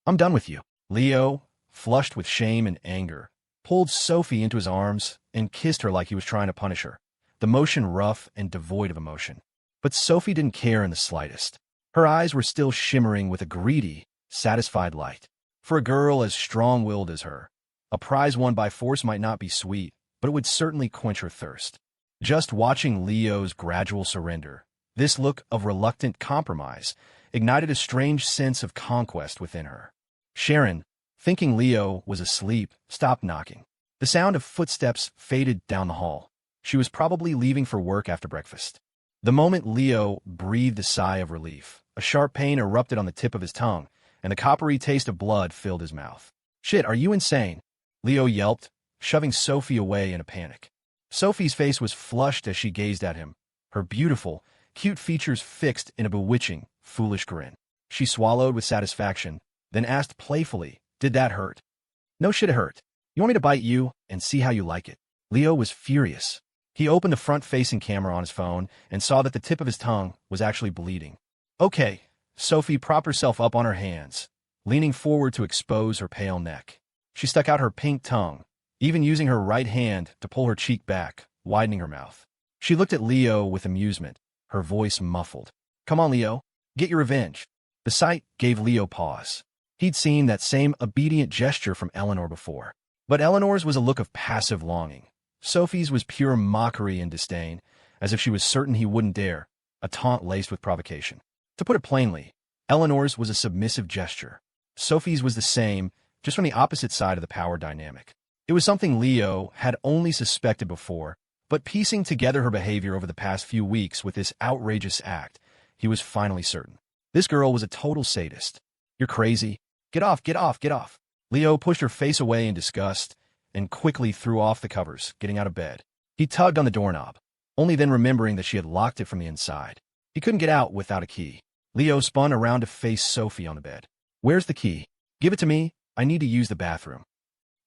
I'm done with you. Leo, flushed with shame and anger, pulled Sophie into his arms and kissed her like he was trying to punish her, the motion rough and devoid of emotion. But Sophie didn't care in the slightest. Her eyes were still shimmering with a greedy, satisfied light. For a girl as strong-willed as her, a prize won by force might not be sweet, but it would certainly quench her thirst. Just watching Leo's gradual surrender, this look of reluctant compromise, ignited a strange sense of conquest within her. Sharon, thinking Leo was asleep, stopped knocking. The sound of footsteps faded down the hall. She was probably leaving for work after breakfast. The moment Leo breathed a sigh of relief, a sharp pain erupted on the tip of his tongue, and the coppery taste of blood filled his mouth. "Shit, are you insane?" Leo yelped, shoving Sophie away in a panic. Sophie's face was flushed as she gazed at him, her beautiful, cute features fixed in a bewitching, foolish grin. She swallowed with satisfaction, then asked playfully, "Did that hurt?" "No shit, it hurt. You want me to bite you and see how you like it?" Leo was furious. He opened the front-facing camera on his phone and saw that the tip of his tongue was actually bleeding. "Okay." Sophie propped herself up on her hands, leaning forward to expose her pale neck. She stuck out her pink tongue, even using her right hand to pull her cheek back, widening her mouth. She looked at Leo with amusement, her voice muffled. "Come on, Leo. Get your revenge." The sight gave Leo pause. He'd seen that same obedient gesture from Eleanor before. But Eleanor's was a look of passive longing. Sophie's was pure mockery and disdain, as if she was certain he wouldn't dare, a taunt laced with provocation. To put it plainly, Eleanor's was a submissive gesture. Sophie's was the same, just from the opposite side of the power dynamic. It was something Leo had only suspected before, but piecing together her behavior over the past few weeks with this outrageous act, he was finally certain. This girl was a total sadist. "You're crazy. Get off, get off, get off." Leo pushed her face away in disgust and quickly threw off the covers, getting out of bed. He tugged on the doorknob, only then remembering that she had locked it from the inside. He couldn't get out without a key. Leo spun around to face Sophie on the bed. "Where's the key? Give it to me. I need to use the bathroom."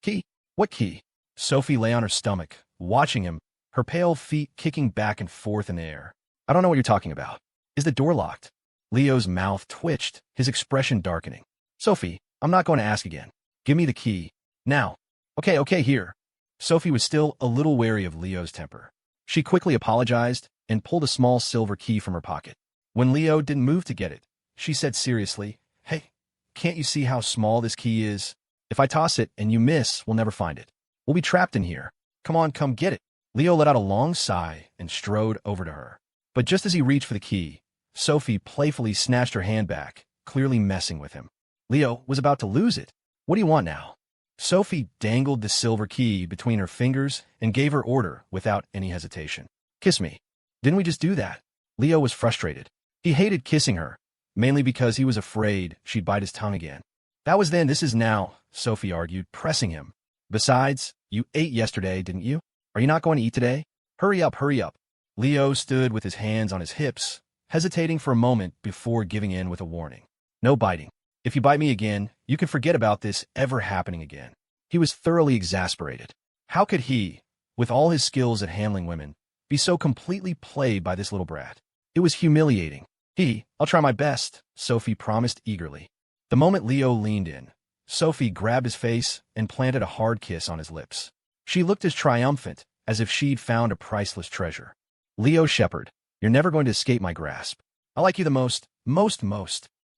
"Key? What key?" Sophie lay on her stomach, watching him, her pale feet kicking back and forth in the air. "I don't know what you're talking about. Is the door locked?" Leo's mouth twitched, his expression darkening. "Sophie, I'm not going to ask again. Give me the key. Now." Okay, here." Sophie was still a little wary of Leo's temper. She quickly apologized and pulled a small silver key from her pocket. When Leo didn't move to get it, she said seriously, "Hey, can't you see how small this key is? If I toss it and you miss, we'll never find it. We'll be trapped in here. Come on, come get it." Leo let out a long sigh and strode over to her. But just as he reached for the key, Sophie playfully snatched her hand back, clearly messing with him. Leo was about to lose it. "What do you want now?" Sophie dangled the silver key between her fingers and gave her order without any hesitation. "Kiss me." "Didn't we just do that?" Leo was frustrated. He hated kissing her, mainly because he was afraid she'd bite his tongue again. "That was then, this is now," Sophie argued, pressing him. "Besides, you ate yesterday, didn't you? Are you not going to eat today? Hurry up, hurry up." Leo stood with his hands on his hips, hesitating for a moment before giving in with a warning. "No biting. If you bite me again, you can forget about this ever happening again." He was thoroughly exasperated. How could he, with all his skills at handling women, be so completely played by this little brat? It was humiliating. "I'll try my best," Sophie promised eagerly. The moment Leo leaned in, Sophie grabbed his face and planted a hard kiss on his lips. She looked as triumphant as if she'd found a priceless treasure. "Leo Shepherd, you're never going to escape my grasp. I like you the most.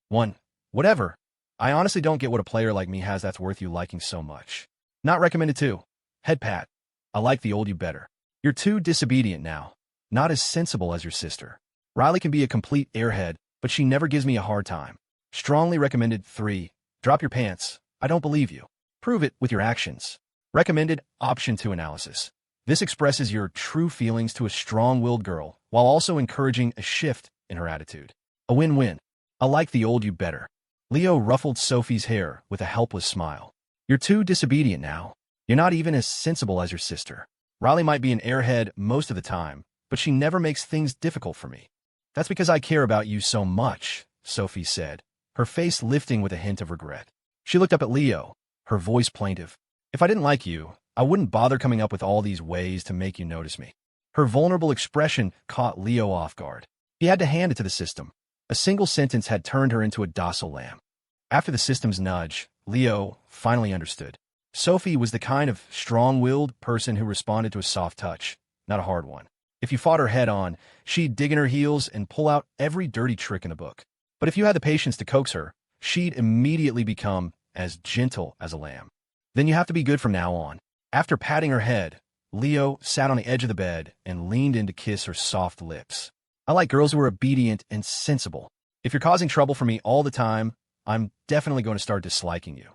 One. Whatever. I honestly don't get what a player like me has that's worth you liking so much. Not recommended too. Head pat. I like the old you better. You're too disobedient now. Not as sensible as your sister. Riley can be a complete airhead, but she never gives me a hard time. Strongly recommended 3. Drop your pants. I don't believe you. Prove it with your actions. Recommended option 2 analysis. This expresses your true feelings to a strong-willed girl while also encouraging a shift in her attitude. A win-win. I like the old you better." Leo ruffled Sophie's hair with a helpless smile. "You're too disobedient now. You're not even as sensible as your sister. Riley might be an airhead most of the time, but she never makes things difficult for me." "That's because I care about you so much," Sophie said, her face lifting with a hint of regret. She looked up at Leo, her voice plaintive. "If I didn't like you, I wouldn't bother coming up with all these ways to make you notice me." Her vulnerable expression caught Leo off guard. He had to hand it to the system. A single sentence had turned her into a docile lamb. After the system's nudge, Leo finally understood. Sophie was the kind of strong-willed person who responded to a soft touch, not a hard one. If you fought her head-on, she'd dig in her heels and pull out every dirty trick in the book. But if you had the patience to coax her, she'd immediately become as gentle as a lamb. Then you have to be good from now on. After patting her head, Leo sat on the edge of the bed and leaned in to kiss her soft lips. I like girls who are obedient and sensible. If you're causing trouble for me all the time, I'm definitely going to start disliking you.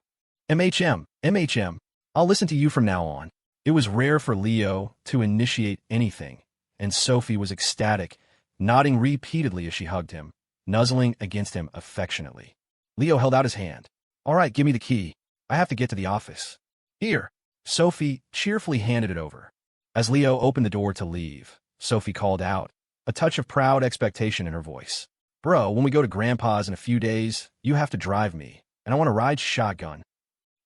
MHM, I'll listen to you from now on. It was rare for Leo to initiate anything, and Sophie was ecstatic, nodding repeatedly as she hugged him, nuzzling against him affectionately. Leo held out his hand. All right, give me the key. I have to get to the office. Here. Sophie cheerfully handed it over. As Leo opened the door to leave, Sophie called out, a touch of proud expectation in her voice. Bro, when we go to Grandpa's in a few days, you have to drive me, and I want to ride shotgun.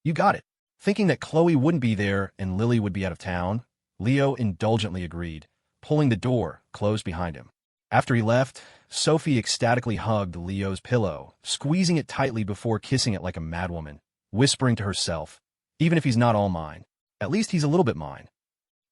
You got it. Thinking that Chloe wouldn't be there and Lily would be out of town, Leo indulgently agreed, pulling the door closed behind him. After he left, Sophie ecstatically hugged Leo's pillow, squeezing it tightly before kissing it like a madwoman, whispering to herself, even if he's not all mine, at least he's a little bit mine.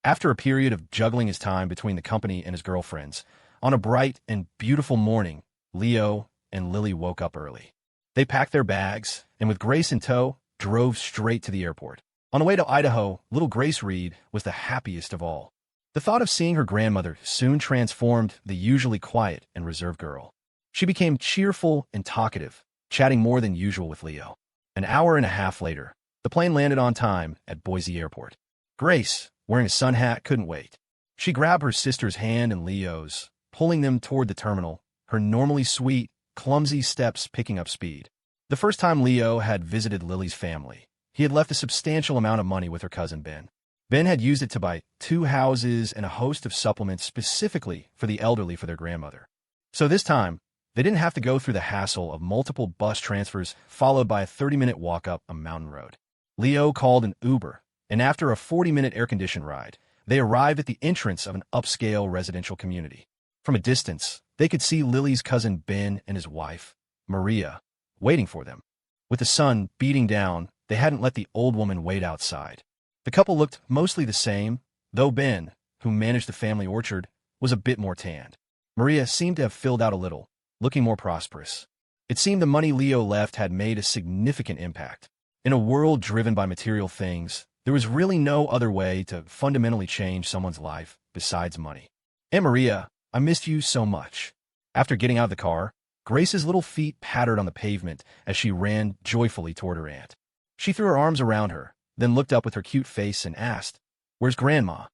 After a period of juggling his time between the company and his girlfriends, on a bright and beautiful morning, Leo and Lily woke up early. They packed their bags, and with Grace in tow, drove straight to the airport. On the way to Idaho, little Grace Reed was the happiest of all. The thought of seeing her grandmother soon transformed the usually quiet and reserved girl. She became cheerful and talkative, chatting more than usual with Leo. An hour and a half later, the plane landed on time at Boise Airport. Grace, wearing a sun hat, couldn't wait. She grabbed her sister's hand and Leo's, pulling them toward the terminal, her normally sweet, clumsy steps picking up speed. The first time Leo had visited Lily's family, he had left a substantial amount of money with her cousin Ben. Ben had used it to buy 2 houses and a host of supplements specifically for the elderly for their grandmother. So this time, they didn't have to go through the hassle of multiple bus transfers followed by a 30-minute walk up a mountain road. Leo called an Uber, and after a 40-minute air-conditioned ride, they arrived at the entrance of an upscale residential community. From a distance, they could see Lily's cousin Ben and his wife, Maria, waiting for them. With the sun beating down, they hadn't let the old woman wait outside. The couple looked mostly the same, though Ben, who managed the family orchard, was a bit more tanned. Maria seemed to have filled out a little, looking more prosperous. It seemed the money Leo left had made a significant impact. In a world driven by material things, there was really no other way to fundamentally change someone's life besides money. Aunt Maria, I missed you so much. After getting out of the car, Grace's little feet pattered on the pavement as she ran joyfully toward her aunt. She threw her arms around her, then looked up with her cute face and asked, Where's Grandma?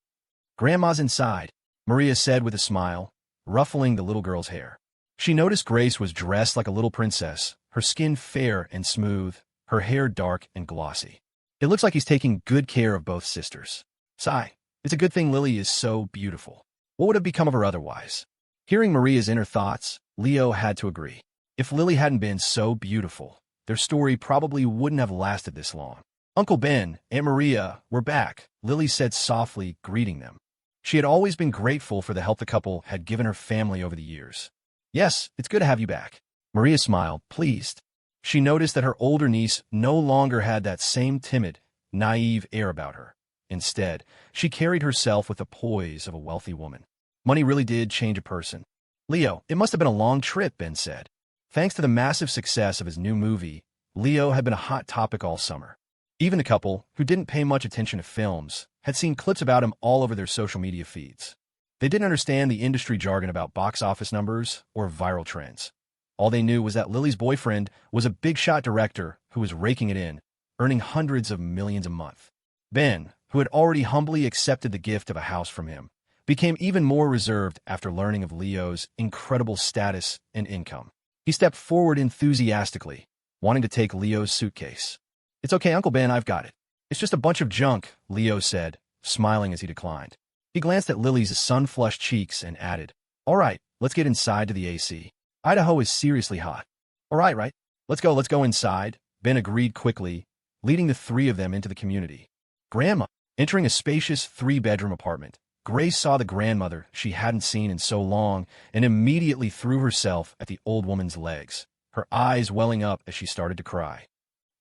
Grandma's inside, Maria said with a smile, ruffling the little girl's hair. She noticed Grace was dressed like a little princess, her skin fair and smooth, her hair dark and glossy. It looks like he's taking good care of both sisters. Sigh, it's a good thing Lily is so beautiful. What would have become of her otherwise? Hearing Maria's inner thoughts, Leo had to agree. If Lily hadn't been so beautiful, their story probably wouldn't have lasted this long. Uncle Ben, Aunt Maria, were back, Lily said softly, greeting them. She had always been grateful for the help the couple had given her family over the years. Yes, it's good to have you back. Maria smiled, pleased. She noticed that her older niece no longer had that same timid, naive air about her. Instead, she carried herself with the poise of a wealthy woman. Money really did change a person. Leo, it must have been a long trip, Ben said. Thanks to the massive success of his new movie, Leo had been a hot topic all summer. Even the couple, who didn't pay much attention to films, had seen clips about him all over their social media feeds. They didn't understand the industry jargon about box office numbers or viral trends. All they knew was that Lily's boyfriend was a big-shot director who was raking it in, earning hundreds of millions a month. Ben, who had already humbly accepted the gift of a house from him, became even more reserved after learning of Leo's incredible status and income. He stepped forward enthusiastically, wanting to take Leo's suitcase. It's okay, Uncle Ben, I've got it. It's just a bunch of junk, Leo said, smiling as he declined. He glanced at Lily's sun-flushed cheeks and added, All right, let's get inside to the AC. Idaho is seriously hot. All right, let's go inside, Ben agreed quickly, leading the 3 of them into the community. Grandma, entering a spacious 3-bedroom apartment, Grace saw the grandmother she hadn't seen in so long and immediately threw herself at the old woman's legs, her eyes welling up as she started to cry.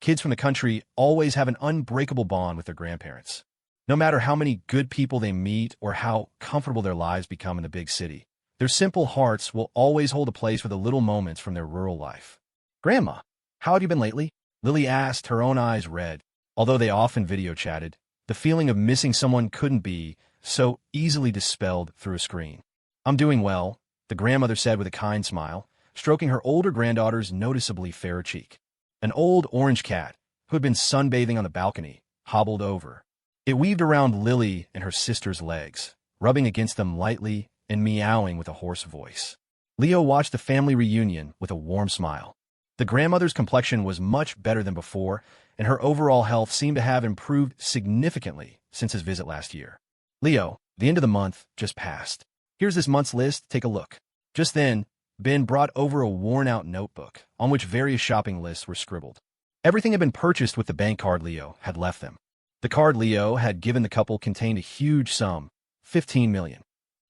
Kids from the country always have an unbreakable bond with their grandparents. No matter how many good people they meet or how comfortable their lives become in the big city, their simple hearts will always hold a place for the little moments from their rural life. "Grandma, how have you been lately?" Lily asked, her own eyes red. Although they often video chatted, the feeling of missing someone couldn't be so easily dispelled through a screen. "I'm doing well," the grandmother said with a kind smile, stroking her older granddaughter's noticeably fairer cheek. An old orange cat, who had been sunbathing on the balcony, hobbled over. It weaved around Lily and her sister's legs, rubbing against them lightly and meowing with a hoarse voice. Leo watched the family reunion with a warm smile. The grandmother's complexion was much better than before, and her overall health seemed to have improved significantly since his visit last year. "Leo, the end of the month just passed. Here's this month's list, take a look." Just then, Ben brought over a worn-out notebook on which various shopping lists were scribbled. Everything had been purchased with the bank card Leo had left them. The card Leo had given the couple contained a huge sum, $15 million.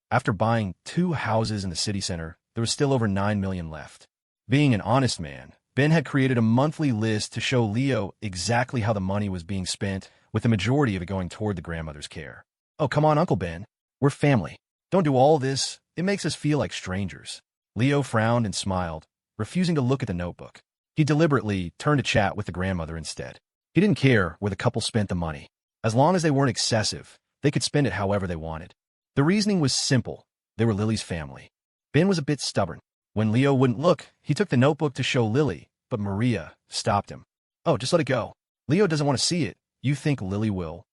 After buying 2 houses in the city center, there was still over $9 million left. Being an honest man, Ben had created a monthly list to show Leo exactly how the money was being spent, with the majority of it going toward the grandmother's care. "Oh, come on, Uncle Ben. We're family. Don't do all this. It makes us feel like strangers." Leo frowned and smiled, refusing to look at the notebook. He deliberately turned to chat with the grandmother instead. He didn't care where the couple spent the money. As long as they weren't excessive, they could spend it however they wanted. The reasoning was simple. They were Lily's family. Ben was a bit stubborn. When Leo wouldn't look, he took the notebook to show Lily, but Maria stopped him. "Oh, just let it go. Leo doesn't want to see it. You think Lily will?"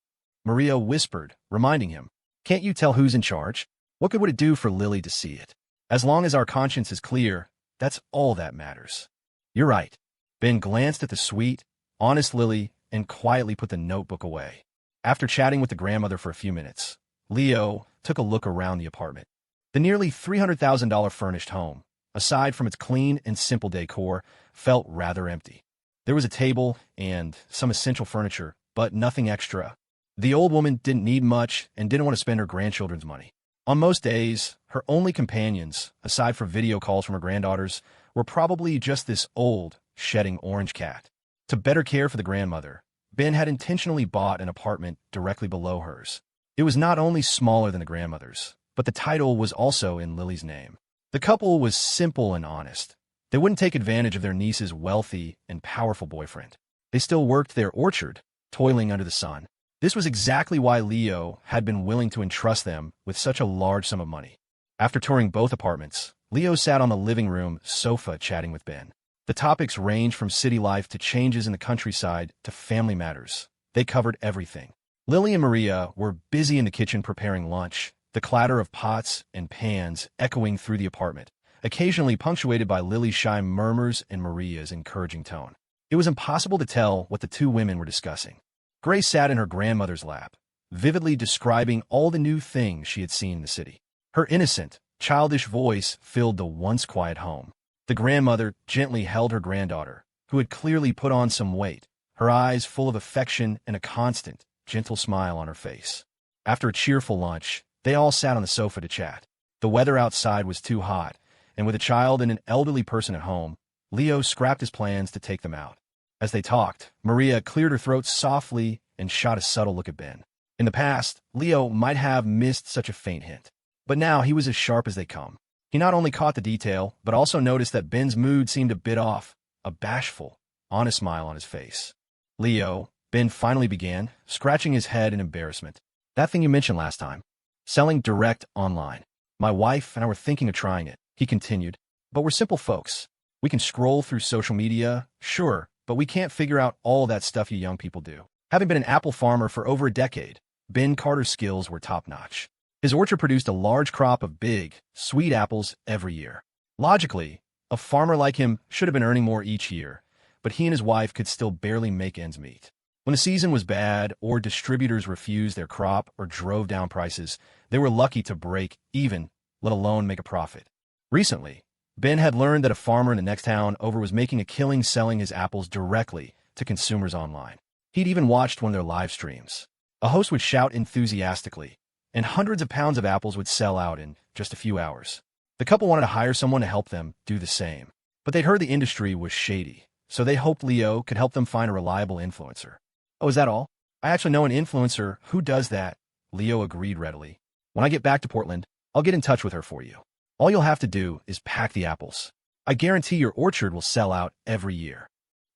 Maria whispered, reminding him. "Can't you tell who's in charge? What good would it do for Lily to see it? As long as our conscience is clear, that's all that matters." "You're right." Ben glanced at the sweet, honest Lily and quietly put the notebook away. After chatting with the grandmother for a few minutes, Leo took a look around the apartment. The nearly $300,000 furnished home, aside from its clean and simple decor, felt rather empty. There was a table and some essential furniture, but nothing extra. The old woman didn't need much and didn't want to spend her grandchildren's money. On most days, her only companions, aside from video calls from her granddaughters, were probably just this old, shedding orange cat. To better care for the grandmother, Ben had intentionally bought an apartment directly below hers. It was not only smaller than the grandmother's, but the title was also in Lily's name. The couple was simple and honest. They wouldn't take advantage of their niece's wealthy and powerful boyfriend. They still worked their orchard, toiling under the sun. This was exactly why Leo had been willing to entrust them with such a large sum of money. After touring both apartments, Leo sat on the living room sofa chatting with Ben. The topics ranged from city life to changes in the countryside to family matters. They covered everything. Lily and Maria were busy in the kitchen preparing lunch, the clatter of pots and pans echoing through the apartment, occasionally punctuated by Lily's shy murmurs and Maria's encouraging tone. It was impossible to tell what the two women were discussing. Grace sat in her grandmother's lap, vividly describing all the new things she had seen in the city. Her innocent, childish voice filled the once quiet home. The grandmother gently held her granddaughter, who had clearly put on some weight, her eyes full of affection and a constant, gentle smile on her face. After a cheerful lunch, they all sat on the sofa to chat. The weather outside was too hot, and with a child and an elderly person at home, Leo scrapped his plans to take them out. As they talked, Maria cleared her throat softly and shot a subtle look at Ben. In the past, Leo might have missed such a faint hint, but now he was as sharp as they come. He not only caught the detail, but also noticed that Ben's mood seemed a bit off, a bashful, honest smile on his face. "Leo," Ben finally began, scratching his head in embarrassment. "That thing you mentioned last time, selling direct online. My wife and I were thinking of trying it," he continued. "But we're simple folks. We can scroll through social media, sure, but we can't figure out all that stuff you young people do." Having been an apple farmer for over a decade, Ben Carter's skills were top-notch. His orchard produced a large crop of big, sweet apples every year. Logically, a farmer like him should have been earning more each year, but he and his wife could still barely make ends meet. When the season was bad or distributors refused their crop or drove down prices, they were lucky to break even, let alone make a profit. Recently, Ben had learned that a farmer in the next town over was making a killing selling his apples directly to consumers online. He'd even watched one of their live streams. A host would shout enthusiastically, and hundreds of pounds of apples would sell out in just a few hours. The couple wanted to hire someone to help them do the same. but they'd heard the industry was shady, so they hoped Leo could help them find a reliable influencer. Oh, is that all? I actually know an influencer who does that, Leo agreed readily. When I get back to Portland, I'll get in touch with her for you. All you'll have to do is pack the apples. I guarantee your orchard will sell out every year.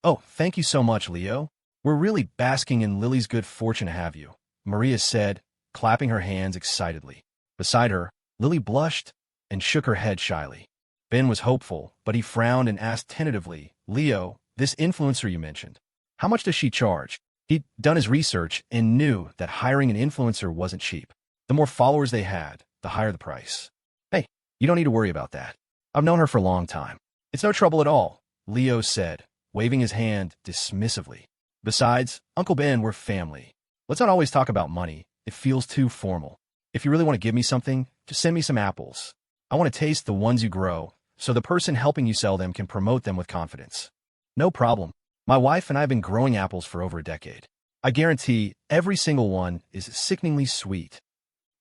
Oh, thank you so much, Leo. We're really basking in Lily's good fortune to have you, Maria said, clapping her hands excitedly. Beside her, Lily blushed and shook her head shyly. Ben was hopeful, but he frowned and asked tentatively, Leo, this influencer you mentioned, how much does she charge? He'd done his research and knew that hiring an influencer wasn't cheap. The more followers they had, the higher the price. Hey, you don't need to worry about that. I've known her for a long time. It's no trouble at all, Leo said, waving his hand dismissively. Besides, Uncle Ben, we're family. Let's not always talk about money. It feels too formal. If you really want to give me something, just send me some apples. I want to taste the ones you grow, so the person helping you sell them can promote them with confidence. No problem. My wife and I have been growing apples for over a decade. I guarantee every single one is sickeningly sweet,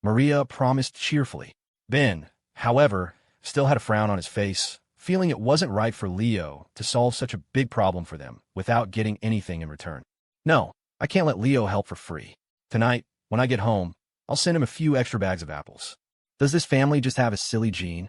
Maria promised cheerfully. Ben, however, still had a frown on his face, feeling it wasn't right for Leo to solve such a big problem for them without getting anything in return. No, I can't let Leo help for free. Tonight, when I get home, I'll send him a few extra bags of apples. Does this family just have a silly gene?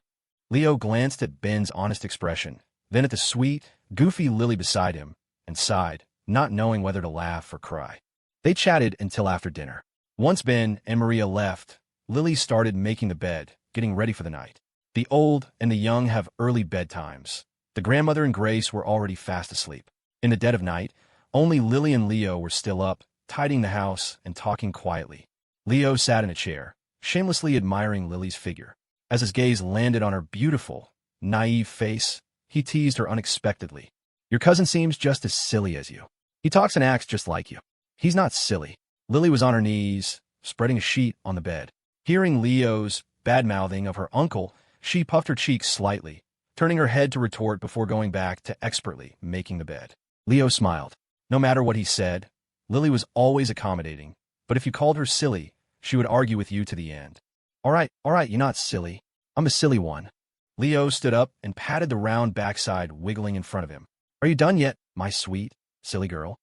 Leo glanced at Ben's honest expression, then at the sweet, goofy Lily beside him, and sighed, not knowing whether to laugh or cry. They chatted until after dinner. Once Ben and Maria left, Lily started making the bed, getting ready for the night. The old and the young have early bedtimes. The grandmother and Grace were already fast asleep. In the dead of night, only Lily and Leo were still up, tidying the house and talking quietly. Leo sat in a chair, shamelessly admiring Lily's figure. As his gaze landed on her beautiful, naive face, he teased her unexpectedly. Your cousin seems just as silly as you. He talks and acts just like you. He's not silly. Lily was on her knees, spreading a sheet on the bed. Hearing Leo's bad-mouthing of her uncle, she puffed her cheeks slightly, turning her head to retort before going back to expertly making the bed. Leo smiled. No matter what he said, Lily was always accommodating, but if you called her silly, she would argue with you to the end. All right, you're not silly. I'm a silly one. Leo stood up and patted the round backside wiggling in front of him. Are you done yet, my sweet, silly girl?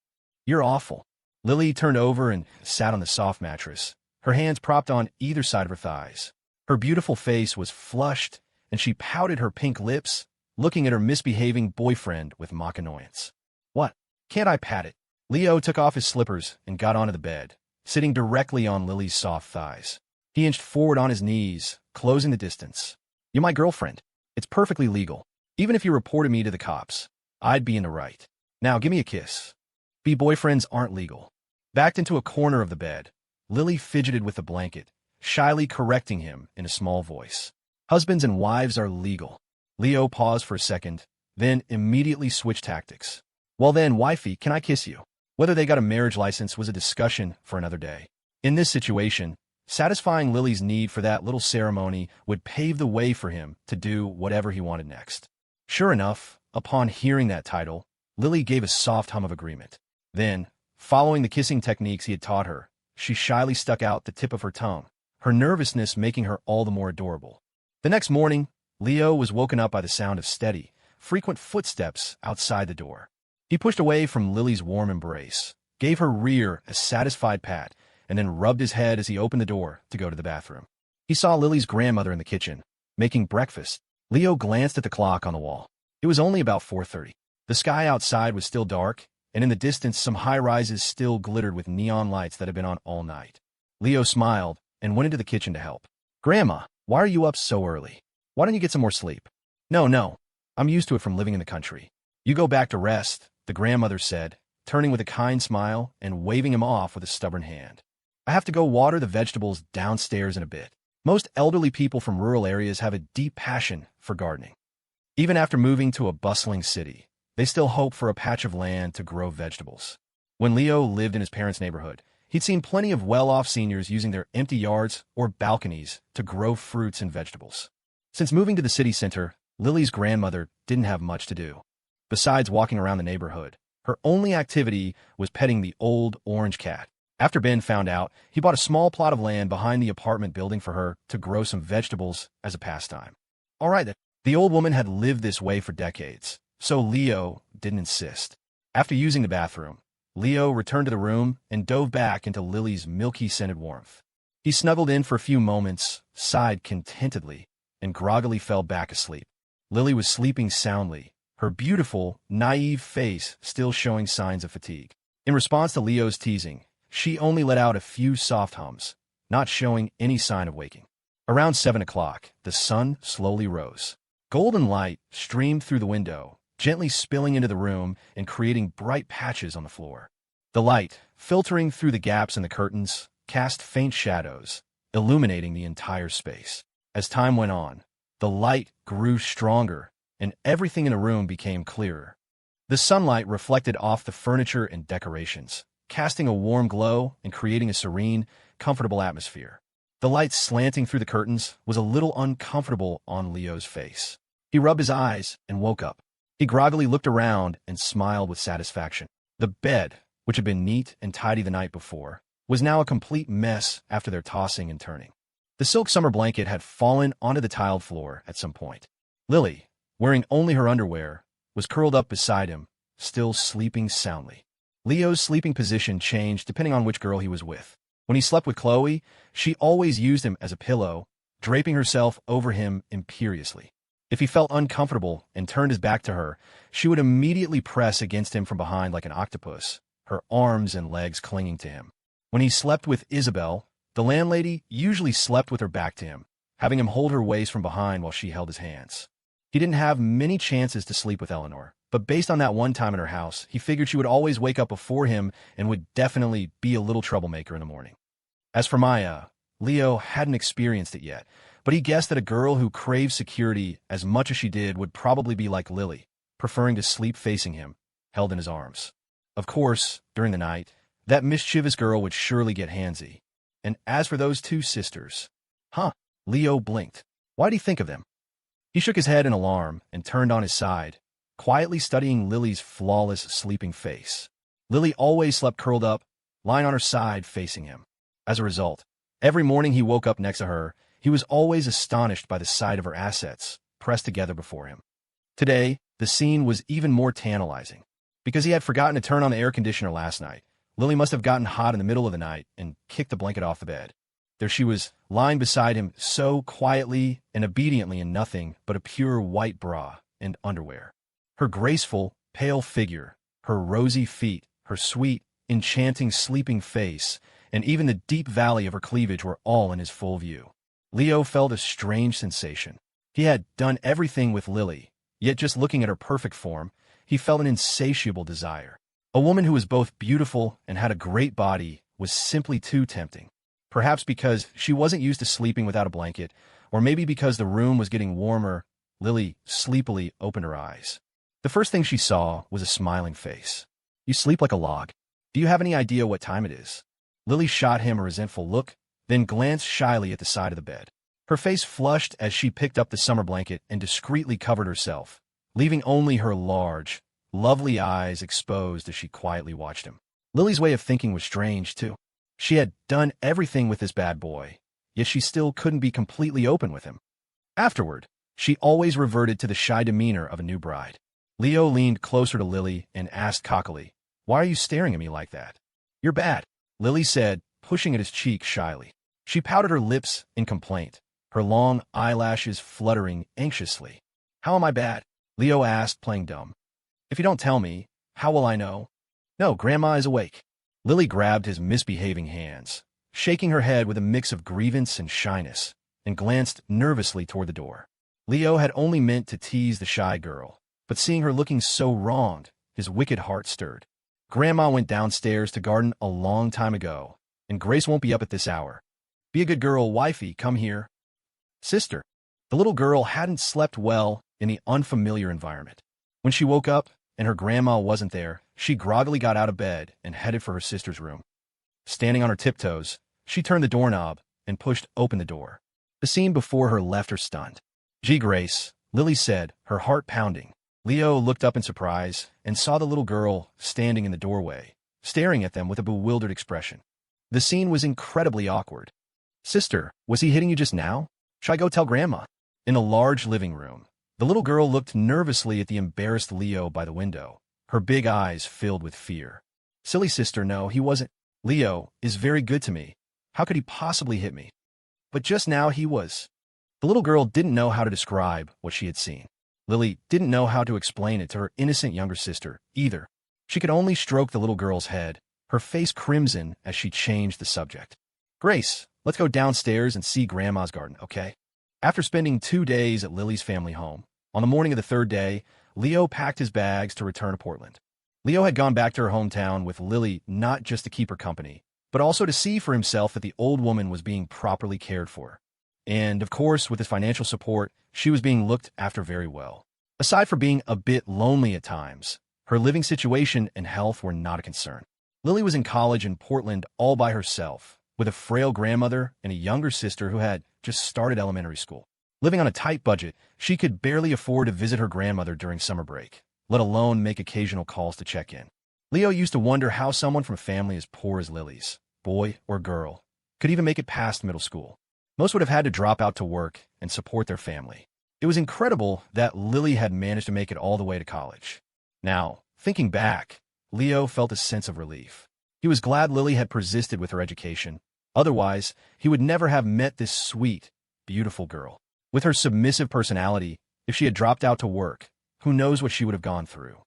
You're awful. Lily turned over and sat on the soft mattress, her hands propped on either side of her thighs. Her beautiful face was flushed, and she pouted her pink lips, looking at her misbehaving boyfriend with mock annoyance. What? Can't I pat it? Leo took off his slippers and got onto the bed, sitting directly on Lily's soft thighs. He inched forward on his knees, closing the distance. You're my girlfriend. It's perfectly legal. Even if you reported me to the cops, I'd be in the right. Now give me a kiss. Boyfriends aren't legal. Backed into a corner of the bed, Lily fidgeted with the blanket, shyly correcting him in a small voice. Husbands and wives are legal. Leo paused for a second, then immediately switched tactics. Well then, wifey, can I kiss you? Whether they got a marriage license was a discussion for another day. In this situation, satisfying Lily's need for that little ceremony would pave the way for him to do whatever he wanted next. Sure enough, upon hearing that title, Lily gave a soft hum of agreement. Then, following the kissing techniques he had taught her, she shyly stuck out the tip of her tongue, her nervousness making her all the more adorable. The next morning, Leo was woken up by the sound of steady, frequent footsteps outside the door. He pushed away from Lily's warm embrace, gave her rear a satisfied pat, and then rubbed his head as he opened the door to go to the bathroom. He saw Lily's grandmother in the kitchen, making breakfast. Leo glanced at the clock on the wall. It was only about 4:30. The sky outside was still dark, and in the distance some high-rises still glittered with neon lights that had been on all night. Leo smiled and went into the kitchen to help. Grandma, why are you up so early? Why don't you get some more sleep? No, I'm used to it from living in the country. You go back to rest, the grandmother said, turning with a kind smile and waving him off with a stubborn hand. I have to go water the vegetables downstairs in a bit. Most elderly people from rural areas have a deep passion for gardening. Even after moving to a bustling city, they still hope for a patch of land to grow vegetables. When Leo lived in his parents' neighborhood, he'd seen plenty of well-off seniors using their empty yards or balconies to grow fruits and vegetables. Since moving to the city center, Lily's grandmother didn't have much to do. Besides walking around the neighborhood, her only activity was petting the old orange cat. After Ben found out, he bought a small plot of land behind the apartment building for her to grow some vegetables as a pastime. All right, the old woman had lived this way for decades, so Leo didn't insist. After using the bathroom, Leo returned to the room and dove back into Lily's milky-scented warmth. He snuggled in for a few moments, sighed contentedly, and groggily fell back asleep. Lily was sleeping soundly, her beautiful, naive face still showing signs of fatigue. In response to Leo's teasing, she only let out a few soft hums, not showing any sign of waking. Around 7 o'clock, the sun slowly rose. Golden light streamed through the window, gently spilling into the room and creating bright patches on the floor. The light, filtering through the gaps in the curtains, cast faint shadows, illuminating the entire space. As time went on, the light grew stronger, and everything in the room became clearer. The sunlight reflected off the furniture and decorations, casting a warm glow and creating a serene, comfortable atmosphere. The light slanting through the curtains was a little uncomfortable on Leo's face. He rubbed his eyes and woke up. He groggily looked around and smiled with satisfaction. The bed, which had been neat and tidy the night before, was now a complete mess after their tossing and turning. The silk summer blanket had fallen onto the tiled floor at some point. Lily, wearing only her underwear, was curled up beside him, still sleeping soundly. Leo's sleeping position changed depending on which girl he was with. When he slept with Chloe, she always used him as a pillow, draping herself over him imperiously. If he felt uncomfortable and turned his back to her, she would immediately press against him from behind like an octopus, her arms and legs clinging to him. When he slept with Isabel, the landlady usually slept with her back to him, having him hold her waist from behind while she held his hands. He didn't have many chances to sleep with Eleanor, but based on that one time in her house, he figured she would always wake up before him and would definitely be a little troublemaker in the morning. As for Maya, Leo hadn't experienced it yet, but he guessed that a girl who craved security as much as she did would probably be like Lily, preferring to sleep facing him, held in his arms. Of course, during the night, that mischievous girl would surely get handsy. And as for those two sisters, Leo blinked. Why'd he think of them? He shook his head in alarm and turned on his side, quietly studying Lily's flawless sleeping face. Lily always slept curled up, lying on her side facing him. As a result, every morning he woke up next to her, he was always astonished by the sight of her assets pressed together before him. Today, the scene was even more tantalizing. Because he had forgotten to turn on the air conditioner last night, Lily must have gotten hot in the middle of the night and kicked the blanket off the bed. There she was, lying beside him so quietly and obediently in nothing but a pure white bra and underwear. Her graceful, pale figure, her rosy feet, her sweet, enchanting sleeping face, and even the deep valley of her cleavage were all in his full view. Leo felt a strange sensation. He had done everything with Lily, yet just looking at her perfect form, he felt an insatiable desire. A woman who was both beautiful and had a great body was simply too tempting. Perhaps because she wasn't used to sleeping without a blanket, or maybe because the room was getting warmer, Lily sleepily opened her eyes. The first thing she saw was a smiling face. "You sleep like a log. Do you have any idea what time it is?" Lily shot him a resentful look, then glanced shyly at the side of the bed. Her face flushed as she picked up the summer blanket and discreetly covered herself, leaving only her large, lovely eyes exposed as she quietly watched him. Lily's way of thinking was strange, too. She had done everything with this bad boy, yet she still couldn't be completely open with him. Afterward, she always reverted to the shy demeanor of a new bride. Leo leaned closer to Lily and asked cockily, "Why are you staring at me like that?" "You're bad," Lily said, pushing at his cheek shyly. She pouted her lips in complaint, her long eyelashes fluttering anxiously. "How am I bad?" Leo asked, playing dumb. "If you don't tell me, how will I know?" "No, Grandma is awake." Lily grabbed his misbehaving hands, shaking her head with a mix of grievance and shyness, and glanced nervously toward the door. Leo had only meant to tease the shy girl, but seeing her looking so wronged, his wicked heart stirred. "Grandma went downstairs to garden a long time ago, and Grace won't be up at this hour. Be a good girl, wifey, come here." "Sister." The little girl hadn't slept well in the unfamiliar environment. When she woke up and her grandma wasn't there, she groggily got out of bed and headed for her sister's room. Standing on her tiptoes, she turned the doorknob and pushed open the door. The scene before her left her stunned. "Gee, Grace," Lily said, her heart pounding. Leo looked up in surprise and saw the little girl standing in the doorway, staring at them with a bewildered expression. The scene was incredibly awkward. "Sister, was he hitting you just now? Should I go tell Grandma?" In a large living room, The little girl looked nervously at the embarrassed Leo by the window, her big eyes filled with fear. Silly sister, no, he wasn't. Leo is very good to me. How could he possibly hit me? But just now he was. The little girl didn't know how to describe what she had seen. Lily didn't know how to explain it to her innocent younger sister, either. She could only stroke the little girl's head, her face crimson as she changed the subject. Grace, let's go downstairs and see Grandma's garden, okay? After spending 2 days at Lily's family home, on the morning of the third day, Leo packed his bags to return to Portland. Leo had gone back to her hometown with Lily not just to keep her company, but also to see for himself that the old woman was being properly cared for. And, of course, with his financial support, she was being looked after very well. Aside from being a bit lonely at times, her living situation and health were not a concern. Lily was in college in Portland all by herself, with a frail grandmother and a younger sister who had just started elementary school. Living on a tight budget, she could barely afford to visit her grandmother during summer break, let alone make occasional calls to check in. Leo used to wonder how someone from a family as poor as Lily's, boy or girl, could even make it past middle school. Most would have had to drop out to work and support their family. It was incredible that Lily had managed to make it all the way to college. Now, thinking back, Leo felt a sense of relief. He was glad Lily had persisted with her education. Otherwise, he would never have met this sweet, beautiful girl. With her submissive personality, if she had dropped out to work, who knows what she would have gone through.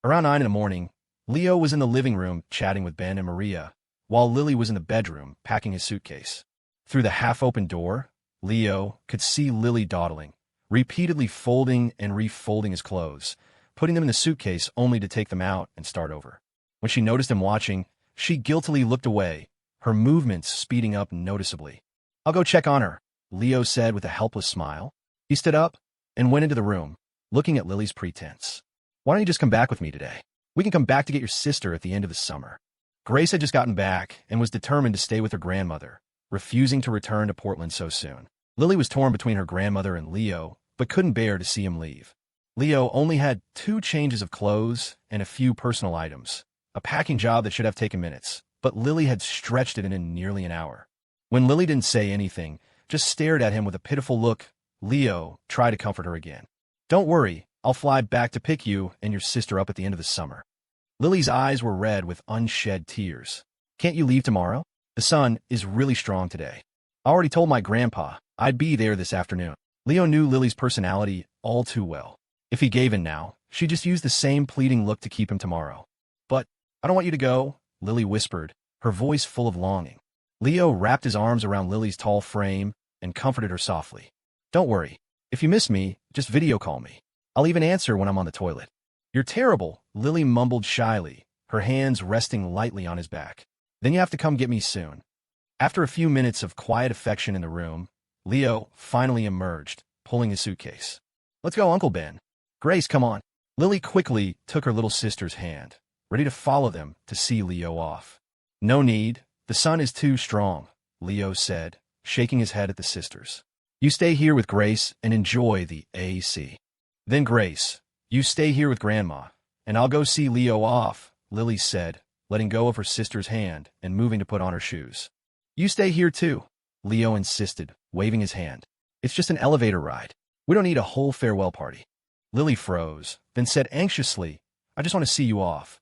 Around 9 in the morning, Leo was in the living room chatting with Ben and Maria, while Lily was in the bedroom packing his suitcase. Through the half-open door, Leo could see Lily dawdling, repeatedly folding and refolding his clothes, putting them in the suitcase only to take them out and start over. When she noticed him watching, she guiltily looked away, her movements speeding up noticeably. "I'll go check on her," Leo said with a helpless smile. He stood up and went into the room, looking at Lily's pretense. "Why don't you just come back with me today? We can come back to get your sister at the end of the summer." Grace had just gotten back and was determined to stay with her grandmother, refusing to return to Portland so soon. Lily was torn between her grandmother and Leo, but couldn't bear to see him leave. Leo only had 2 changes of clothes and a few personal items, a packing job that should have taken minutes, but Lily had stretched it in nearly an hour. When Lily didn't say anything, just stared at him with a pitiful look, Leo tried to comfort her again. "Don't worry, I'll fly back to pick you and your sister up at the end of the summer." Lily's eyes were red with unshed tears. "Can't you leave tomorrow? The sun is really strong today. I already told my grandpa I'd be there this afternoon." Leo knew Lily's personality all too well. If he gave in now, she'd just use the same pleading look to keep him tomorrow. "But I don't want you to go," Lily whispered, her voice full of longing. Leo wrapped his arms around Lily's tall frame and comforted her softly. "Don't worry. If you miss me, just video call me. I'll even answer when I'm on the toilet." "You're terrible," Lily mumbled shyly, her hands resting lightly on his back. "Then you have to come get me soon." After a few minutes of quiet affection in the room, Leo finally emerged, pulling his suitcase. "Let's go, Uncle Ben." "Grace, come on." Lily quickly took her little sister's hand, ready to follow them to see Leo off. "No need. The sun is too strong," Leo said, shaking his head at the sisters. "You stay here with Grace and enjoy the AC. Then Grace, you stay here with Grandma, and I'll go see Leo off," Lily said, letting go of her sister's hand and moving to put on her shoes. "You stay here too," Leo insisted, waving his hand. "It's just an elevator ride. We don't need a whole farewell party." Lily froze, then said anxiously, "I just want to see you off."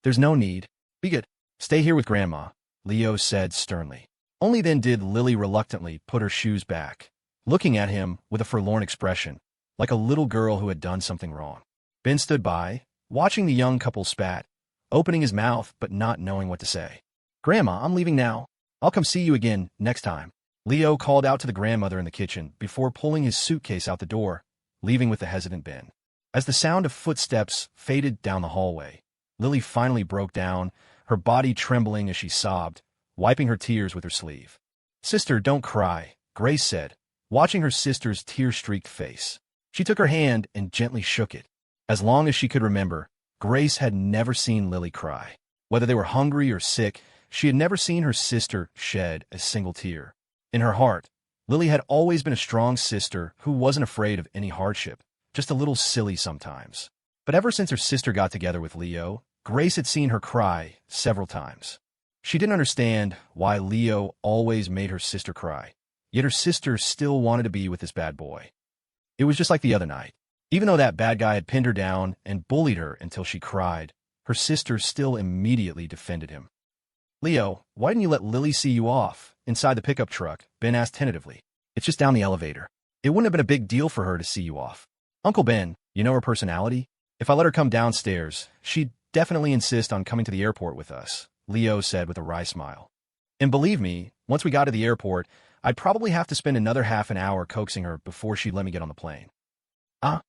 "There's no need. Be good. Stay here with Grandma," Leo said sternly. Only then did Lily reluctantly put her shoes back, looking at him with a forlorn expression, like a little girl who had done something wrong. Ben stood by, watching the young couple spat, opening his mouth but not knowing what to say. "Grandma, I'm leaving now. I'll come see you again next time," Leo called out to the grandmother in the kitchen before pulling his suitcase out the door, leaving with the hesitant Ben. As the sound of footsteps faded down the hallway, Lily finally broke down, her body trembling as she sobbed, wiping her tears with her sleeve. "Sister, don't cry," Grace said, watching her sister's tear-streaked face. She took her hand and gently shook it. As long as she could remember, Grace had never seen Lily cry. Whether they were hungry or sick, she had never seen her sister shed a single tear. In her heart, Lily had always been a strong sister who wasn't afraid of any hardship, just a little silly sometimes. But ever since her sister got together with Leo, Grace had seen her cry several times. She didn't understand why Leo always made her sister cry, yet her sister still wanted to be with this bad boy. It was just like the other night. Even though that bad guy had pinned her down and bullied her until she cried, her sister still immediately defended him. "Leo, why didn't you let Lily see you off?" Inside the pickup truck, Ben asked tentatively. "It's just down the elevator. It wouldn't have been a big deal for her to see you off." "Uncle Ben, you know her personality? If I let her come downstairs, she'd definitely insist on coming to the airport with us," Leo said with a wry smile. "And believe me, once we got to the airport, I'd probably have to spend another half an hour coaxing her before she'd let me get on the plane." "Ah,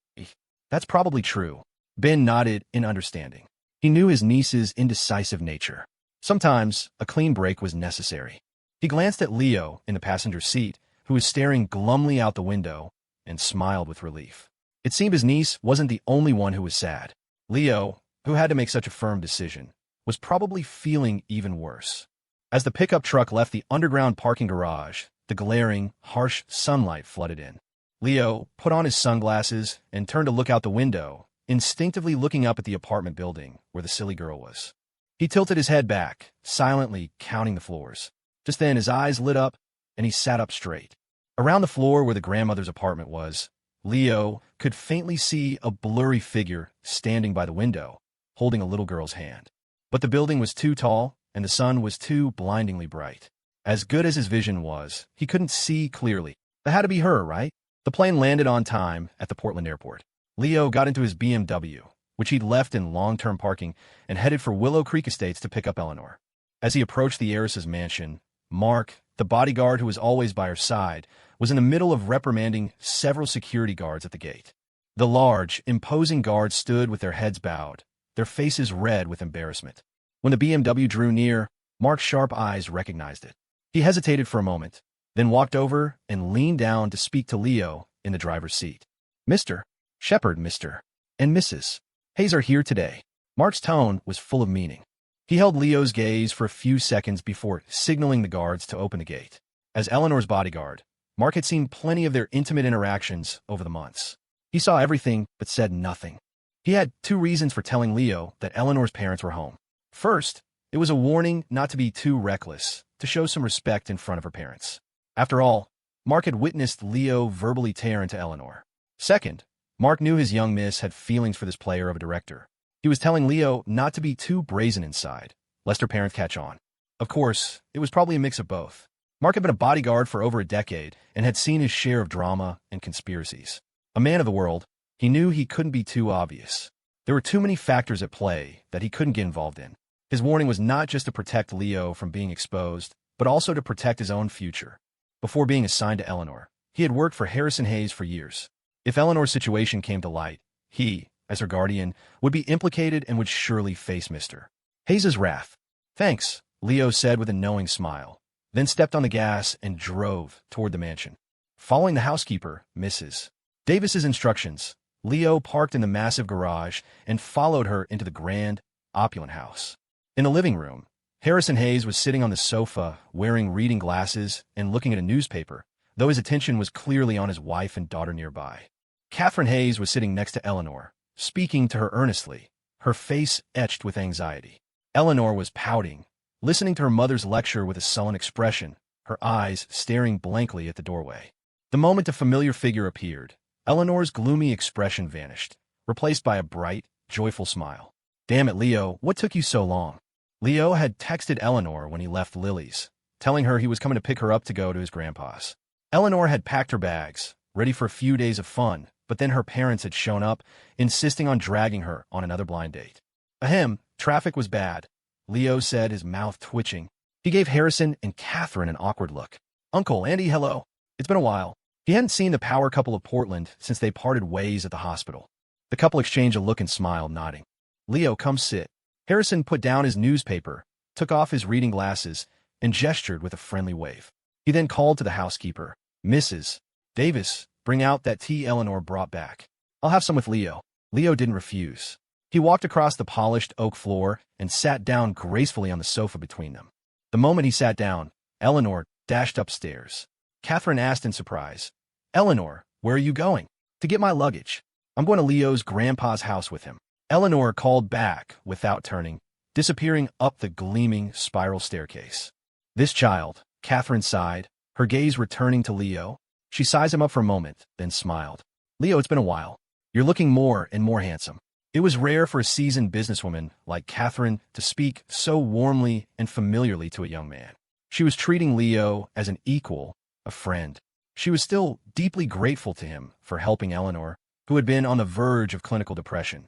that's probably true." Ben nodded in understanding. He knew his niece's indecisive nature. Sometimes a clean break was necessary. He glanced at Leo in the passenger seat, who was staring glumly out the window, and smiled with relief. It seemed his niece wasn't the only one who was sad. Leo, who had to make such a firm decision, was probably feeling even worse. As the pickup truck left the underground parking garage, the glaring, harsh sunlight flooded in. Leo put on his sunglasses and turned to look out the window, instinctively looking up at the apartment building where the silly girl was. He tilted his head back, silently counting the floors. Just then his eyes lit up, and he sat up straight. Around the floor where the grandmother's apartment was, Leo could faintly see a blurry figure standing by the window, holding a little girl's hand. But the building was too tall, and the sun was too blindingly bright. As good as his vision was, he couldn't see clearly. That had to be her, right? The plane landed on time at the Portland airport. Leo got into his BMW, which he'd left in long-term parking, and headed for Willow Creek Estates to pick up Eleanor. As he approached the heiress's mansion, Mark, the bodyguard who was always by her side, was in the middle of reprimanding several security guards at the gate. The large, imposing guards stood with their heads bowed, their faces red with embarrassment. When the BMW drew near, Mark's sharp eyes recognized it. He hesitated for a moment, then walked over and leaned down to speak to Leo in the driver's seat. "Mr. Shepard, Mr. and Mrs. Hayes are here today." Mark's tone was full of meaning. He held Leo's gaze for a few seconds before signaling the guards to open the gate. As Eleanor's bodyguard, Mark had seen plenty of their intimate interactions over the months. He saw everything but said nothing. He had two reasons for telling Leo that Eleanor's parents were home. First, it was a warning not to be too reckless, to show some respect in front of her parents. After all, Mark had witnessed Leo verbally tear into Eleanor. Second, Mark knew his young miss had feelings for this player of a director. He was telling Leo not to be too brazen inside, lest her parents catch on. Of course, it was probably a mix of both. Mark had been a bodyguard for over a decade and had seen his share of drama and conspiracies. A man of the world, he knew he couldn't be too obvious. There were too many factors at play that he couldn't get involved in. His warning was not just to protect Leo from being exposed, but also to protect his own future. Before being assigned to Eleanor, he had worked for Harrison Hayes for years. If Eleanor's situation came to light, he, as her guardian, would be implicated and would surely face Mr. Hayes' wrath. "Thanks," Leo said with a knowing smile, then stepped on the gas and drove toward the mansion. Following the housekeeper, Mrs. Davis's instructions, Leo parked in the massive garage and followed her into the grand, opulent house. In the living room, Harrison Hayes was sitting on the sofa, wearing reading glasses and looking at a newspaper, though his attention was clearly on his wife and daughter nearby. Catherine Hayes was sitting next to Eleanor, speaking to her earnestly, her face etched with anxiety. Eleanor was pouting, listening to her mother's lecture with a sullen expression, her eyes staring blankly at the doorway. The moment a familiar figure appeared, Eleanor's gloomy expression vanished, replaced by a bright, joyful smile. "Damn it, Leo, what took you so long?" Leo had texted Eleanor when he left Lily's, telling her he was coming to pick her up to go to his grandpa's. Eleanor had packed her bags, ready for a few days of fun, but then her parents had shown up, insisting on dragging her on another blind date. Ahem, traffic was bad, Leo said, his mouth twitching. He gave Harrison and Catherine an awkward look. "Uncle, Andy, hello. It's been a while." He hadn't seen the power couple of Portland since they parted ways at the hospital. The couple exchanged a look and smiled, nodding. "Leo, come sit." Harrison put down his newspaper, took off his reading glasses, and gestured with a friendly wave. He then called to the housekeeper, "Mrs. Davis, bring out that tea Eleanor brought back. I'll have some with Leo." Leo didn't refuse. He walked across the polished oak floor and sat down gracefully on the sofa between them. The moment he sat down, Eleanor dashed upstairs. Catherine asked in surprise, "Eleanor, where are you going?" "To get my luggage. I'm going to Leo's grandpa's house with him." Eleanor called back without turning, disappearing up the gleaming spiral staircase. "This child," Catherine sighed, her gaze returning to Leo. She sized him up for a moment, then smiled. "Leo, it's been a while. You're looking more and more handsome. It was rare for a seasoned businesswoman like Catherine to speak so warmly and familiarly to a young man. She was treating Leo as an equal, a friend. She was still deeply grateful to him for helping Eleanor, who had been on the verge of clinical depression.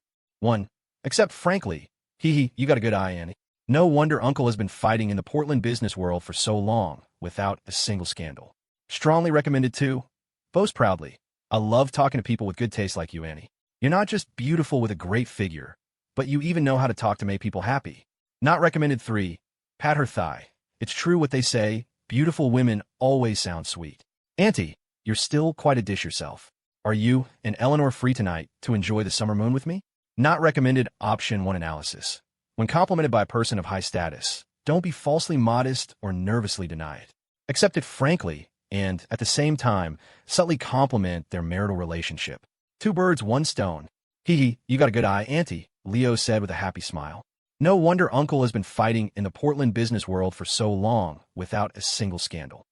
Except frankly, you got a good eye, Annie. No wonder Uncle has been fighting in the Portland business world for so long without a single scandal. Strongly recommended too. Boast proudly. I love talking to people with good taste like you, Annie. You're not just beautiful with a great figure, but you even know how to talk to make people happy. Not recommended 3. Pat her thigh. It's true what they say, beautiful women always sound sweet. Auntie, you're still quite a dish yourself. Are you and Eleanor free tonight to enjoy the summer moon with me? Not recommended option 1 analysis. When complimented by a person of high status, don't be falsely modest or nervously deny it. Accept it frankly and, at the same time, subtly compliment their marital relationship. 2 birds, 1 stone. You got a good eye, Auntie, Leo said with a happy smile. No wonder Uncle has been fighting in the Portland business world for so long without a single scandal.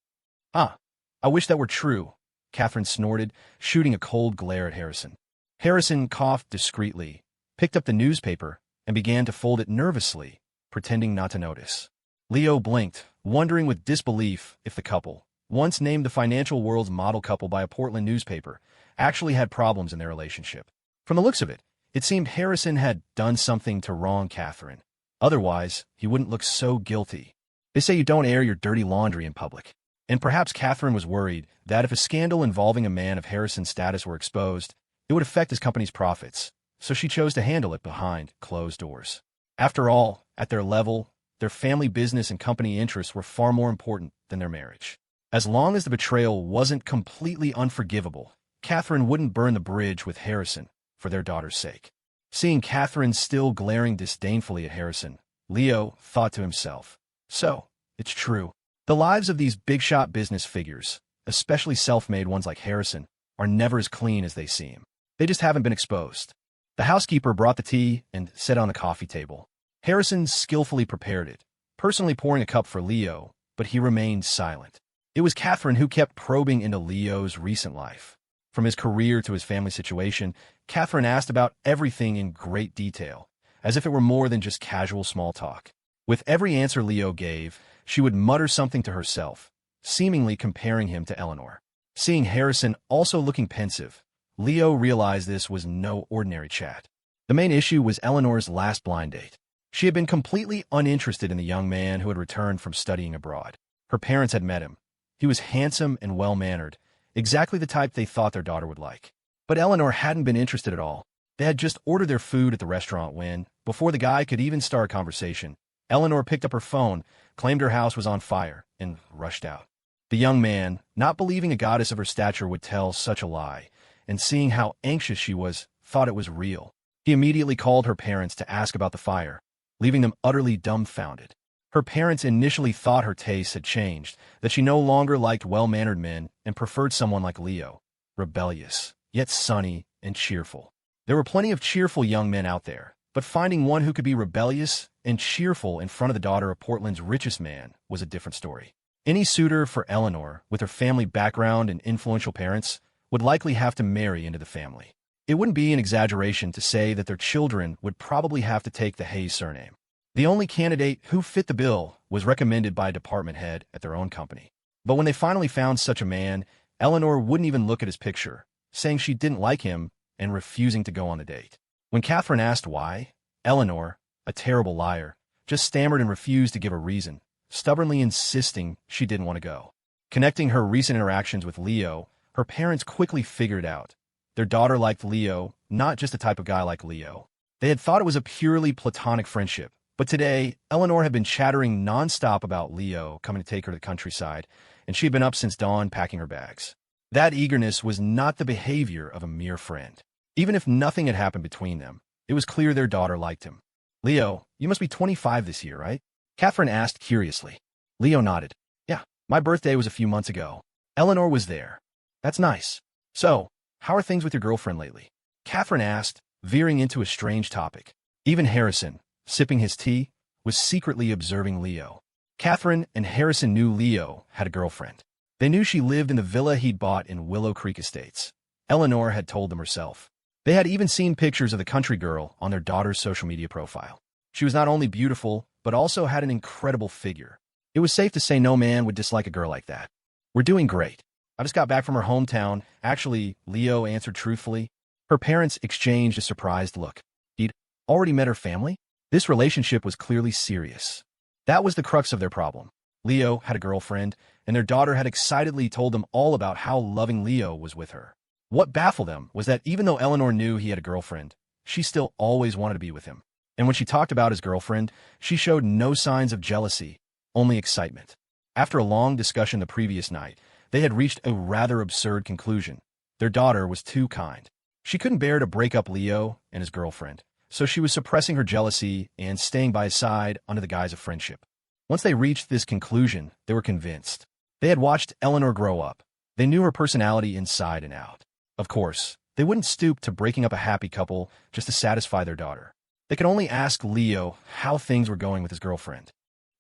I wish that were true, Catherine snorted, shooting a cold glare at Harrison. Harrison coughed discreetly, picked up the newspaper, and began to fold it nervously, pretending not to notice. Leo blinked, wondering with disbelief if the couple, once named the financial world's model couple by a Portland newspaper, actually had problems in their relationship. From the looks of it, it seemed Harrison had done something to wrong Catherine. Otherwise, he wouldn't look so guilty. They say you don't air your dirty laundry in public. And perhaps Catherine was worried that if a scandal involving a man of Harrison's status were exposed, it would affect his company's profits, so she chose to handle it behind closed doors. After all, at their level, their family business and company interests were far more important than their marriage. As long as the betrayal wasn't completely unforgivable, Catherine wouldn't burn the bridge with Harrison for their daughter's sake. Seeing Catherine still glaring disdainfully at Harrison, Leo thought to himself, so, it's true. The lives of these big-shot business figures, especially self-made ones like Harrison, are never as clean as they seem. They just haven't been exposed. The housekeeper brought the tea and set it on the coffee table. Harrison skillfully prepared it, personally pouring a cup for Leo, but he remained silent. It was Catherine who kept probing into Leo's recent life. From his career to his family situation, Catherine asked about everything in great detail, as if it were more than just casual small talk. With every answer Leo gave, she would mutter something to herself, seemingly comparing him to Eleanor. Seeing Harrison also looking pensive, Leo realized this was no ordinary chat. The main issue was Eleanor's last blind date. She had been completely uninterested in the young man who had returned from studying abroad. Her parents had met him. He was handsome and well-mannered, exactly the type they thought their daughter would like. But Eleanor hadn't been interested at all. They had just ordered their food at the restaurant when, before the guy could even start a conversation, Eleanor picked up her phone, claimed her house was on fire, and rushed out. The young man, not believing a goddess of her stature would tell such a lie, and seeing how anxious she was, thought it was real. He immediately called her parents to ask about the fire, leaving them utterly dumbfounded. Her parents initially thought her tastes had changed, that she no longer liked well-mannered men and preferred someone like Leo, rebellious, yet sunny and cheerful. There were plenty of cheerful young men out there, but finding one who could be rebellious and cheerful in front of the daughter of Portland's richest man was a different story. Any suitor for Eleanor, with her family background and influential parents, would likely have to marry into the family. It wouldn't be an exaggeration to say that their children would probably have to take the Hayes surname. The only candidate who fit the bill was recommended by a department head at their own company. But when they finally found such a man, Eleanor wouldn't even look at his picture, saying she didn't like him and refusing to go on the date. When Catherine asked why, Eleanor, a terrible liar, just stammered and refused to give a reason, stubbornly insisting she didn't want to go. Connecting her recent interactions with Leo, her parents quickly figured it out. Their daughter liked Leo, not just a type of guy like Leo. They had thought it was a purely platonic friendship, but today, Eleanor had been chattering nonstop about Leo coming to take her to the countryside, and she had been up since dawn packing her bags. That eagerness was not the behavior of a mere friend. Even if nothing had happened between them, it was clear their daughter liked him. Leo, you must be 25 this year, right? Catherine asked curiously. Leo nodded. Yeah, my birthday was a few months ago. Eleanor was there. That's nice. So, how are things with your girlfriend lately? Catherine asked, veering into a strange topic. Even Harrison, sipping his tea, was secretly observing Leo. Catherine and Harrison knew Leo had a girlfriend. They knew she lived in the villa he'd bought in Willow Creek Estates. Eleanor had told them herself. They had even seen pictures of the country girl on their daughter's social media profile. She was not only beautiful, but also had an incredible figure. It was safe to say no man would dislike a girl like that. We're doing great. I just got back from her hometown. Actually, Leo answered truthfully. Her parents exchanged a surprised look. He'd already met her family? This relationship was clearly serious. That was the crux of their problem. Leo had a girlfriend, and their daughter had excitedly told them all about how loving Leo was with her. What baffled them was that even though Eleanor knew he had a girlfriend, she still always wanted to be with him. And when she talked about his girlfriend, she showed no signs of jealousy, only excitement. After a long discussion the previous night, they had reached a rather absurd conclusion. Their daughter was too kind. She couldn't bear to break up Leo and his girlfriend, so she was suppressing her jealousy and staying by his side under the guise of friendship. Once they reached this conclusion, they were convinced. They had watched Eleanor grow up. They knew her personality inside and out. Of course, they wouldn't stoop to breaking up a happy couple just to satisfy their daughter. They could only ask Leo how things were going with his girlfriend.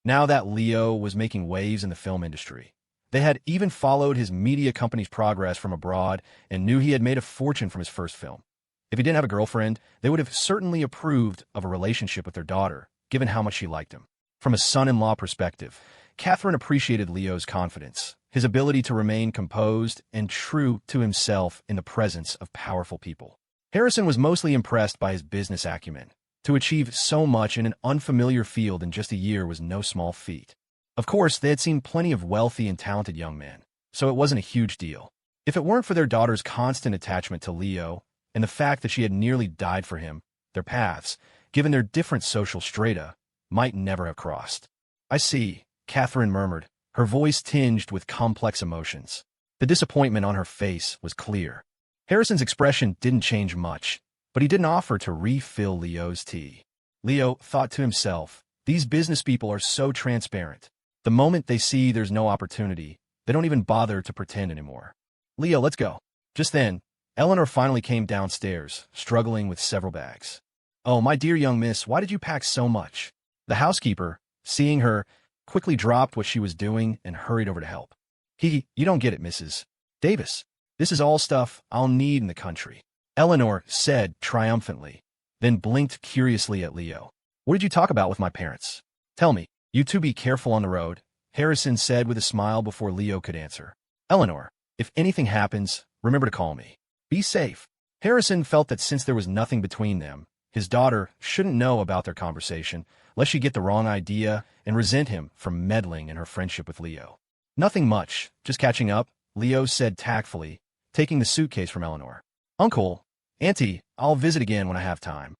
Now that Leo was making waves in the film industry, they had even followed his media company's progress from abroad and knew he had made a fortune from his first film. If he didn't have a girlfriend, they would have certainly approved of a relationship with their daughter, given how much she liked him. From a son-in-law perspective, Catherine appreciated Leo's confidence, his ability to remain composed and true to himself in the presence of powerful people. Harrison was mostly impressed by his business acumen. To achieve so much in an unfamiliar field in just a year was no small feat. Of course, they had seen plenty of wealthy and talented young men, so it wasn't a huge deal. If it weren't for their daughter's constant attachment to Leo and the fact that she had nearly died for him, their paths, given their different social strata, might never have crossed. I see, Catherine murmured, her voice tinged with complex emotions. The disappointment on her face was clear. Harrison's expression didn't change much, but he didn't offer to refill Leo's tea. Leo thought to himself, these business people are so transparent. The moment they see there's no opportunity, they don't even bother to pretend anymore. Leo, let's go. Just then, Eleanor finally came downstairs, struggling with several bags. Oh, my dear young miss, why did you pack so much? The housekeeper, seeing her, quickly dropped what she was doing and hurried over to help. You don't get it, Mrs. Davis. This is all stuff I'll need in the country, Eleanor said triumphantly, then blinked curiously at Leo. What did you talk about with my parents? Tell me. You two be careful on the road, Harrison said with a smile before Leo could answer. Eleanor, if anything happens, remember to call me. Be safe. Harrison felt that since there was nothing between them, his daughter shouldn't know about their conversation, lest she get the wrong idea and resent him for meddling in her friendship with Leo. Nothing much, just catching up, Leo said tactfully, taking the suitcase from Eleanor. Uncle, Auntie, I'll visit again when I have time.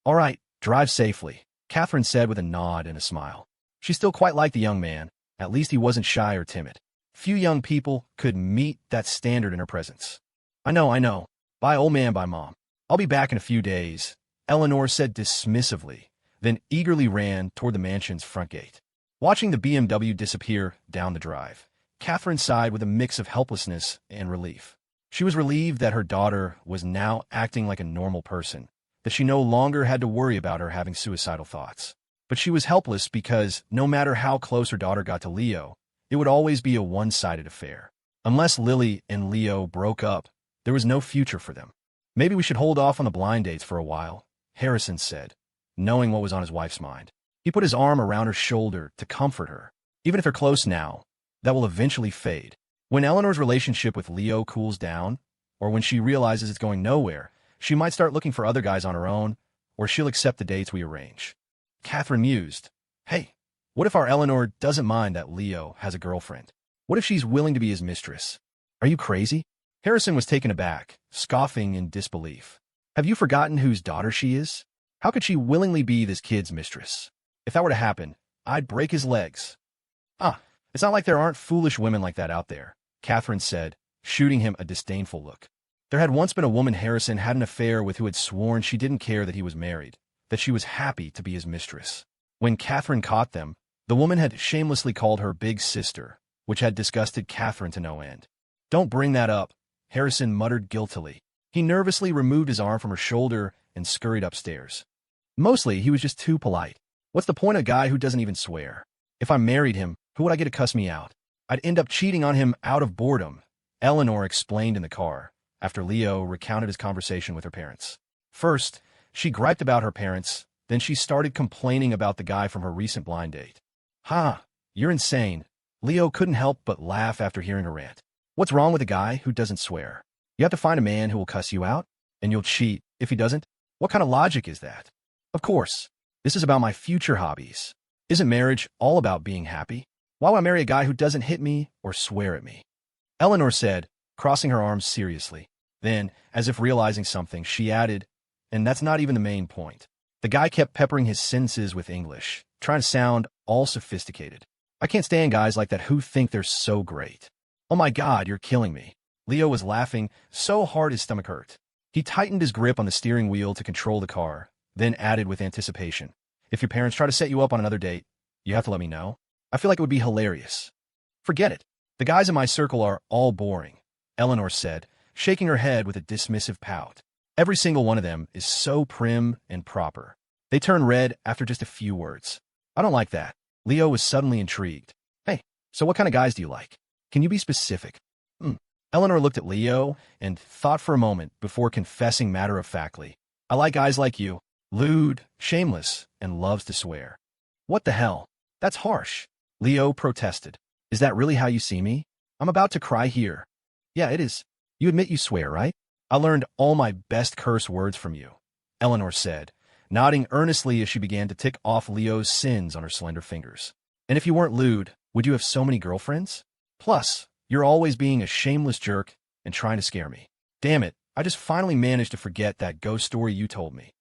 All right, drive safely, Catherine said with a nod and a smile. She still quite liked the young man. At least he wasn't shy or timid. Few young people could meet that standard in her presence. I know. Bye, old man, bye, Mom. I'll be back in a few days, Eleanor said dismissively, then eagerly ran toward the mansion's front gate. Watching the BMW disappear down the drive, Catherine sighed with a mix of helplessness and relief. She was relieved that her daughter was now acting like a normal person, that she no longer had to worry about her having suicidal thoughts. But she was helpless because, no matter how close her daughter got to Leo, it would always be a one-sided affair. Unless Lily and Leo broke up, there was no future for them. Maybe we should hold off on the blind dates for a while, Harrison said, knowing what was on his wife's mind. He put his arm around her shoulder to comfort her. Even if they're close now, that will eventually fade. When Eleanor's relationship with Leo cools down, or when she realizes it's going nowhere, she might start looking for other guys on her own, or she'll accept the dates we arrange. Catherine mused. Hey, what if our Eleanor doesn't mind that Leo has a girlfriend? What if she's willing to be his mistress? Are you crazy? Harrison was taken aback, scoffing in disbelief. Have you forgotten whose daughter she is? How could she willingly be this kid's mistress? If that were to happen, I'd break his legs. It's not like there aren't foolish women like that out there, Catherine said, shooting him a disdainful look. There had once been a woman Harrison had an affair with who had sworn she didn't care that he was married, that she was happy to be his mistress. When Catherine caught them, the woman had shamelessly called her big sister, which had disgusted Catherine to no end. Don't bring that up, Harrison muttered guiltily. He nervously removed his arm from her shoulder and scurried upstairs. Mostly, he was just too polite. What's the point of a guy who doesn't even swear? If I married him, who would I get to cuss me out? I'd end up cheating on him out of boredom, Eleanor explained in the car, after Leo recounted his conversation with her parents. First, she griped about her parents, then she started complaining about the guy from her recent blind date. "Ha, you're insane." Leo couldn't help but laugh after hearing her rant. "What's wrong with a guy who doesn't swear? You have to find a man who will cuss you out, and you'll cheat if he doesn't? What kind of logic is that? Of course, this is about my future hobbies. Isn't marriage all about being happy? Why would I marry a guy who doesn't hit me or swear at me?" Eleanor said, crossing her arms seriously. Then, as if realizing something, she added, "And that's not even the main point." The guy kept peppering his sentences with English, trying to sound all sophisticated. "I can't stand guys like that who think they're so great." "Oh my God, you're killing me." Leo was laughing so hard his stomach hurt. He tightened his grip on the steering wheel to control the car, then added with anticipation, "If your parents try to set you up on another date, you have to let me know. I feel like it would be hilarious." "Forget it. The guys in my circle are all boring," Eleanor said, shaking her head with a dismissive pout. "Every single one of them is so prim and proper." They turned red after just a few words. "I don't like that." Leo was suddenly intrigued. "Hey, so what kind of guys do you like? Can you be specific?" Eleanor looked at Leo and thought for a moment before confessing matter-of-factly, "I like guys like you, lewd, shameless, and loves to swear." "What the hell? That's harsh." Leo protested. "Is that really how you see me? I'm about to cry here." "Yeah, it is. You admit you swear, right?" "I learned all my best curse words from you," Eleanor said, nodding earnestly as she began to tick off Leo's sins on her slender fingers. "And if you weren't lewd, would you have so many girlfriends? Plus, you're always being a shameless jerk and trying to scare me. Damn it, I just finally managed to forget that ghost story you told me."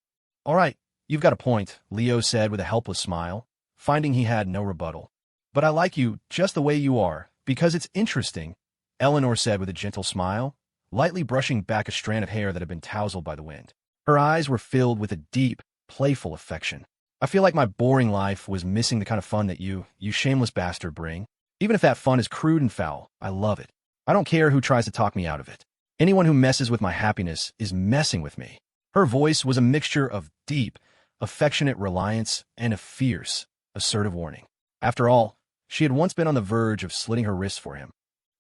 "All right, you've got a point," Leo said with a helpless smile, finding he had no rebuttal. "But I like you just the way you are, because it's interesting," Eleanor said with a gentle smile, lightly brushing back a strand of hair that had been tousled by the wind. Her eyes were filled with a deep, playful affection. "I feel like my boring life was missing the kind of fun that you shameless bastard, bring. Even if that fun is crude and foul, I love it. I don't care who tries to talk me out of it. Anyone who messes with my happiness is messing with me." Her voice was a mixture of deep, affectionate reliance and a fierce, assertive warning. After all, she had once been on the verge of slitting her wrists for him.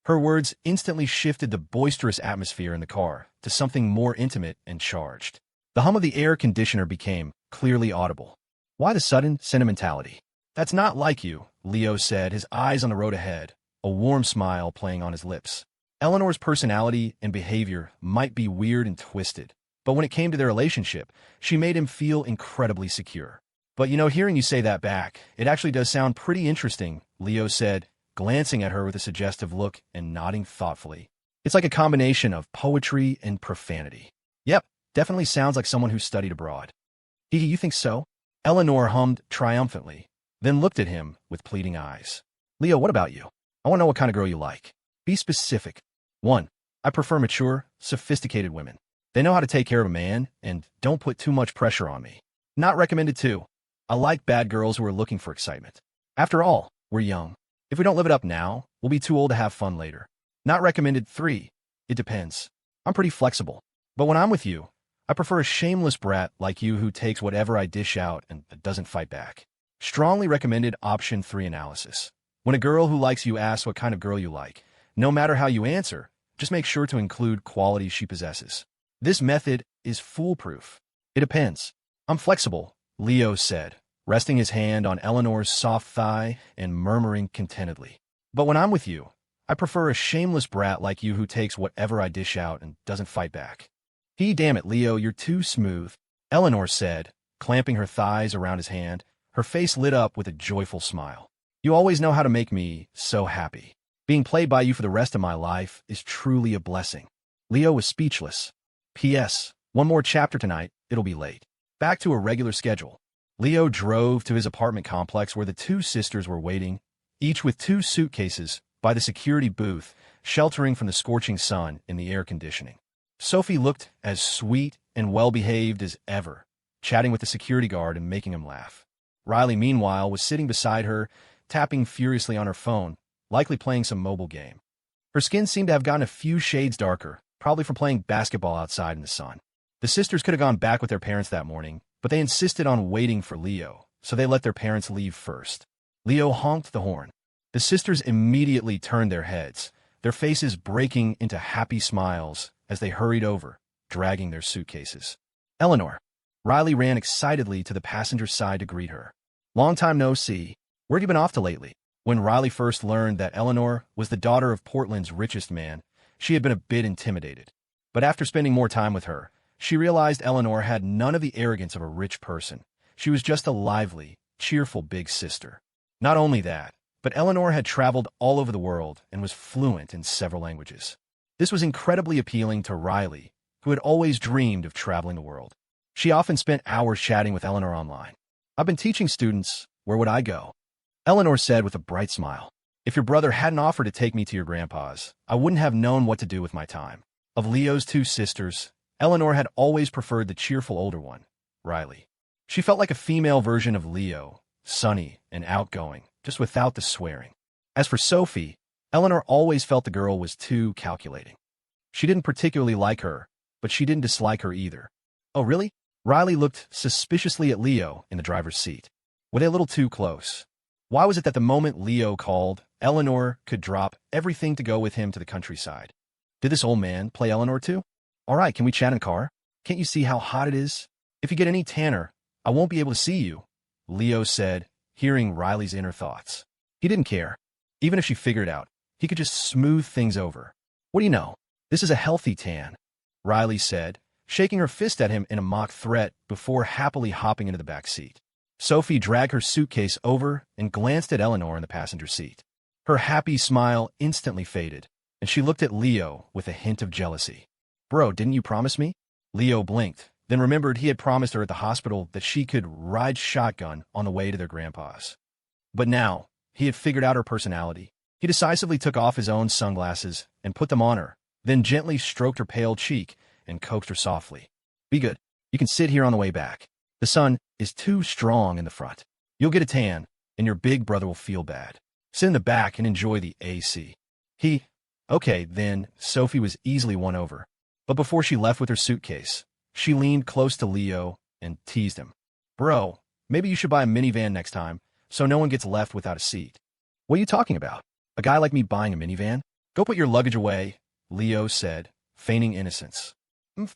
Her words instantly shifted the boisterous atmosphere in the car to something more intimate and charged. The hum of the air conditioner became clearly audible. "Why the sudden sentimentality?" "That's not like you," Leo said, his eyes on the road ahead, a warm smile playing on his lips. Eleanor's personality and behavior might be weird and twisted, but when it came to their relationship, she made him feel incredibly secure. "But hearing you say that back, it actually does sound pretty interesting," Leo said, glancing at her with a suggestive look and nodding thoughtfully. "It's like a combination of poetry and profanity." "Yep, definitely sounds like someone who studied abroad." You think so?" Eleanor hummed triumphantly, then looked at him with pleading eyes. "Leo, what about you? I want to know what kind of girl you like. Be specific." 1. I prefer mature, sophisticated women. They know how to take care of a man and don't put too much pressure on me. Not recommended 2. I like bad girls who are looking for excitement. After all, we're young. If we don't live it up now, we'll be too old to have fun later. Not recommended 3. It depends. I'm pretty flexible. But when I'm with you, I prefer a shameless brat like you who takes whatever I dish out and doesn't fight back. Strongly recommended option 3 analysis. When a girl who likes you asks what kind of girl you like, no matter how you answer, just make sure to include qualities she possesses. This method is foolproof. It depends. I'm flexible, Leo said, resting his hand on Eleanor's soft thigh and murmuring contentedly. But when I'm with you, I prefer a shameless brat like you who takes whatever I dish out and doesn't fight back. Damn it, Leo, you're too smooth, Eleanor said, clamping her thighs around his hand, her face lit up with a joyful smile. You always know how to make me so happy. Being played by you for the rest of my life is truly a blessing. Leo was speechless. P.S. One more chapter tonight, it'll be late. Back to a regular schedule. Leo drove to his apartment complex where the two sisters were waiting, each with 2 suitcases, by the security booth, sheltering from the scorching sun in the air conditioning. Sophie looked as sweet and well-behaved as ever, chatting with the security guard and making him laugh. Riley, meanwhile, was sitting beside her, tapping furiously on her phone, likely playing some mobile game. Her skin seemed to have gotten a few shades darker, probably from playing basketball outside in the sun. The sisters could have gone back with their parents that morning, but they insisted on waiting for Leo, so they let their parents leave first. Leo honked the horn. The sisters immediately turned their heads, their faces breaking into happy smiles as they hurried over, dragging their suitcases. Eleanor. Riley ran excitedly to the passenger side to greet her. Long time no see. Where have you been off to lately? When Riley first learned that Eleanor was the daughter of Portland's richest man, she had been a bit intimidated. But after spending more time with her, she realized Eleanor had none of the arrogance of a rich person. She was just a lively, cheerful big sister. Not only that, but Eleanor had traveled all over the world and was fluent in several languages. This was incredibly appealing to Riley, who had always dreamed of traveling the world. She often spent hours chatting with Eleanor online. I've been teaching students. Where would I go? Eleanor said with a bright smile. If your brother hadn't offered to take me to your grandpa's, I wouldn't have known what to do with my time. Of Leo's two sisters, Eleanor had always preferred the cheerful older one, Riley. She felt like a female version of Leo, sunny and outgoing, just without the swearing. As for Sophie, Eleanor always felt the girl was too calculating. She didn't particularly like her, but she didn't dislike her either. Oh, really? Riley looked suspiciously at Leo in the driver's seat. Were they a little too close? Why was it that the moment Leo called, Eleanor could drop everything to go with him to the countryside? Did this old man play Eleanor too? All right, can we chat in the car? Can't you see how hot it is? If you get any tanner, I won't be able to see you, Leo said, hearing Riley's inner thoughts. He didn't care. Even if she figured out, he could just smooth things over. What do you know? This is a healthy tan, Riley said, shaking her fist at him in a mock threat before happily hopping into the back seat. Sophie dragged her suitcase over and glanced at Eleanor in the passenger seat. Her happy smile instantly faded, and she looked at Leo with a hint of jealousy. Bro, didn't you promise me? Leo blinked, then remembered he had promised her at the hospital that she could ride shotgun on the way to their grandpa's. But now, he had figured out her personality. He decisively took off his own sunglasses and put them on her, then gently stroked her pale cheek and coaxed her softly. Be good. You can sit here on the way back. The sun is too strong in the front. You'll get a tan, and your big brother will feel bad. Sit in the back and enjoy the AC. Okay, then, Sophie was easily won over. But before she left with her suitcase, she leaned close to Leo and teased him. Bro, maybe you should buy a minivan next time, so no one gets left without a seat. What are you talking about? A guy like me buying a minivan? Go put your luggage away, Leo said, feigning innocence.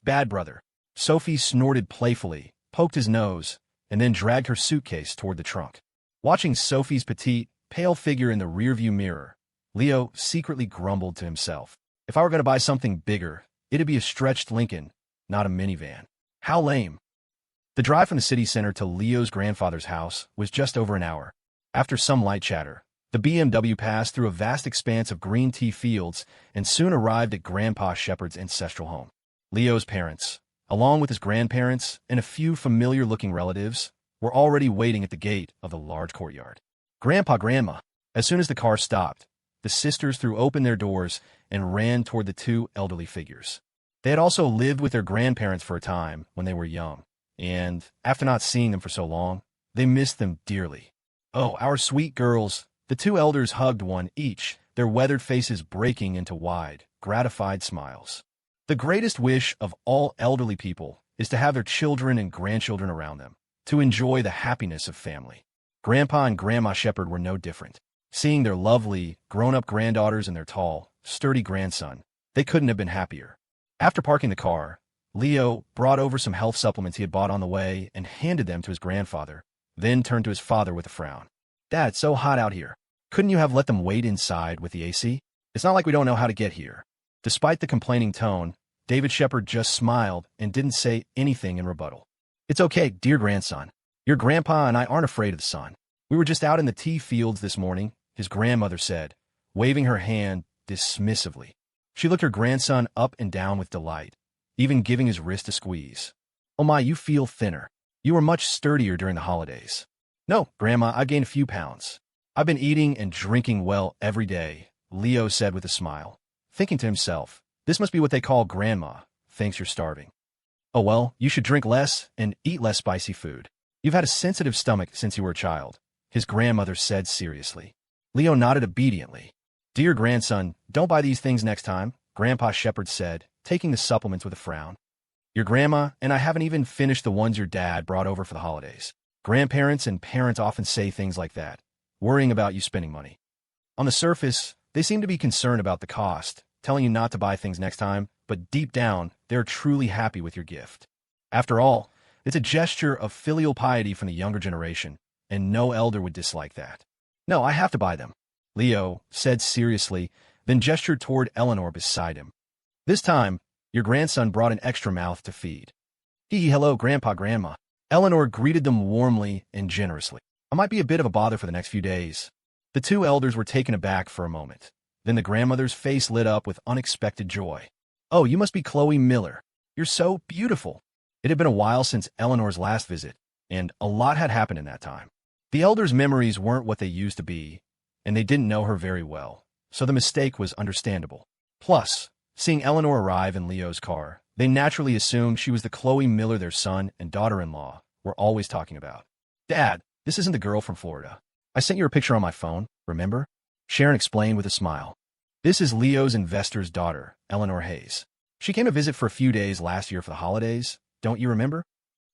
Bad brother. Sophie snorted playfully, poked his nose, and then dragged her suitcase toward the trunk. Watching Sophie's petite, pale figure in the rearview mirror, Leo secretly grumbled to himself. If I were going to buy something bigger, it'd be a stretched Lincoln, not a minivan. How lame. The drive from the city center to Leo's grandfather's house was just over an hour. After some light chatter, the BMW passed through a vast expanse of green tea fields and soon arrived at Grandpa Shepherd's ancestral home. Leo's parents, along with his grandparents and a few familiar-looking relatives, were already waiting at the gate of the large courtyard. Grandma. As soon as the car stopped, the sisters threw open their doors and ran toward the two elderly figures. They had also lived with their grandparents for a time when they were young, and, after not seeing them for so long, they missed them dearly. Oh, our sweet girls. The two elders hugged one each, their weathered faces breaking into wide, gratified smiles. The greatest wish of all elderly people is to have their children and grandchildren around them, to enjoy the happiness of family. Grandpa and Grandma Shepherd were no different. Seeing their lovely, grown-up granddaughters and their tall, sturdy grandson, they couldn't have been happier. After parking the car, Leo brought over some health supplements he had bought on the way and handed them to his grandfather, then turned to his father with a frown. Dad, it's so hot out here. Couldn't you have let them wait inside with the AC? It's not like we don't know how to get here. Despite the complaining tone, David Shepherd just smiled and didn't say anything in rebuttal. It's okay, dear grandson. Your grandpa and I aren't afraid of the sun. We were just out in the tea fields this morning, his grandmother said, waving her hand dismissively. She looked her grandson up and down with delight, even giving his wrist a squeeze. Oh my, you feel thinner. You were much sturdier during the holidays. No, Grandma, I gained a few pounds. I've been eating and drinking well every day, Leo said with a smile, thinking to himself, this must be what they call Grandma, thinks you're starving. Oh well, you should drink less and eat less spicy food. You've had a sensitive stomach since you were a child, his grandmother said seriously. Leo nodded obediently. Dear grandson, don't buy these things next time, Grandpa Shepherd said, taking the supplements with a frown. Your grandma and I haven't even finished the ones your dad brought over for the holidays. Grandparents and parents often say things like that, worrying about you spending money. On the surface, they seem to be concerned about the cost, telling you not to buy things next time, but deep down, they're truly happy with your gift. After all, it's a gesture of filial piety from the younger generation, and no elder would dislike that. No, I have to buy them, Leo said seriously, then gestured toward Eleanor beside him. This time, your grandson brought an extra mouth to feed. Hello, Grandpa, Grandma. Eleanor greeted them warmly and generously. I might be a bit of a bother for the next few days. The two elders were taken aback for a moment. Then the grandmother's face lit up with unexpected joy. Oh, you must be Chloe Miller. You're so beautiful. It had been a while since Eleanor's last visit, and a lot had happened in that time. The elders' memories weren't what they used to be, and they didn't know her very well, so the mistake was understandable. Plus, seeing Eleanor arrive in Leo's car, they naturally assumed she was the Chloe Miller their son and daughter-in-law were always talking about. Dad, this isn't the girl from Florida. I sent you a picture on my phone, remember? Sharon explained with a smile. This is Leo's investor's daughter, Eleanor Hayes. She came to visit for a few days last year for the holidays. Don't you remember?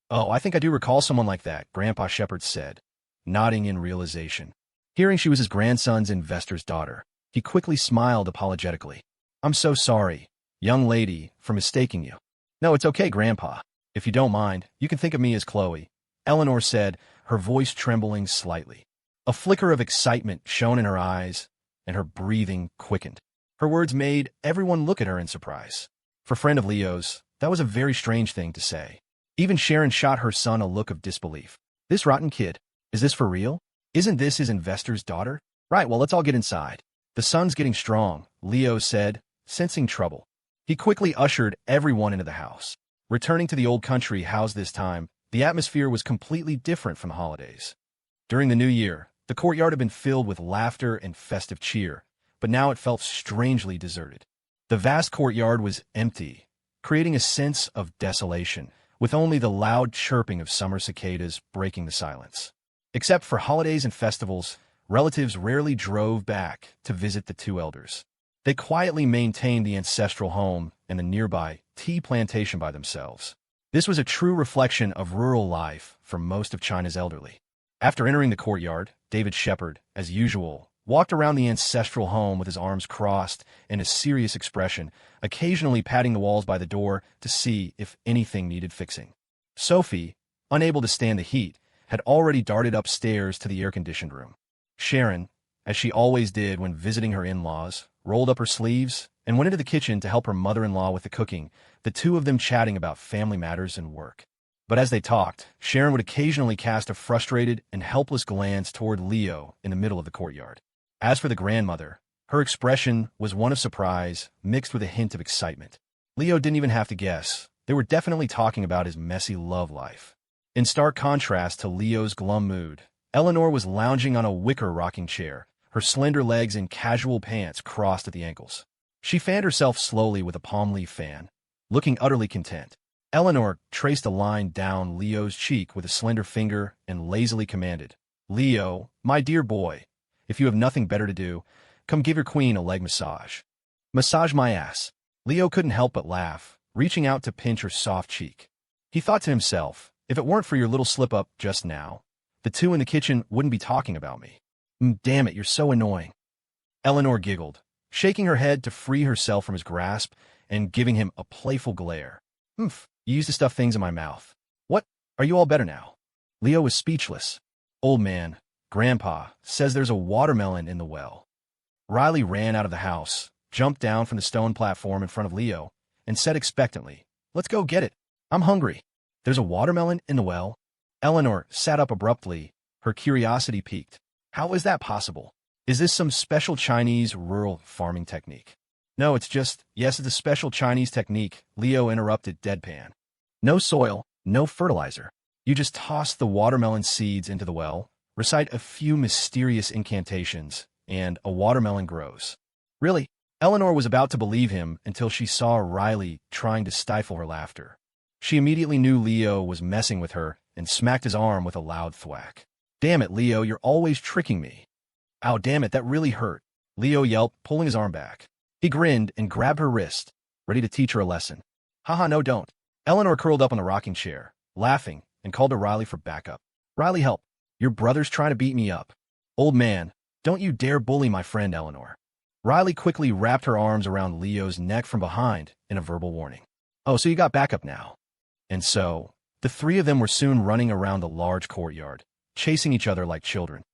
Oh, I think I do recall someone like that, Grandpa Shepherd said, nodding in realization. Hearing she was his grandson's investor's daughter, he quickly smiled apologetically. I'm so sorry, young lady, for mistaking you. No, it's okay, Grandpa. If you don't mind, you can think of me as Chloe, Eleanor said, her voice trembling slightly. A flicker of excitement shone in her eyes, and her breathing quickened. Her words made everyone look at her in surprise. For a friend of Leo's, that was a very strange thing to say. Even Sharon shot her son a look of disbelief. This rotten kid, is this for real? Isn't this his investor's daughter? Right, well, let's all get inside. The sun's getting strong, Leo said, sensing trouble. He quickly ushered everyone into the house. Returning to the old country house this time, the atmosphere was completely different from the holidays. During the new year, the courtyard had been filled with laughter and festive cheer, but now it felt strangely deserted. The vast courtyard was empty, creating a sense of desolation, with only the loud chirping of summer cicadas breaking the silence. Except for holidays and festivals, relatives rarely drove back to visit the two elders. They quietly maintained the ancestral home and the nearby tea plantation by themselves. This was a true reflection of rural life for most of China's elderly. After entering the courtyard, David Shepherd, as usual, walked around the ancestral home with his arms crossed and a serious expression, occasionally patting the walls by the door to see if anything needed fixing. Sophie, unable to stand the heat, had already darted upstairs to the air-conditioned room. Sharon, as she always did when visiting her in-laws, rolled up her sleeves and went into the kitchen to help her mother-in-law with the cooking, the two of them chatting about family matters and work. But as they talked, Sharon would occasionally cast a frustrated and helpless glance toward Leo in the middle of the courtyard. As for the grandmother, her expression was one of surprise mixed with a hint of excitement. Leo didn't even have to guess. They were definitely talking about his messy love life. In stark contrast to Leo's glum mood, Eleanor was lounging on a wicker rocking chair, her slender legs in casual pants crossed at the ankles. She fanned herself slowly with a palm leaf fan, looking utterly content. Eleanor traced a line down Leo's cheek with a slender finger and lazily commanded, Leo, my dear boy, if you have nothing better to do, come give your queen a leg massage. Massage my ass. Leo couldn't help but laugh, reaching out to pinch her soft cheek. He thought to himself, if it weren't for your little slip-up just now, the two in the kitchen wouldn't be talking about me. Damn it, you're so annoying. Eleanor giggled, shaking her head to free herself from his grasp and giving him a playful glare. You used to stuff things in my mouth. What? Are you all better now? Leo was speechless. Old man, Grandpa, says there's a watermelon in the well. Riley ran out of the house, jumped down from the stone platform in front of Leo, and said expectantly, Let's go get it. I'm hungry. There's a watermelon in the well? Eleanor sat up abruptly, her curiosity piqued. How is that possible? Is this some special Chinese rural farming technique? No, it's a special Chinese technique, Leo interrupted deadpan. No soil, no fertilizer. You just toss the watermelon seeds into the well, recite a few mysterious incantations, and a watermelon grows. Really? Eleanor was about to believe him until she saw Riley trying to stifle her laughter. She immediately knew Leo was messing with her and smacked his arm with a loud thwack. Damn it, Leo, you're always tricking me. Ow, damn it, that really hurt, Leo yelped, pulling his arm back. He grinned and grabbed her wrist, ready to teach her a lesson. Haha, no, don't. Eleanor curled up on the rocking chair, laughing, and called to Riley for backup. Riley, help. Your brother's trying to beat me up. Old man, don't you dare bully my friend Eleanor. Riley quickly wrapped her arms around Leo's neck from behind in a verbal warning. Oh, so you got backup now. And so, the three of them were soon running around the large courtyard, chasing each other like children.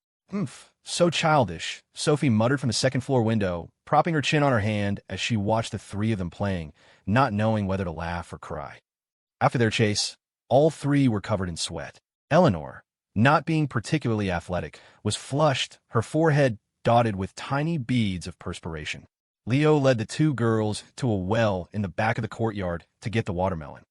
So childish, Sophie muttered from the second-floor window, propping her chin on her hand as she watched the three of them playing, not knowing whether to laugh or cry. After their chase, all three were covered in sweat. Eleanor, not being particularly athletic, was flushed, her forehead dotted with tiny beads of perspiration. Leo led the two girls to a well in the back of the courtyard to get the watermelon.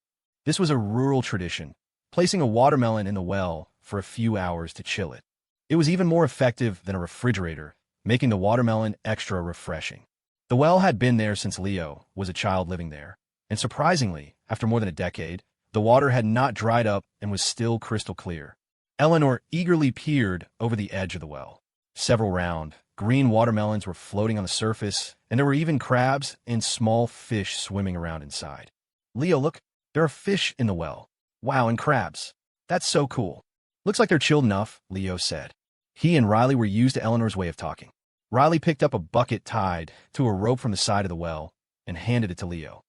This was a rural tradition, placing a watermelon in the well for a few hours to chill it. It was even more effective than a refrigerator, making the watermelon extra refreshing. The well had been there since Leo was a child living there, and surprisingly, after more than a decade, the water had not dried up and was still crystal clear. Eleanor eagerly peered over the edge of the well. Several round, green watermelons were floating on the surface, and there were even crabs and small fish swimming around inside. Leo, look, there are fish in the well. Wow, and crabs. That's so cool. Looks like they're chilled enough, Leo said. He and Riley were used to Eleanor's way of talking. Riley picked up a bucket tied to a rope from the side of the well and handed it to Leo.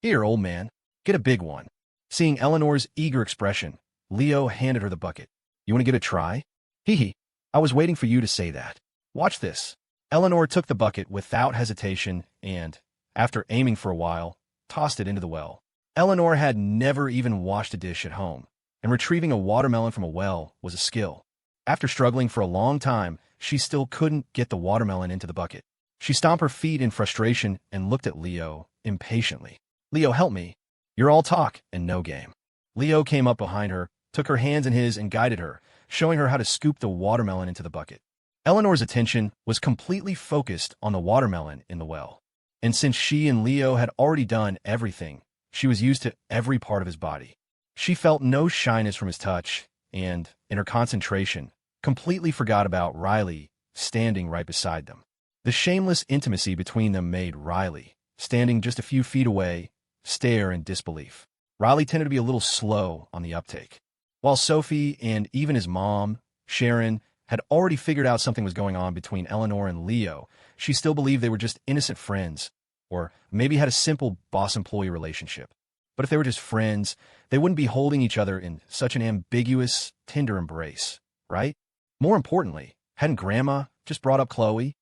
Here, old man, get a big one. Seeing Eleanor's eager expression, Leo handed her the bucket. You want to give it a try? Hee. I was waiting for you to say that. Watch this. Eleanor took the bucket without hesitation and, after aiming for a while, tossed it into the well. Eleanor had never even washed a dish at home, and retrieving a watermelon from a well was a skill. After struggling for a long time, she still couldn't get the watermelon into the bucket. She stomped her feet in frustration and looked at Leo impatiently. Leo, help me. You're all talk and no game. Leo came up behind her, took her hands in his and guided her, showing her how to scoop the watermelon into the bucket. Eleanor's attention was completely focused on the watermelon in the well. And since she and Leo had already done everything, she was used to every part of his body. She felt no shyness from his touch and, in her concentration, completely forgot about Riley standing right beside them. The shameless intimacy between them made Riley, standing just a few feet away, stare in disbelief. Riley tended to be a little slow on the uptake. While Sophie and even his mom, Sharon, had already figured out something was going on between Eleanor and Leo, she still believed they were just innocent friends, or maybe had a simple boss-employee relationship. But if they were just friends, they wouldn't be holding each other in such an ambiguous, tender embrace, right? More importantly, hadn't Grandma just brought up Chloe?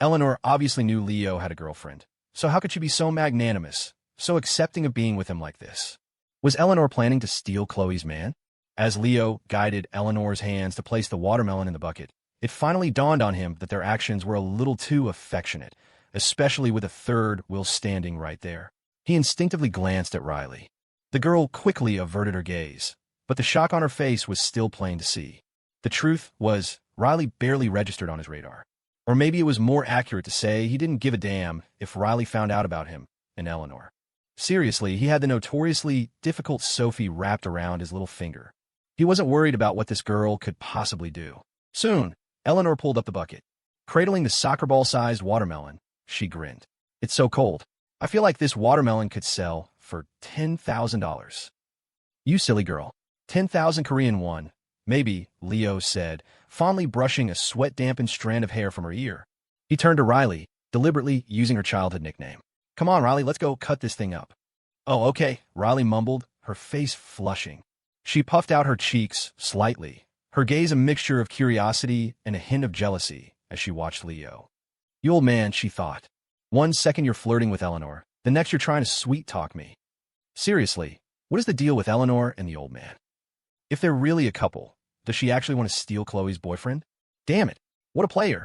Eleanor obviously knew Leo had a girlfriend, so how could she be so magnanimous, so accepting of being with him like this? Was Eleanor planning to steal Chloe's man? As Leo guided Eleanor's hands to place the watermelon in the bucket, it finally dawned on him that their actions were a little too affectionate, especially with a third Will standing right there. He instinctively glanced at Riley. The girl quickly averted her gaze, but the shock on her face was still plain to see. The truth was, Riley barely registered on his radar. Or maybe it was more accurate to say he didn't give a damn if Riley found out about him and Eleanor. Seriously, he had the notoriously difficult Sophie wrapped around his little finger. He wasn't worried about what this girl could possibly do. Soon, Eleanor pulled up the bucket. Cradling the soccer ball-sized watermelon, she grinned. It's so cold. I feel like this watermelon could sell for $10,000. You silly girl. 10,000 Korean won. Maybe, Leo said, fondly brushing a sweat-dampened strand of hair from her ear. He turned to Riley, deliberately using her childhood nickname. Come on, Riley, let's go cut this thing up. Oh, okay, Riley mumbled, her face flushing. She puffed out her cheeks slightly, her gaze a mixture of curiosity and a hint of jealousy as she watched Leo. You old man, she thought. 1 second you're flirting with Eleanor, the next you're trying to sweet-talk me. Seriously, what is the deal with Eleanor and the old man? If they're really a couple, does she actually want to steal Chloe's boyfriend? Damn it, what a player.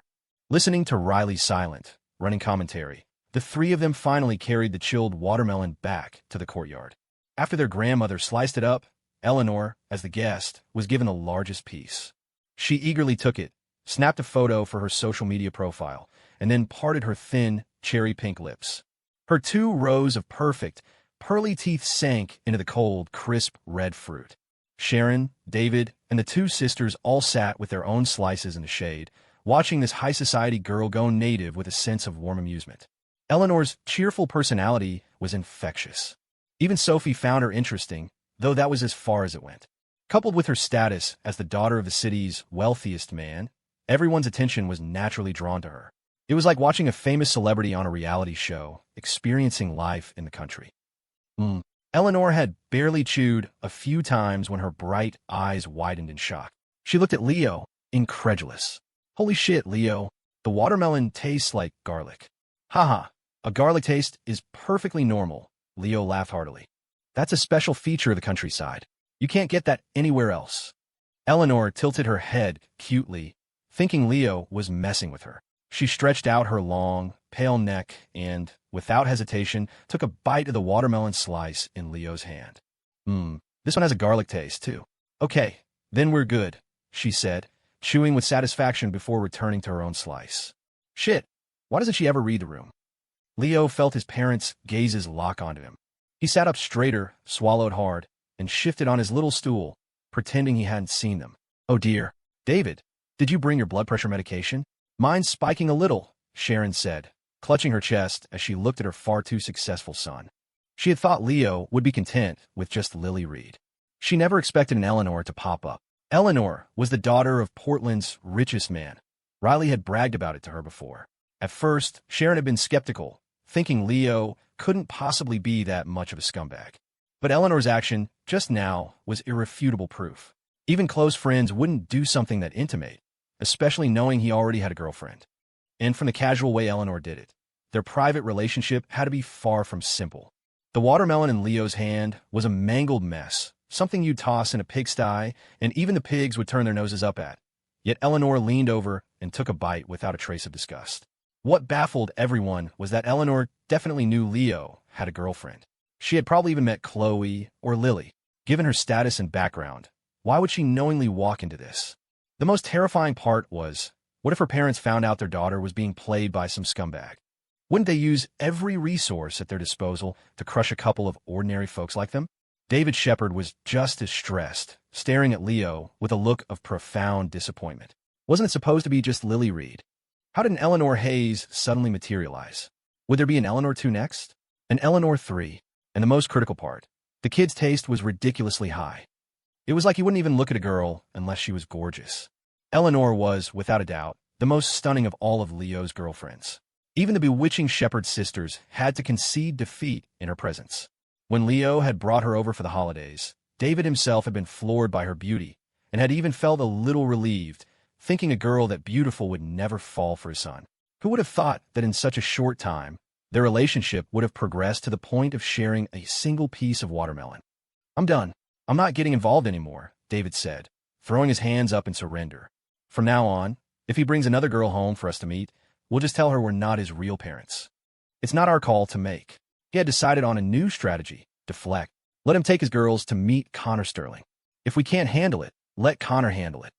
Listening to Riley's silent, running commentary, the three of them finally carried the chilled watermelon back to the courtyard. After their grandmother sliced it up, Eleanor, as the guest, was given the largest piece. She eagerly took it, snapped a photo for her social media profile, and then parted her thin, cherry-pink lips. Her 2 rows of perfect, pearly teeth sank into the cold, crisp red fruit. Sharon, David, and the 2 sisters all sat with their own slices in the shade, watching this high-society girl go native with a sense of warm amusement. Eleanor's cheerful personality was infectious. Even Sophie found her interesting, though that was as far as it went. Coupled with her status as the daughter of the city's wealthiest man, everyone's attention was naturally drawn to her. It was like watching a famous celebrity on a reality show, experiencing life in the country. Eleanor had barely chewed a few times when her bright eyes widened in shock. She looked at Leo, incredulous. Holy shit, Leo. The watermelon tastes like garlic. Haha, a garlic taste is perfectly normal, Leo laughed heartily. That's a special feature of the countryside. You can't get that anywhere else. Eleanor tilted her head cutely, thinking Leo was messing with her. She stretched out her long, pale neck and, without hesitation, took a bite of the watermelon slice in Leo's hand. This one has a garlic taste, too. Okay, then we're good, she said, chewing with satisfaction before returning to her own slice. Shit, why doesn't she ever read the room? Leo felt his parents' gazes lock onto him. He sat up straighter, swallowed hard, and shifted on his little stool, pretending he hadn't seen them. Oh dear. David, did you bring your blood pressure medication? Mine's spiking a little, Sharon said, clutching her chest as she looked at her far too successful son. She had thought Leo would be content with just Lily Reed. She never expected an Eleanor to pop up. Eleanor was the daughter of Portland's richest man. Riley had bragged about it to her before. At first, Sharon had been skeptical, thinking Leo couldn't possibly be that much of a scumbag. But Eleanor's action, just now, was irrefutable proof. Even close friends wouldn't do something that intimate, especially knowing he already had a girlfriend. And from the casual way Eleanor did it, their private relationship had to be far from simple. The watermelon in Leo's hand was a mangled mess, something you'd toss in a pigsty, and even the pigs would turn their noses up at. Yet Eleanor leaned over and took a bite without a trace of disgust. What baffled everyone was that Eleanor definitely knew Leo had a girlfriend. She had probably even met Chloe or Lily. Given her status and background, why would she knowingly walk into this? The most terrifying part was, what if her parents found out their daughter was being played by some scumbag? Wouldn't they use every resource at their disposal to crush a couple of ordinary folks like them? David Shepard was just as stressed, staring at Leo with a look of profound disappointment. Wasn't it supposed to be just Lily Reed? How did an Eleanor Hayes suddenly materialize? Would there be an Eleanor 2 next? An Eleanor 3? And the most critical part, the kid's taste was ridiculously high. It was like he wouldn't even look at a girl unless she was gorgeous. Eleanor was, without a doubt, the most stunning of all of Leo's girlfriends. Even the bewitching Shepard sisters had to concede defeat in her presence. When Leo had brought her over for the holidays, David himself had been floored by her beauty and had even felt a little relieved, thinking a girl that beautiful would never fall for his son. Who would have thought that in such a short time, their relationship would have progressed to the point of sharing a single piece of watermelon? I'm done. I'm not getting involved anymore, David said, throwing his hands up in surrender. From now on, if he brings another girl home for us to meet, we'll just tell her we're not his real parents. It's not our call to make. He had decided on a new strategy, deflect. Let him take his girls to meet Connor Sterling. If we can't handle it, let Connor handle it.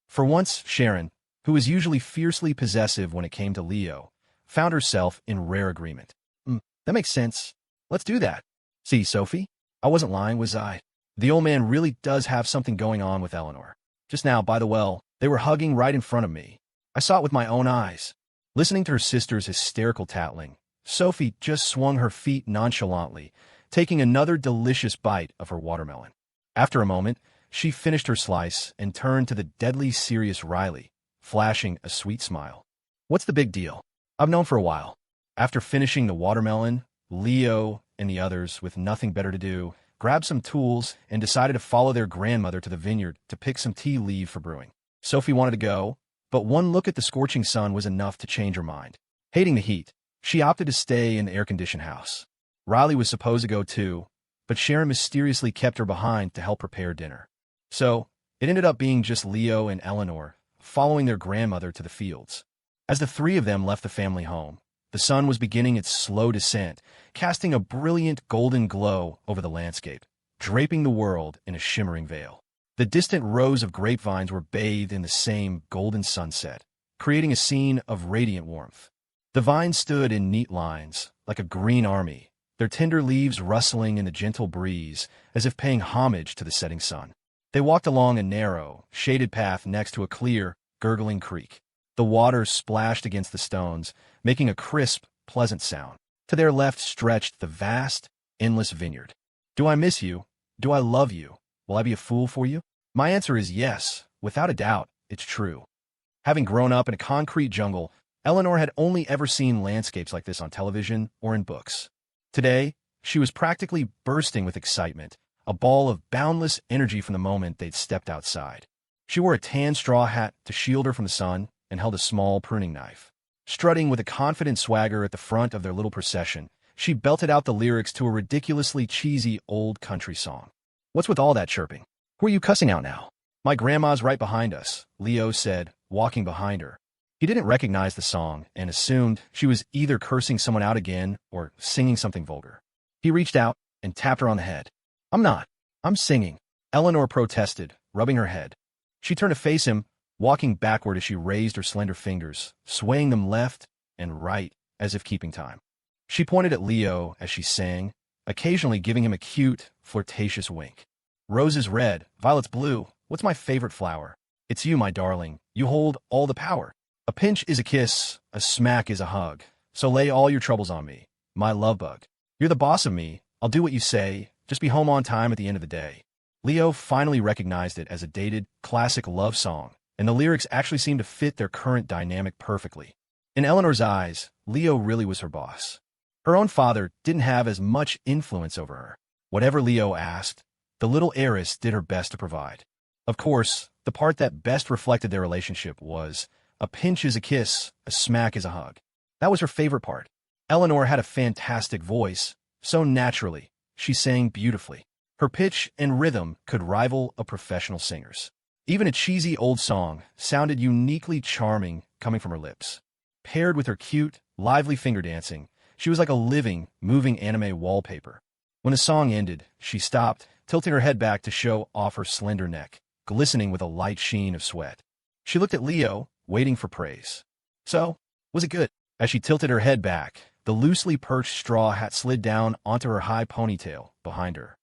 For once, Sharon, who was usually fiercely possessive when it came to Leo, found herself in rare agreement. That makes sense. Let's do that. See, Sophie? I wasn't lying, was I? The old man really does have something going on with Eleanor. Just now, by the well, they were hugging right in front of me. I saw it with my own eyes. Listening to her sister's hysterical tattling, Sophie just swung her feet nonchalantly, taking another delicious bite of her watermelon. After a moment, she finished her slice and turned to the deadly serious Riley, flashing a sweet smile. What's the big deal? I've known for a while. After finishing the watermelon, Leo and the others, with nothing better to do, grabbed some tools and decided to follow their grandmother to the vineyard to pick some tea leaf for brewing. Sophie wanted to go, but one look at the scorching sun was enough to change her mind. Hating the heat, she opted to stay in the air-conditioned house. Riley was supposed to go too, but Sharon mysteriously kept her behind to help prepare dinner. So, it ended up being just Leo and Eleanor, following their grandmother to the fields. As the three of them left the family home, the sun was beginning its slow descent, casting a brilliant golden glow over the landscape, draping the world in a shimmering veil. The distant rows of grapevines were bathed in the same golden sunset, creating a scene of radiant warmth. The vines stood in neat lines, like a green army, their tender leaves rustling in the gentle breeze, as if paying homage to the setting sun. They walked along a narrow, shaded path next to a clear, gurgling creek. The water splashed against the stones, making a crisp, pleasant sound. To their left stretched the vast, endless vineyard. Do I miss you? Do I love you? Will I be a fool for you? My answer is yes. Without a doubt, it's true. Having grown up in a concrete jungle, Eleanor had only ever seen landscapes like this on television or in books. Today, she was practically bursting with excitement, a ball of boundless energy from the moment they'd stepped outside. She wore a tan straw hat to shield her from the sun and held a small pruning knife. Strutting with a confident swagger at the front of their little procession, she belted out the lyrics to a ridiculously cheesy old country song. "What's with all that chirping? Who are you cussing out now?" "My grandma's right behind us," Leo said, walking behind her. He didn't recognize the song and assumed she was either cursing someone out again or singing something vulgar. He reached out and tapped her on the head. "I'm not. I'm singing," Eleanor protested, rubbing her head. She turned to face him, walking backward as she raised her slender fingers, swaying them left and right as if keeping time. She pointed at Leo as she sang, occasionally giving him a cute, flirtatious wink. "Rose is red, violet's blue. What's my favorite flower? It's you, my darling. You hold all the power. A pinch is a kiss, a smack is a hug. So lay all your troubles on me, my love bug. You're the boss of me. I'll do what you say. Just be home on time at the end of the day." Leo finally recognized it as a dated, classic love song, and the lyrics actually seemed to fit their current dynamic perfectly. In Eleanor's eyes, Leo really was her boss. Her own father didn't have as much influence over her. Whatever Leo asked, the little heiress did her best to provide. Of course, the part that best reflected their relationship was, "A pinch is a kiss, a smack is a hug." That was her favorite part. Eleanor had a fantastic voice, so naturally, she sang beautifully. Her pitch and rhythm could rival a professional singer's. Even a cheesy old song sounded uniquely charming coming from her lips. Paired with her cute, lively finger dancing, she was like a living, moving anime wallpaper. When the song ended, she stopped, tilting her head back to show off her slender neck, glistening with a light sheen of sweat. She looked at Leo, waiting for praise. "So, was it good?" As she tilted her head back, the loosely perched straw hat slid down onto her high ponytail behind her.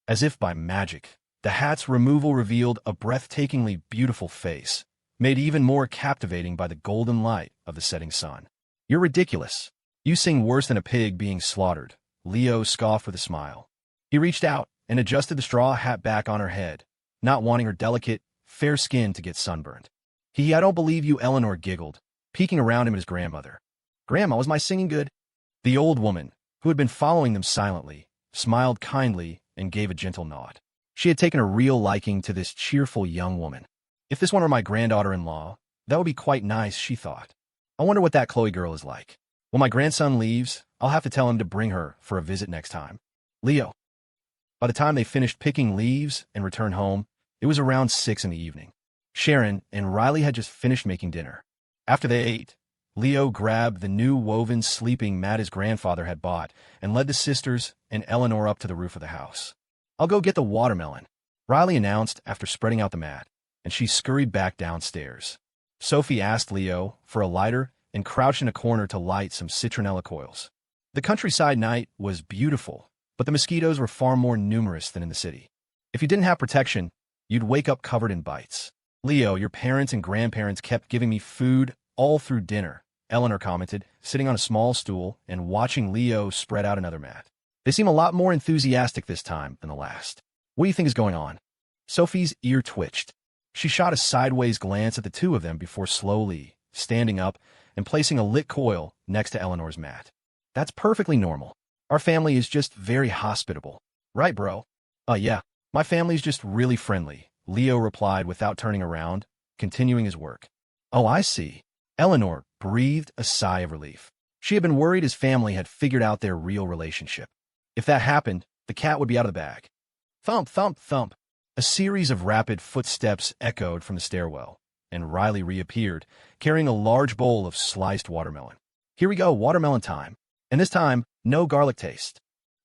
As if by magic, the hat's removal revealed a breathtakingly beautiful face, made even more captivating by the golden light of the setting sun. "You're ridiculous. You sing worse than a pig being slaughtered," Leo scoffed with a smile. He reached out and adjusted the straw hat back on her head, not wanting her delicate, fair skin to get sunburned. "I don't believe you," Eleanor giggled, peeking around him at his grandmother. "Grandma, was my singing good?" The old woman, who had been following them silently, smiled kindly and gave a gentle nod. She had taken a real liking to this cheerful young woman. If this one were my granddaughter-in-law, that would be quite nice, she thought. I wonder what that Chloe girl is like. When my grandson leaves, I'll have to tell him to bring her for a visit next time. Leo. By the time they finished picking leaves and returned home, it was around 6 in the evening. Sharon and Riley had just finished making dinner. After they ate, Leo grabbed the new woven sleeping mat his grandfather had bought and led the sisters and Eleanor up to the roof of the house. "I'll go get the watermelon," Riley announced after spreading out the mat, and she scurried back downstairs. Sophie asked Leo for a lighter and crouched in a corner to light some citronella coils. The countryside night was beautiful, but the mosquitoes were far more numerous than in the city. If you didn't have protection, you'd wake up covered in bites. "Leo, your parents and grandparents kept giving me food all through dinner," Eleanor commented, sitting on a small stool and watching Leo spread out another mat. "They seem a lot more enthusiastic this time than the last. What do you think is going on?" Sophie's ear twitched. She shot a sideways glance at the two of them before slowly standing up and placing a lit coil next to Eleanor's mat. "That's perfectly normal. Our family is just very hospitable. Right, bro?" Yeah. My family's just really friendly," Leo replied without turning around, continuing his work. "Oh, I see." Eleanor breathed a sigh of relief. She had been worried his family had figured out their real relationship. If that happened, the cat would be out of the bag. Thump, thump, thump. A series of rapid footsteps echoed from the stairwell, and Riley reappeared, carrying a large bowl of sliced watermelon. "Here we go, watermelon time. And this time, no garlic taste."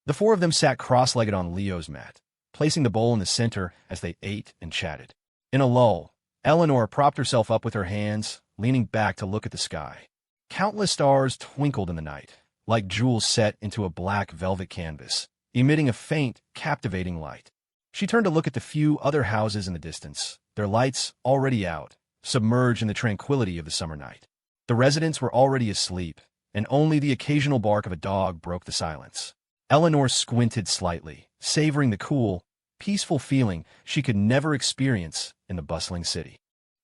The four of them sat cross-legged on Leo's mat, placing the bowl in the center as they ate and chatted. In a lull, Eleanor propped herself up with her hands, leaning back to look at the sky. Countless stars twinkled in the night, like jewels set into a black velvet canvas, emitting a faint, captivating light. She turned to look at the few other houses in the distance, their lights already out, submerged in the tranquility of the summer night. The residents were already asleep, and only the occasional bark of a dog broke the silence. Eleanor squinted slightly, savoring the cool, peaceful feeling she could never experience in the bustling city.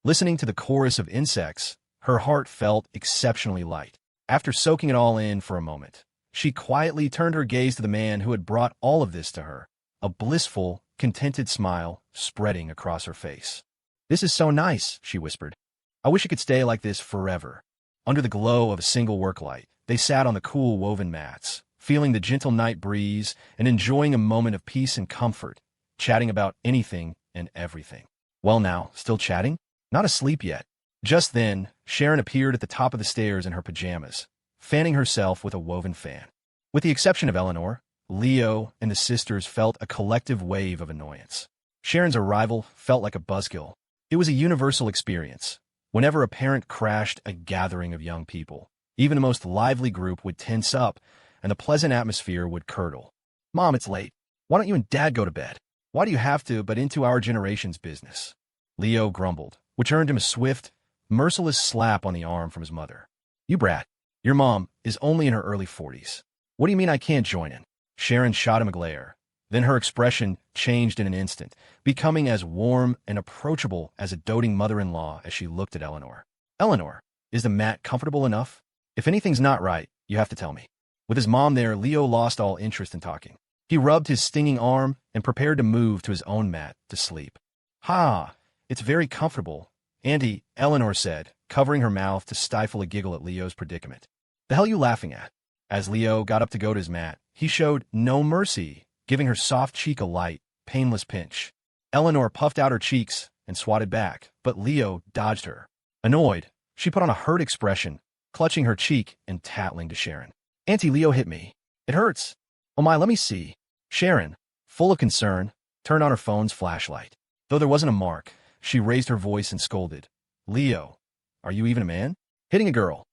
Listening to the chorus of insects, Her heart felt exceptionally light. After soaking it all in for a moment, she quietly turned her gaze to the man who had brought all of this to her, a blissful, contented smile spreading across her face. "This is so nice," she whispered. "I wish it could stay like this forever." Under the glow of a single work light, they sat on the cool woven mats, feeling the gentle night breeze and enjoying a moment of peace and comfort, chatting about anything and everything. Well now, still chatting? Not asleep yet. Just then, Sharon appeared at the top of the stairs in her pajamas, fanning herself with a woven fan. With the exception of Eleanor, Leo and the sisters felt a collective wave of annoyance. Sharon's arrival felt like a buzzkill. It was a universal experience. Whenever a parent crashed a gathering of young people, even the most lively group would tense up, and the pleasant atmosphere would curdle. "Mom, it's late. Why don't you and Dad go to bed? Why do you have to butt into our generation's business?" Leo grumbled, which earned him a swift, merciless slap on the arm from his mother. "You brat. Your mom is only in her early 40s. What do you mean I can't join in?" Sharon shot him a glare. Then her expression changed in an instant, becoming as warm and approachable as a doting mother-in-law as she looked at Eleanor. "Eleanor, is the mat comfortable enough? If anything's not right, you have to tell me." With his mom there, Leo lost all interest in talking. He rubbed his stinging arm and prepared to move to his own mat to sleep. "Ha, it's very comfortable," Auntie, Eleanor said, covering her mouth to stifle a giggle at Leo's predicament. "The hell you laughing at?" As Leo got up to go to his mat, he showed no mercy, giving her soft cheek a light, painless pinch. Eleanor puffed out her cheeks and swatted back, but Leo dodged her. Annoyed, she put on a hurt expression, clutching her cheek and tattling to Sharon. "Auntie, Leo hit me. It hurts. Oh my, let me see." Sharon, full of concern, turned on her phone's flashlight. Though there wasn't a mark, she raised her voice and scolded. "Leo, are you even a man? Hitting a girl?"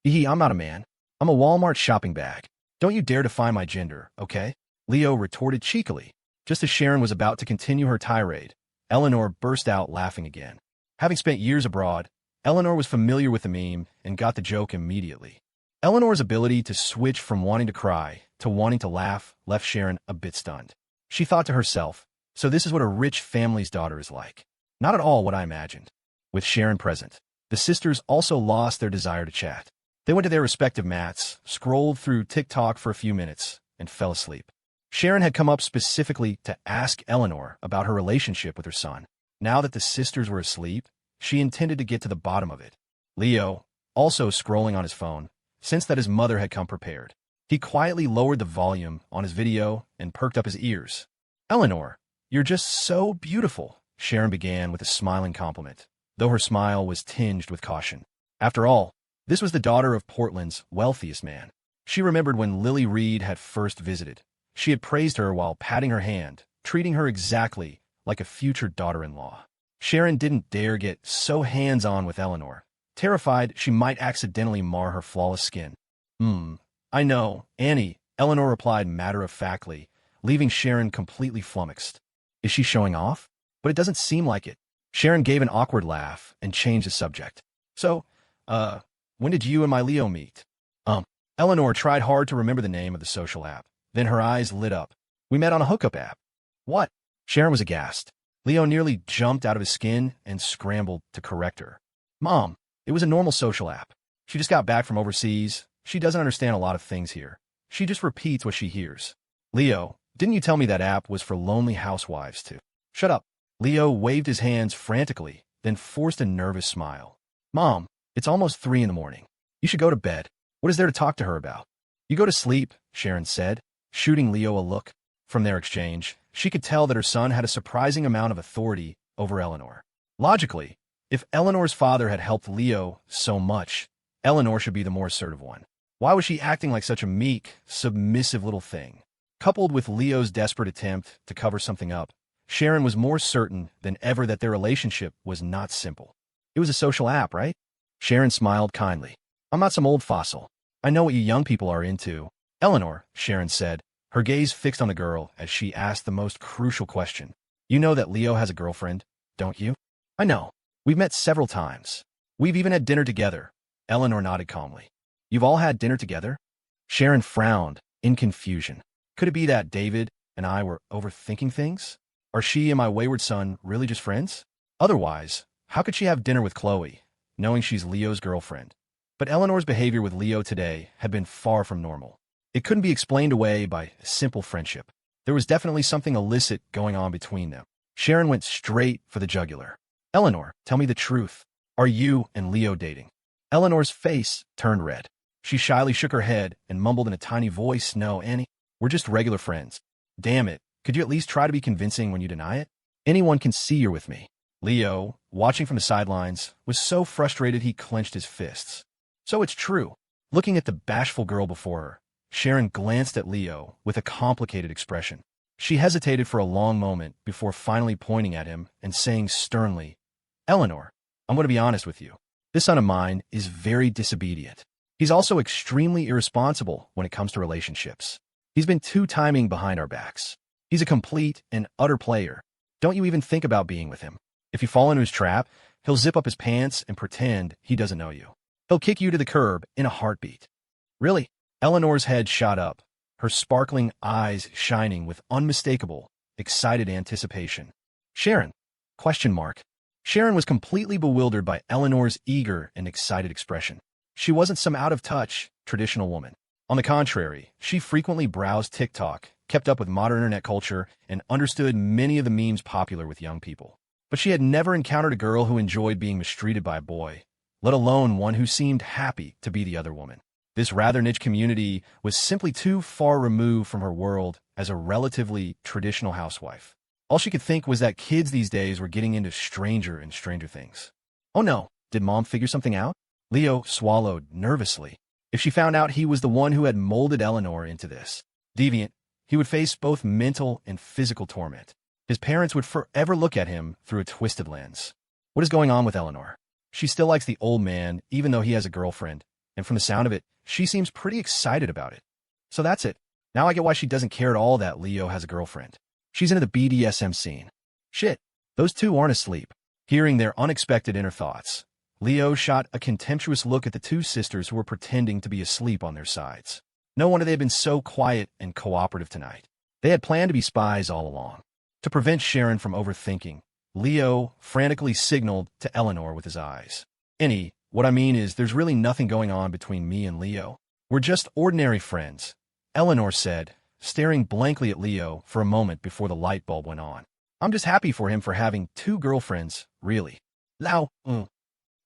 "I'm not a man. I'm a Walmart shopping bag. Don't you dare define my gender, okay?" Leo retorted cheekily. Just as Sharon was about to continue her tirade, Eleanor burst out laughing again. Having spent years abroad, Eleanor was familiar with the meme and got the joke immediately. Eleanor's ability to switch from wanting to cry to wanting to laugh left Sharon a bit stunned. She thought to herself, so this is what a rich family's daughter is like. Not at all what I imagined. With Sharon present, the sisters also lost their desire to chat. They went to their respective mats, scrolled through TikTok for a few minutes, and fell asleep. Sharon had come up specifically to ask Eleanor about her relationship with her son. Now that the sisters were asleep, she intended to get to the bottom of it. Leo, also scrolling on his phone, sensed that his mother had come prepared. He quietly lowered the volume on his video and perked up his ears. "Eleanor, you're just so beautiful," Sharon began with a smiling compliment, though her smile was tinged with caution. After all, this was the daughter of Portland's wealthiest man. She remembered when Lily Reed had first visited. She had praised her while patting her hand, treating her exactly like a future daughter-in-law. Sharon didn't dare get so hands-on with Eleanor, terrified she might accidentally mar her flawless skin. I know, Annie," Eleanor replied matter-of-factly, leaving Sharon completely flummoxed. "Is she showing off? But it doesn't seem like it." Sharon gave an awkward laugh and changed the subject. "So, when did you and my Leo meet?" Eleanor tried hard to remember the name of the social app. Then her eyes lit up. "We met on a hookup app." "What?" Sharon was aghast. Leo nearly jumped out of his skin and scrambled to correct her. "Mom, it was a normal social app. She just got back from overseas. She doesn't understand a lot of things here. She just repeats what she hears." "Leo, didn't you tell me that app was for lonely housewives too?" "Shut up." Leo waved his hands frantically, then forced a nervous smile. "Mom, it's almost 3 in the morning. You should go to bed. What is there to talk to her about?" "You go to sleep," Sharon said, shooting Leo a look. From their exchange, she could tell that her son had a surprising amount of authority over Eleanor. Logically, if Eleanor's father had helped Leo so much, Eleanor should be the more assertive one. Why was she acting like such a meek, submissive little thing? Coupled with Leo's desperate attempt to cover something up, Sharon was more certain than ever that their relationship was not simple. "It was a social app, right?" Sharon smiled kindly. "I'm not some old fossil. I know what you young people are into." "Eleanor," Sharon said, her gaze fixed on the girl as she asked the most crucial question. "You know that Leo has a girlfriend, don't you?" "I know. We've met several times. We've even had dinner together." Eleanor nodded calmly. "You've all had dinner together?" Sharon frowned, in confusion. Could it be that David and I were overthinking things? Are she and my wayward son really just friends? Otherwise, how could she have dinner with Chloe? knowing she's Leo's girlfriend. But Eleanor's behavior with Leo today had been far from normal. It couldn't be explained away by simple friendship. There was definitely something illicit going on between them. Sharon went straight for the jugular. Eleanor, tell me the truth. Are you and Leo dating? Eleanor's face turned red. She shyly shook her head and mumbled in a tiny voice, No, Annie, we're just regular friends. Damn it, could you at least try to be convincing when you deny it? Anyone can see you're with me. Leo, watching from the sidelines, was so frustrated he clenched his fists. So it's true. Looking at the bashful girl before her, Sharon glanced at Leo with a complicated expression. She hesitated for a long moment before finally pointing at him and saying sternly, Eleanor, I'm going to be honest with you. This son of mine is very disobedient. He's also extremely irresponsible when it comes to relationships. He's been two-timing behind our backs. He's a complete and utter player. Don't you even think about being with him. If you fall into his trap, he'll zip up his pants and pretend he doesn't know you. He'll kick you to the curb in a heartbeat. Really? Eleanor's head shot up, her sparkling eyes shining with unmistakable, excited anticipation. Sharon? ? Sharon was completely bewildered by Eleanor's eager and excited expression. She wasn't some out-of-touch, traditional woman. On the contrary, she frequently browsed TikTok, kept up with modern internet culture, and understood many of the memes popular with young people. But she had never encountered a girl who enjoyed being mistreated by a boy, let alone one who seemed happy to be the other woman. This rather niche community was simply too far removed from her world as a relatively traditional housewife. All she could think was that kids these days were getting into stranger and stranger things. Oh no, did Mom figure something out? Leo swallowed nervously. If she found out he was the one who had molded Eleanor into this deviant, he would face both mental and physical torment. His parents would forever look at him through a twisted lens. What is going on with Eleanor? She still likes the old man, even though he has a girlfriend, and from the sound of it, she seems pretty excited about it. So that's it. Now I get why she doesn't care at all that Leo has a girlfriend. She's into the BDSM scene. Shit, those two aren't asleep. Hearing their unexpected inner thoughts, Leo shot a contemptuous look at the two sisters who were pretending to be asleep on their sides. No wonder they had been so quiet and cooperative tonight. They had planned to be spies all along. To prevent Sharon from overthinking, Leo frantically signaled to Eleanor with his eyes. Annie, what I mean is there's really nothing going on between me and Leo. We're just ordinary friends, Eleanor said, staring blankly at Leo for a moment before the light bulb went on. I'm just happy for him for having two girlfriends, really.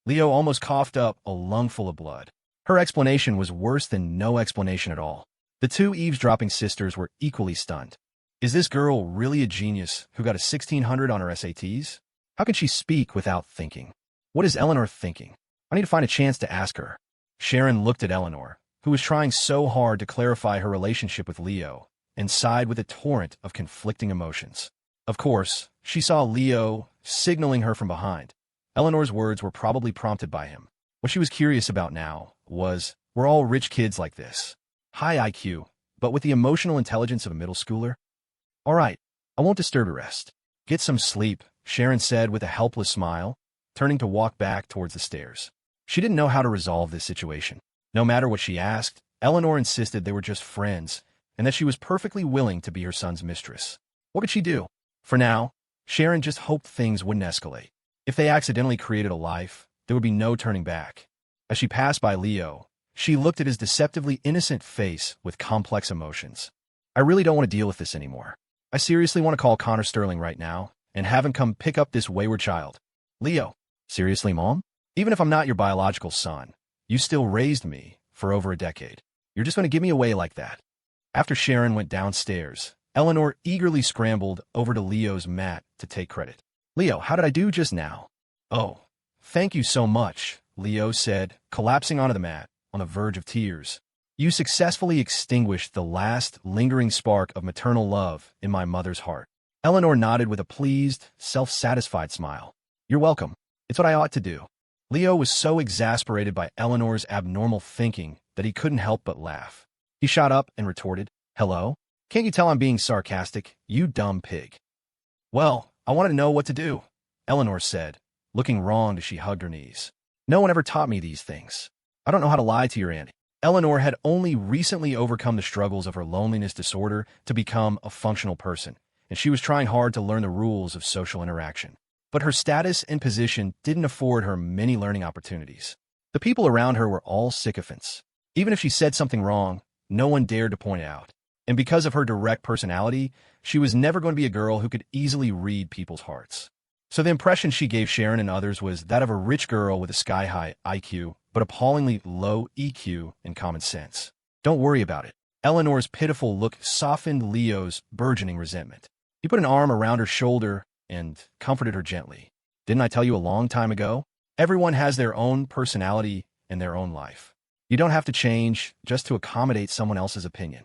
Leo almost coughed up a lungful of blood. Her explanation was worse than no explanation at all. The two eavesdropping sisters were equally stunned. Is this girl really a genius who got a 1600 on her SATs? How can she speak without thinking? What is Eleanor thinking? I need to find a chance to ask her. Sharon looked at Eleanor, who was trying so hard to clarify her relationship with Leo, and sighed with a torrent of conflicting emotions. Of course, she saw Leo signaling her from behind. Eleanor's words were probably prompted by him. What she was curious about now was, were all rich kids like this? High IQ, but with the emotional intelligence of a middle schooler? All right, I won't disturb your rest. Get some sleep, Sharon said with a helpless smile, turning to walk back towards the stairs. She didn't know how to resolve this situation. No matter what she asked, Eleanor insisted they were just friends and that she was perfectly willing to be her son's mistress. What could she do? For now, Sharon just hoped things wouldn't escalate. If they accidentally created a life, there would be no turning back. As she passed by Leo, she looked at his deceptively innocent face with complex emotions. I really don't want to deal with this anymore. I seriously want to call Connor Sterling right now and have him come pick up this wayward child. Leo, seriously, Mom? Even if I'm not your biological son, you still raised me for over a decade. You're just going to give me away like that. After Sharon went downstairs, Eleanor eagerly scrambled over to Leo's mat to take credit. Leo, how did I do just now? Oh, thank you so much, Leo said, collapsing onto the mat on the verge of tears. You successfully extinguished the last lingering spark of maternal love in my mother's heart. Eleanor nodded with a pleased, self-satisfied smile. You're welcome. It's what I ought to do. Leo was so exasperated by Eleanor's abnormal thinking that he couldn't help but laugh. He shot up and retorted, Hello? Can't you tell I'm being sarcastic, you dumb pig? Well, I wanted to know what to do, Eleanor said, looking wronged as she hugged her knees. No one ever taught me these things. I don't know how to lie to your auntie. Eleanor had only recently overcome the struggles of her loneliness disorder to become a functional person, and she was trying hard to learn the rules of social interaction. But her status and position didn't afford her many learning opportunities. The people around her were all sycophants. Even if she said something wrong, no one dared to point it out. And because of her direct personality, she was never going to be a girl who could easily read people's hearts. So the impression she gave Sharon and others was that of a rich girl with a sky-high IQ, but appallingly low EQ and common sense. Don't worry about it. Eleanor's pitiful look softened Leo's burgeoning resentment. He put an arm around her shoulder and comforted her gently. Didn't I tell you a long time ago? Everyone has their own personality and their own life. You don't have to change just to accommodate someone else's opinion.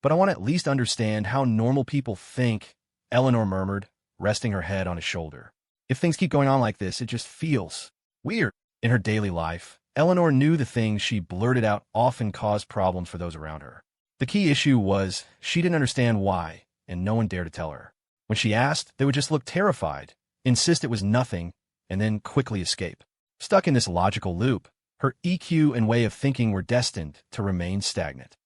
But I want to at least understand how normal people think, Eleanor murmured, resting her head on his shoulder. If things keep going on like this, it just feels weird. In her daily life, Eleanor knew the things she blurted out often caused problems for those around her. The key issue was she didn't understand why, and no one dared to tell her. When she asked, they would just look terrified, insist it was nothing, and then quickly escape. Stuck in this logical loop, her EQ and way of thinking were destined to remain stagnant.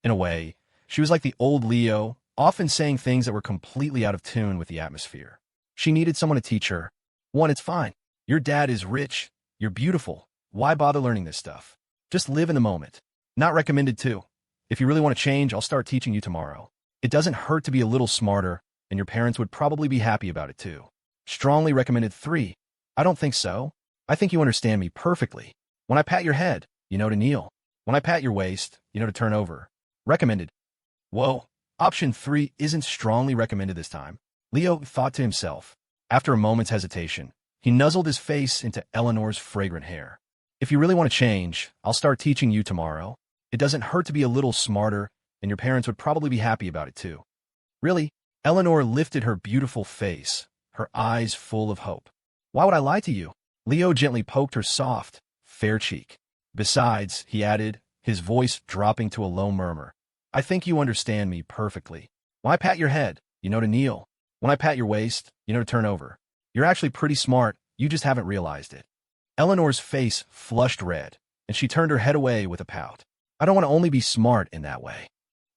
In a way, she was like the old Leo, often saying things that were completely out of tune with the atmosphere. She needed someone to teach her. One, it's fine. Your dad is rich. You're beautiful. Why bother learning this stuff? Just live in the moment. Not recommended too. If you really want to change, I'll start teaching you tomorrow. It doesn't hurt to be a little smarter, and your parents would probably be happy about it too. Strongly recommended 3. I don't think so. I think you understand me perfectly. When I pat your head, you know to kneel. When I pat your waist, you know to turn over. Recommended. Whoa. Option 3 isn't strongly recommended this time. Leo thought to himself. After a moment's hesitation, he nuzzled his face into Eleanor's fragrant hair. If you really want to change, I'll start teaching you tomorrow. It doesn't hurt to be a little smarter, and your parents would probably be happy about it too. Really? Eleanor lifted her beautiful face, her eyes full of hope. Why would I lie to you? Leo gently poked her soft, fair cheek. Besides, he added, his voice dropping to a low murmur, I think you understand me perfectly. When I pat your head, you know to kneel. When I pat your waist, you know to turn over. You're actually pretty smart, you just haven't realized it. Eleanor's face flushed red, and she turned her head away with a pout. I don't want to only be smart in that way.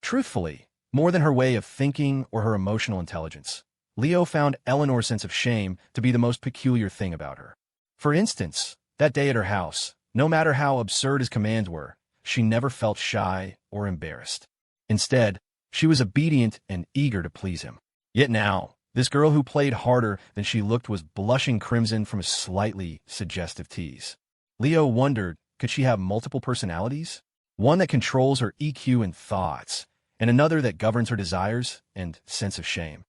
Truthfully, more than her way of thinking or her emotional intelligence, Leo found Eleanor's sense of shame to be the most peculiar thing about her. For instance, that day at her house, no matter how absurd his commands were, she never felt shy or embarrassed. Instead, she was obedient and eager to please him. Yet now, this girl who played harder than she looked was blushing crimson from a slightly suggestive tease. Leo wondered, could she have multiple personalities? One that controls her EQ and thoughts, and another that governs her desires and sense of shame.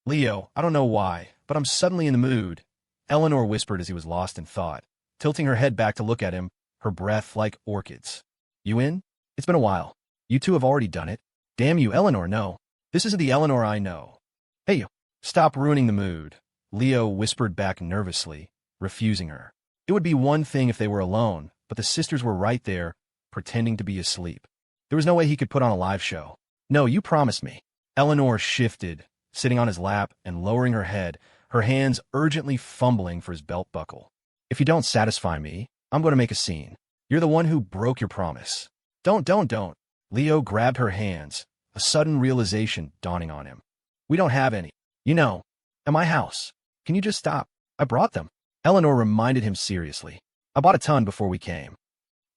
Leo, I don't know why, but I'm suddenly in the mood, Eleanor whispered as he was lost in thought, tilting her head back to look at him, her breath like orchids. You in? It's been a while. You two have already done it. Damn you, Eleanor, no. This isn't the Eleanor I know. Hey, stop ruining the mood, Leo whispered back nervously, refusing her. It would be one thing if they were alone, but the sisters were right there, pretending to be asleep. There was no way he could put on a live show. No, you promised me. Eleanor shifted, sitting on his lap and lowering her head, her hands urgently fumbling for his belt buckle. If you don't satisfy me, I'm going to make a scene. You're the one who broke your promise. Don't. Leo grabbed her hands, a sudden realization dawning on him. We don't have any. You know, at my house. Can you just stop? I brought them. Eleanor reminded him seriously. I bought a ton before we came.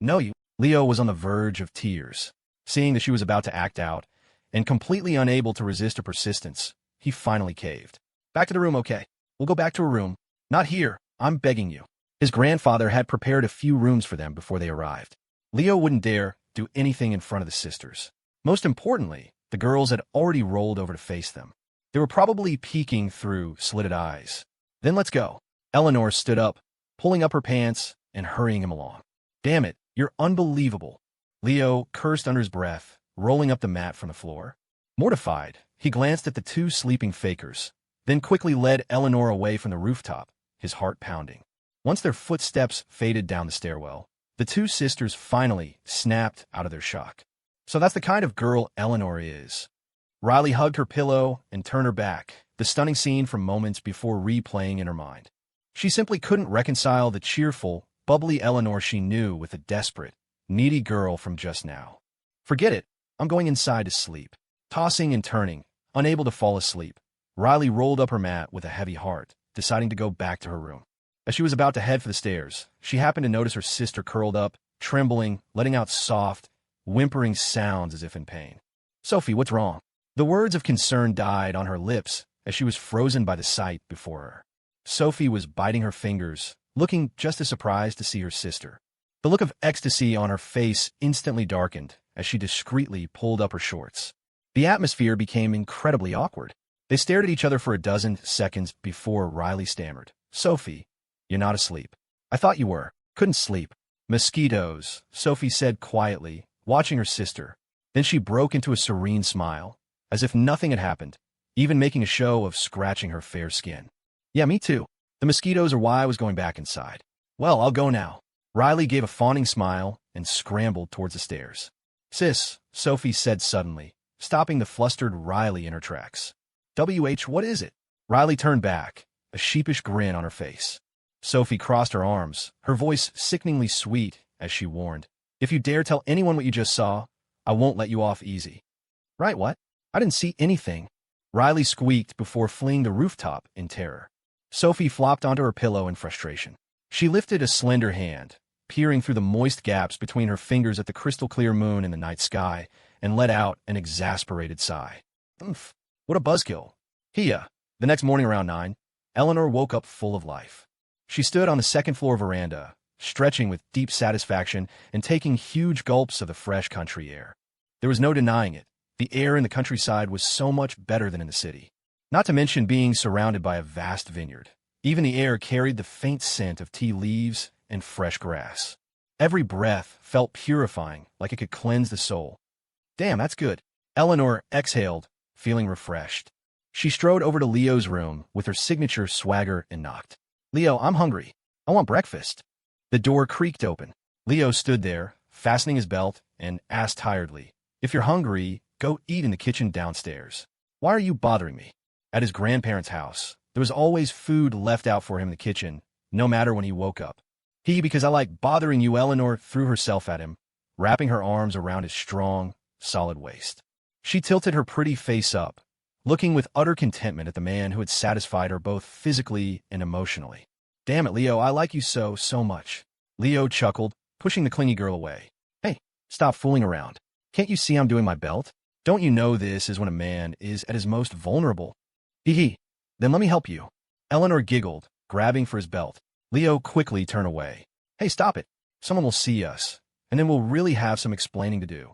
No, you. Leo was on the verge of tears. Seeing that she was about to act out, and completely unable to resist her persistence, he finally caved. Back to the room, okay? We'll go back to a room. Not here. I'm begging you. His grandfather had prepared a few rooms for them before they arrived. Leo wouldn't dare do anything in front of the sisters. Most importantly, the girls had already rolled over to face them. They were probably peeking through slitted eyes. Then let's go. Eleanor stood up, pulling up her pants and hurrying him along. Damn it, you're unbelievable. Leo cursed under his breath, rolling up the mat from the floor. Mortified, he glanced at the two sleeping fakers, then quickly led Eleanor away from the rooftop, his heart pounding. Once their footsteps faded down the stairwell, the two sisters finally snapped out of their shock. So that's the kind of girl Eleanor is. Riley hugged her pillow and turned her back, the stunning scene from moments before replaying in her mind. She simply couldn't reconcile the cheerful, bubbly Eleanor she knew with the desperate, needy girl from just now. Forget it. I'm going inside to sleep. Tossing and turning, unable to fall asleep, Riley rolled up her mat with a heavy heart, deciding to go back to her room. As she was about to head for the stairs, she happened to notice her sister curled up, trembling, letting out soft, whimpering sounds as if in pain. "Sophie, what's wrong?" The words of concern died on her lips as she was frozen by the sight before her. Sophie was biting her fingers, looking just as surprised to see her sister. The look of ecstasy on her face instantly darkened as she discreetly pulled up her shorts. The atmosphere became incredibly awkward. They stared at each other for a dozen seconds before Riley stammered, "Sophie, you're not asleep." "I thought you were." "Couldn't sleep." "Mosquitoes," Sophie said quietly, watching her sister. Then she broke into a serene smile, as if nothing had happened, even making a show of scratching her fair skin. "Yeah, me too. The mosquitoes are why I was going back inside." "Well, I'll go now." Riley gave a fawning smile and scrambled towards the stairs. "Sis," Sophie said suddenly, stopping the flustered Riley in her tracks. What is it?" Riley turned back, a sheepish grin on her face. Sophie crossed her arms, her voice sickeningly sweet as she warned, "If you dare tell anyone what you just saw, I won't let you off easy." "Right, what? I didn't see anything." Riley squeaked before fleeing the rooftop in terror. Sophie flopped onto her pillow in frustration. She lifted a slender hand, peering through the moist gaps between her fingers at the crystal-clear moon in the night sky, and let out an exasperated sigh. "Oomph, what a buzzkill." The next morning around 9, Eleanor woke up full of life. She stood on the second-floor veranda, stretching with deep satisfaction and taking huge gulps of the fresh country air. There was no denying it. The air in the countryside was so much better than in the city. Not to mention being surrounded by a vast vineyard. Even the air carried the faint scent of tea leaves and fresh grass. Every breath felt purifying, like it could cleanse the soul. "Damn, that's good." Eleanor exhaled, feeling refreshed. She strode over to Leo's room with her signature swagger and knocked. "Leo, I'm hungry. I want breakfast." The door creaked open. Leo stood there, fastening his belt, and asked tiredly, "If you're hungry, go eat in the kitchen downstairs. Why are you bothering me?" At his grandparents' house, there was always food left out for him in the kitchen, no matter when he woke up. Because I like bothering you," Eleanor threw herself at him, wrapping her arms around his strong, solid waist. She tilted her pretty face up, looking with utter contentment at the man who had satisfied her both physically and emotionally. "Damn it, Leo, I like you so much." Leo chuckled, pushing the clingy girl away. "Hey, stop fooling around. Can't you see I'm doing my belt? Don't you know this is when a man is at his most vulnerable?" Then let me help you." Eleanor giggled, grabbing for his belt. Leo quickly turned away. "Hey, stop it. Someone will see us, and then we'll really have some explaining to do."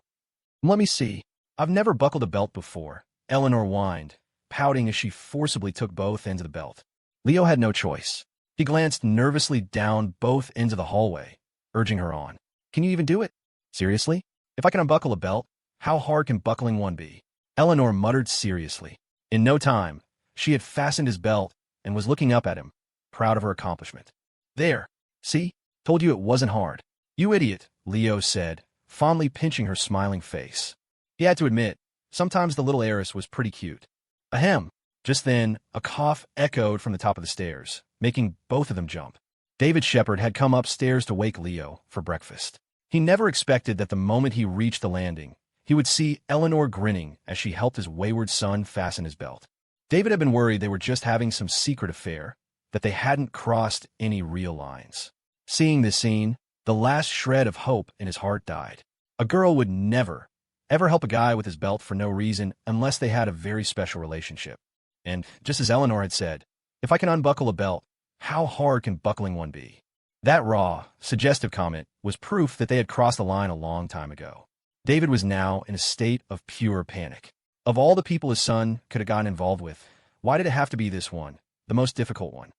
"Let me see. I've never buckled a belt before," Eleanor whined, pouting as she forcibly took both ends of the belt. Leo had no choice. He glanced nervously down both ends of the hallway, urging her on. "Can you even do it? Seriously? If I can unbuckle a belt, how hard can buckling one be?" Eleanor muttered seriously. In no time, she had fastened his belt and was looking up at him, proud of her accomplishment. "There. See? Told you it wasn't hard." "You idiot," Leo said, fondly pinching her smiling face. He had to admit, sometimes the little heiress was pretty cute. Ahem. Just then, a cough echoed from the top of the stairs, making both of them jump. David Shepard had come upstairs to wake Leo for breakfast. He never expected that the moment he reached the landing, he would see Eleanor grinning as she helped his wayward son fasten his belt. David had been worried they were just having some secret affair, that they hadn't crossed any real lines. Seeing this scene, the last shred of hope in his heart died. A girl would never, ever help a guy with his belt for no reason unless they had a very special relationship. And, just as Eleanor had said, if I can unbuckle a belt, how hard can buckling one be? That raw, suggestive comment was proof that they had crossed the line a long time ago. David was now in a state of pure panic. Of all the people his son could have gotten involved with, why did it have to be this one, the most difficult one?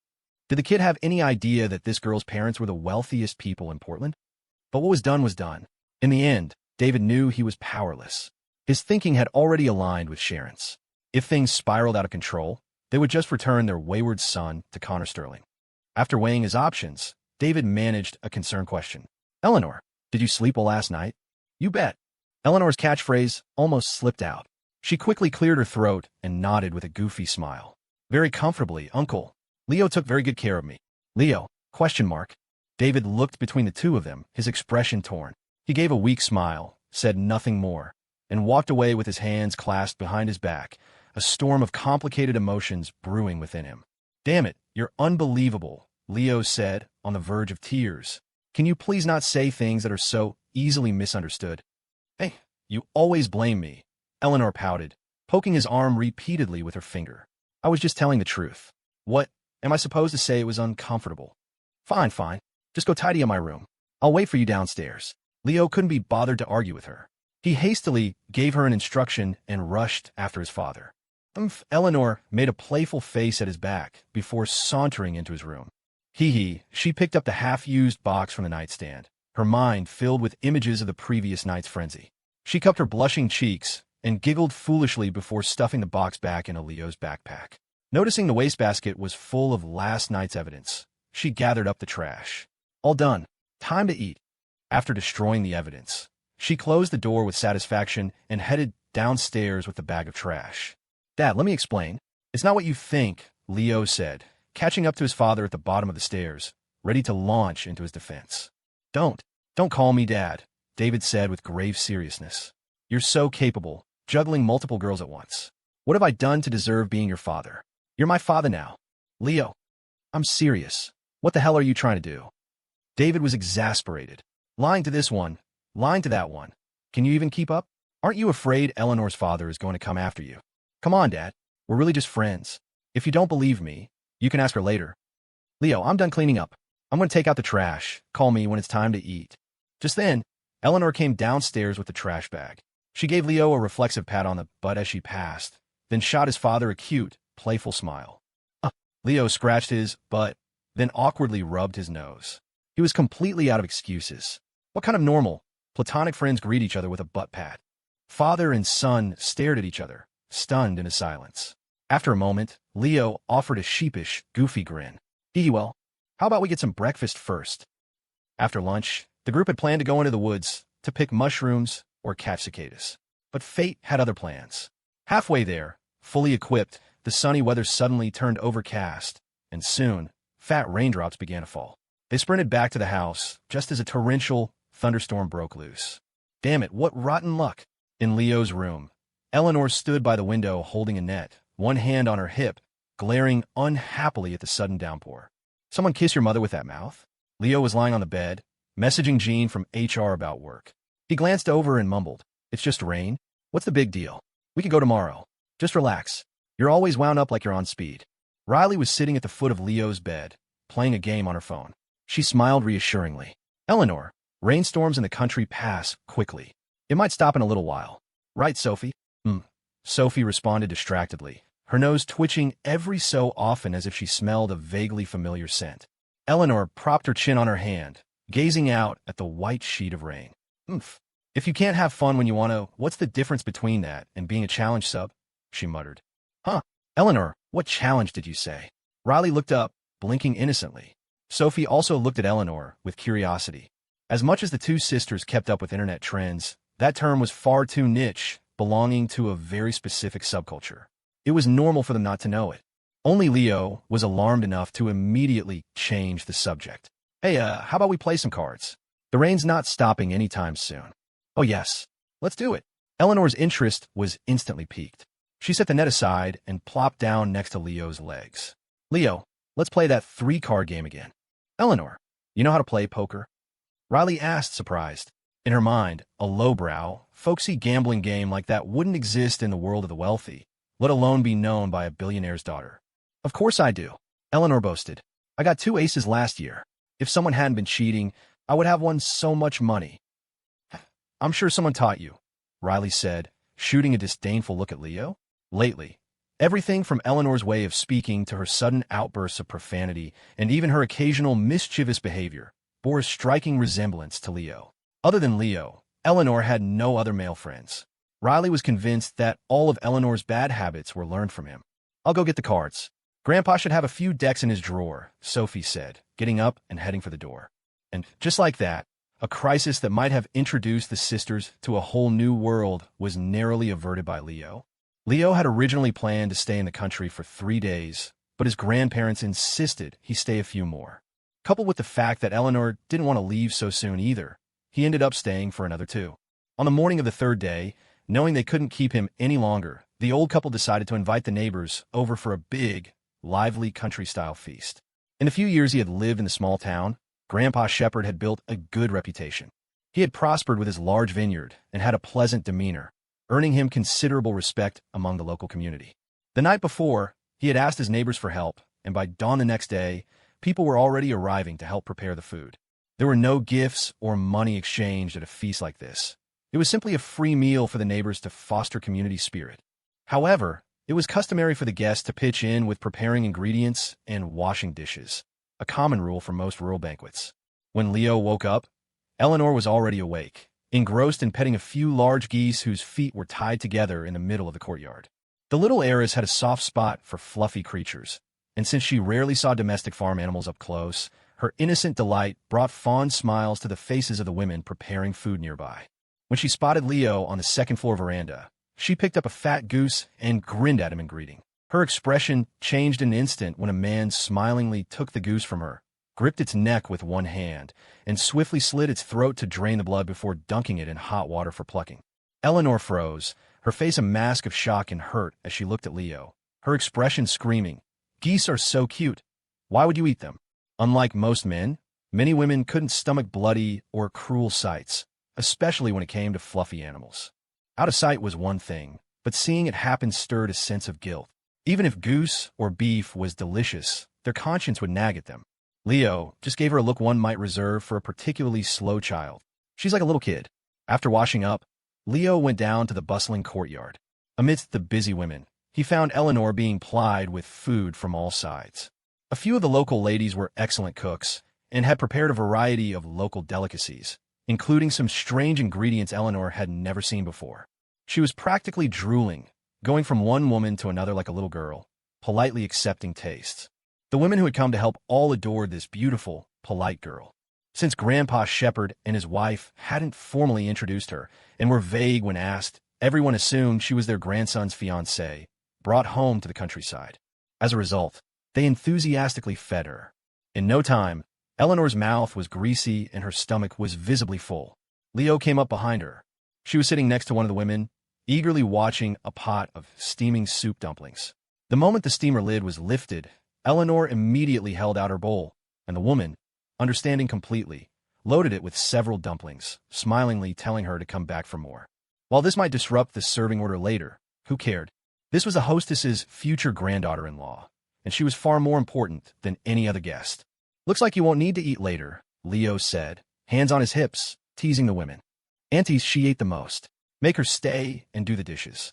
Did the kid have any idea that this girl's parents were the wealthiest people in Portland? But what was done was done. In the end, David knew he was powerless. His thinking had already aligned with Sharon's. If things spiraled out of control, they would just return their wayward son to Connor Sterling. After weighing his options, David managed a concerned question. "Eleanor, did you sleep well last night?" "You bet." Eleanor's catchphrase almost slipped out. She quickly cleared her throat and nodded with a goofy smile. "Very comfortably, Uncle. Leo took very good care of me." "Leo? Question mark." David looked between the two of them, his expression torn. He gave a weak smile, said nothing more, and walked away with his hands clasped behind his back, a storm of complicated emotions brewing within him. Damn it, you're unbelievable, Leo said, on the verge of tears. Can you please not say things that are so easily misunderstood? Hey, you always blame me, Eleanor pouted, poking his arm repeatedly with her finger. I was just telling the truth. What? Am I supposed to say it was uncomfortable? Fine, fine. Just go tidy up my room. I'll wait for you downstairs. Leo couldn't be bothered to argue with her. He hastily gave her an instruction and rushed after his father. Eleanor made a playful face at his back before sauntering into his room. She picked up the half-used box from the nightstand, her mind filled with images of the previous night's frenzy. She cupped her blushing cheeks and giggled foolishly before stuffing the box back into Leo's backpack. Noticing the wastebasket was full of last night's evidence, she gathered up the trash. All done. Time to eat. After destroying the evidence, she closed the door with satisfaction and headed downstairs with the bag of trash. Dad, let me explain. It's not what you think, Leo said, catching up to his father at the bottom of the stairs, ready to launch into his defense. Don't call me Dad, David said with grave seriousness. You're so capable, juggling multiple girls at once. What have I done to deserve being your father? You're my father now. Leo, I'm serious. What the hell are you trying to do? David was exasperated. Lying to this one, lying to that one. Can you even keep up? Aren't you afraid Eleanor's father is going to come after you? Come on, Dad. We're really just friends. If you don't believe me, you can ask her later. Leo, I'm done cleaning up. I'm going to take out the trash. Call me when it's time to eat. Just then, Eleanor came downstairs with the trash bag. She gave Leo a reflexive pat on the butt as she passed, then shot his father a cute, playful smile. Leo scratched his butt, then awkwardly rubbed his nose. He was completely out of excuses. What kind of normal, platonic friends greet each other with a butt pat? Father and son stared at each other, stunned into silence. After a moment, Leo offered a sheepish, goofy grin. Well, how about we get some breakfast first? After lunch, the group had planned to go into the woods to pick mushrooms or catch cicadas. But fate had other plans. Halfway there, fully equipped, the sunny weather suddenly turned overcast, and soon, fat raindrops began to fall. They sprinted back to the house just as a torrential thunderstorm broke loose. Damn it, what rotten luck! In Leo's room, Eleanor stood by the window holding a net, one hand on her hip, glaring unhappily at the sudden downpour. Someone kiss your mother with that mouth? Leo was lying on the bed, messaging Jean from HR about work. He glanced over and mumbled, "It's just rain. What's the big deal? We can go tomorrow. Just relax. You're always wound up like you're on speed." Riley was sitting at the foot of Leo's bed, playing a game on her phone. She smiled reassuringly. "Eleanor, rainstorms in the country pass quickly. It might stop in a little while. Right, Sophie?" Sophie responded distractedly, her nose twitching every so often as if she smelled a vaguely familiar scent. Eleanor propped her chin on her hand, gazing out at the white sheet of rain. If you can't have fun when you want to, what's the difference between that and being a challenge sub?" she muttered. Eleanor, what challenge did you say? Riley looked up, blinking innocently. Sophie also looked at Eleanor with curiosity. As much as the two sisters kept up with internet trends, that term was far too niche, belonging to a very specific subculture. It was normal for them not to know it. Only Leo was alarmed enough to immediately change the subject. "Hey, how about we play some cards? The rain's not stopping anytime soon." "Oh yes, let's do it." Eleanor's interest was instantly piqued. She set the net aside and plopped down next to Leo's legs. "Leo, let's play that 3-card game again." "Eleanor, you know how to play poker?" Riley asked, surprised. In her mind, a lowbrow, folksy gambling game like that wouldn't exist in the world of the wealthy, let alone be known by a billionaire's daughter. "Of course I do," Eleanor boasted. "I got 2 aces last year. If someone hadn't been cheating, I would have won so much money." "I'm sure someone taught you," Riley said, shooting a disdainful look at Leo. Lately, everything from Eleanor's way of speaking to her sudden outbursts of profanity and even her occasional mischievous behavior bore a striking resemblance to Leo. Other than Leo, Eleanor had no other male friends. Riley was convinced that all of Eleanor's bad habits were learned from him. "I'll go get the cards. Grandpa should have a few decks in his drawer," Sophie said, getting up and heading for the door. And just like that, a crisis that might have introduced the sisters to a whole new world was narrowly averted by Leo. Leo had originally planned to stay in the country for 3 days, but his grandparents insisted he stay a few more. Coupled with the fact that Eleanor didn't want to leave so soon either, he ended up staying for another 2. On the morning of the 3rd day, knowing they couldn't keep him any longer, the old couple decided to invite the neighbors over for a big, lively country-style feast. In the few years he had lived in the small town, Grandpa Shepherd had built a good reputation. He had prospered with his large vineyard and had a pleasant demeanor, earning him considerable respect among the local community. The night before, he had asked his neighbors for help, and by dawn the next day, people were already arriving to help prepare the food. There were no gifts or money exchanged at a feast like this. It was simply a free meal for the neighbors to foster community spirit. However, it was customary for the guests to pitch in with preparing ingredients and washing dishes, a common rule for most rural banquets. When Leo woke up, Eleanor was already awake, engrossed in petting a few large geese whose feet were tied together in the middle of the courtyard. The little heiress had a soft spot for fluffy creatures, and since she rarely saw domestic farm animals up close, her innocent delight brought fond smiles to the faces of the women preparing food nearby. When she spotted Leo on the second-floor veranda, she picked up a fat goose and grinned at him in greeting. Her expression changed in an instant when a man smilingly took the goose from her, gripped its neck with one hand, and swiftly slit its throat to drain the blood before dunking it in hot water for plucking. Eleanor froze, her face a mask of shock and hurt as she looked at Leo, her expression screaming, "Geese are so cute. Why would you eat them?" Unlike most men, many women couldn't stomach bloody or cruel sights, especially when it came to fluffy animals. Out of sight was one thing, but seeing it happen stirred a sense of guilt. Even if goose or beef was delicious, their conscience would nag at them. Leo just gave her a look one might reserve for a particularly slow child. She's like a little kid. After washing up, Leo went down to the bustling courtyard. Amidst the busy women, he found Eleanor being plied with food from all sides. A few of the local ladies were excellent cooks and had prepared a variety of local delicacies, including some strange ingredients Eleanor had never seen before. She was practically drooling, going from one woman to another like a little girl, politely accepting tastes. The women who had come to help all adored this beautiful, polite girl. Since Grandpa Shepherd and his wife hadn't formally introduced her and were vague when asked, everyone assumed she was their grandson's fiancée, brought home to the countryside. As a result, they enthusiastically fed her. In no time, Eleanor's mouth was greasy and her stomach was visibly full. Leo came up behind her. She was sitting next to one of the women, eagerly watching a pot of steaming soup dumplings. The moment the steamer lid was lifted, Eleanor immediately held out her bowl, and the woman, understanding completely, loaded it with several dumplings, smilingly telling her to come back for more. While this might disrupt the serving order later, who cared? This was the hostess's future granddaughter-in-law, and she was far more important than any other guest. "Looks like you won't need to eat later," Leo said, hands on his hips, teasing the women. "Auntie, she ate the most. Make her stay and do the dishes."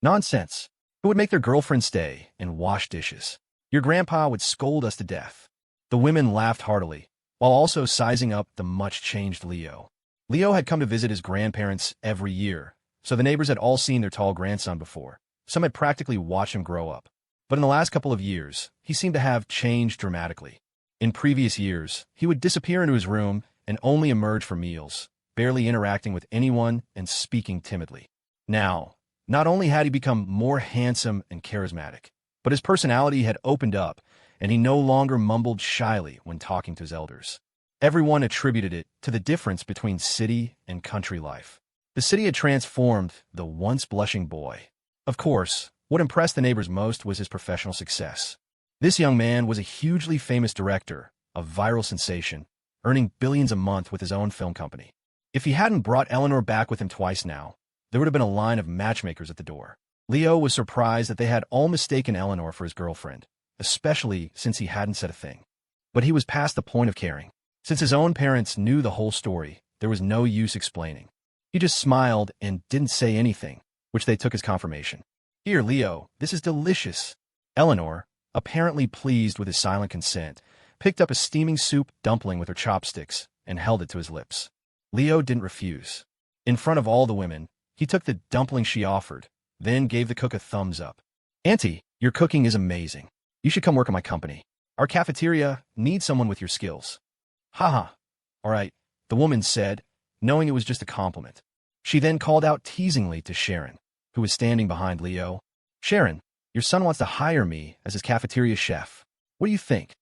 "Nonsense. Who would make their girlfriend stay and wash dishes? Your grandpa would scold us to death." The women laughed heartily, while also sizing up the much-changed Leo. Leo had come to visit his grandparents every year, so the neighbors had all seen their tall grandson before. Some had practically watched him grow up. But in the last couple of years, he seemed to have changed dramatically. In previous years, he would disappear into his room and only emerge for meals, barely interacting with anyone and speaking timidly. Now, not only had he become more handsome and charismatic, but his personality had opened up, and he no longer mumbled shyly when talking to his elders. Everyone attributed it to the difference between city and country life. The city had transformed the once blushing boy. Of course, what impressed the neighbors most was his professional success. This young man was a hugely famous director, a viral sensation, earning billions a month with his own film company. If he hadn't brought Eleanor back with him twice now, there would have been a line of matchmakers at the door. Leo was surprised that they had all mistaken Eleanor for his girlfriend, especially since he hadn't said a thing. But he was past the point of caring. Since his own parents knew the whole story, there was no use explaining. He just smiled and didn't say anything, which they took as confirmation. "Here, Leo, this is delicious." Eleanor, apparently pleased with his silent consent, picked up a steaming soup dumpling with her chopsticks and held it to his lips. Leo didn't refuse. In front of all the women, he took the dumpling she offered, then gave the cook a thumbs up. "Auntie, your cooking is amazing. You should come work in my company. Our cafeteria needs someone with your skills." "Haha. All right," the woman said, knowing it was just a compliment. She then called out teasingly to Sharon, who was standing behind Leo. "Sharon, your son wants to hire me as his cafeteria chef. What do you think?"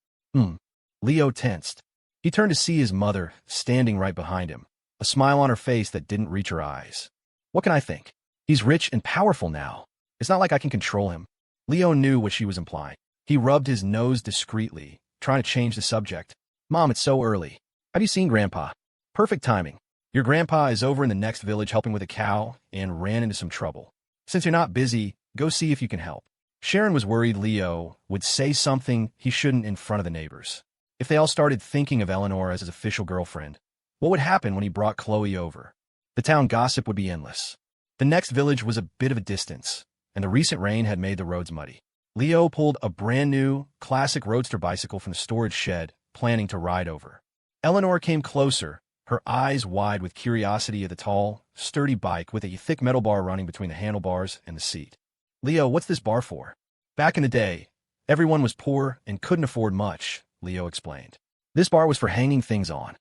Leo tensed. He turned to see his mother standing right behind him, a smile on her face that didn't reach her eyes. "What can I think? He's rich and powerful now. It's not like I can control him." Leo knew what she was implying. He rubbed his nose discreetly, trying to change the subject. Mom, it's so early. Have you seen Grandpa? Perfect timing. Your grandpa is over in the next village helping with a cow and ran into some trouble. Since you're not busy, go see if you can help. Sharon was worried Leo would say something he shouldn't in front of the neighbors. If they all started thinking of Eleanor as his official girlfriend, what would happen when he brought Chloe over? The town gossip would be endless. The next village was a bit of a distance, and the recent rain had made the roads muddy. Leo pulled a brand-new, classic roadster bicycle from the storage shed, planning to ride over. Eleanor came closer, her eyes wide with curiosity at the tall, sturdy bike with a thick metal bar running between the handlebars and the seat. Leo, what's this bar for? Back in the day, everyone was poor and couldn't afford much, Leo explained. This bar was for hanging things on.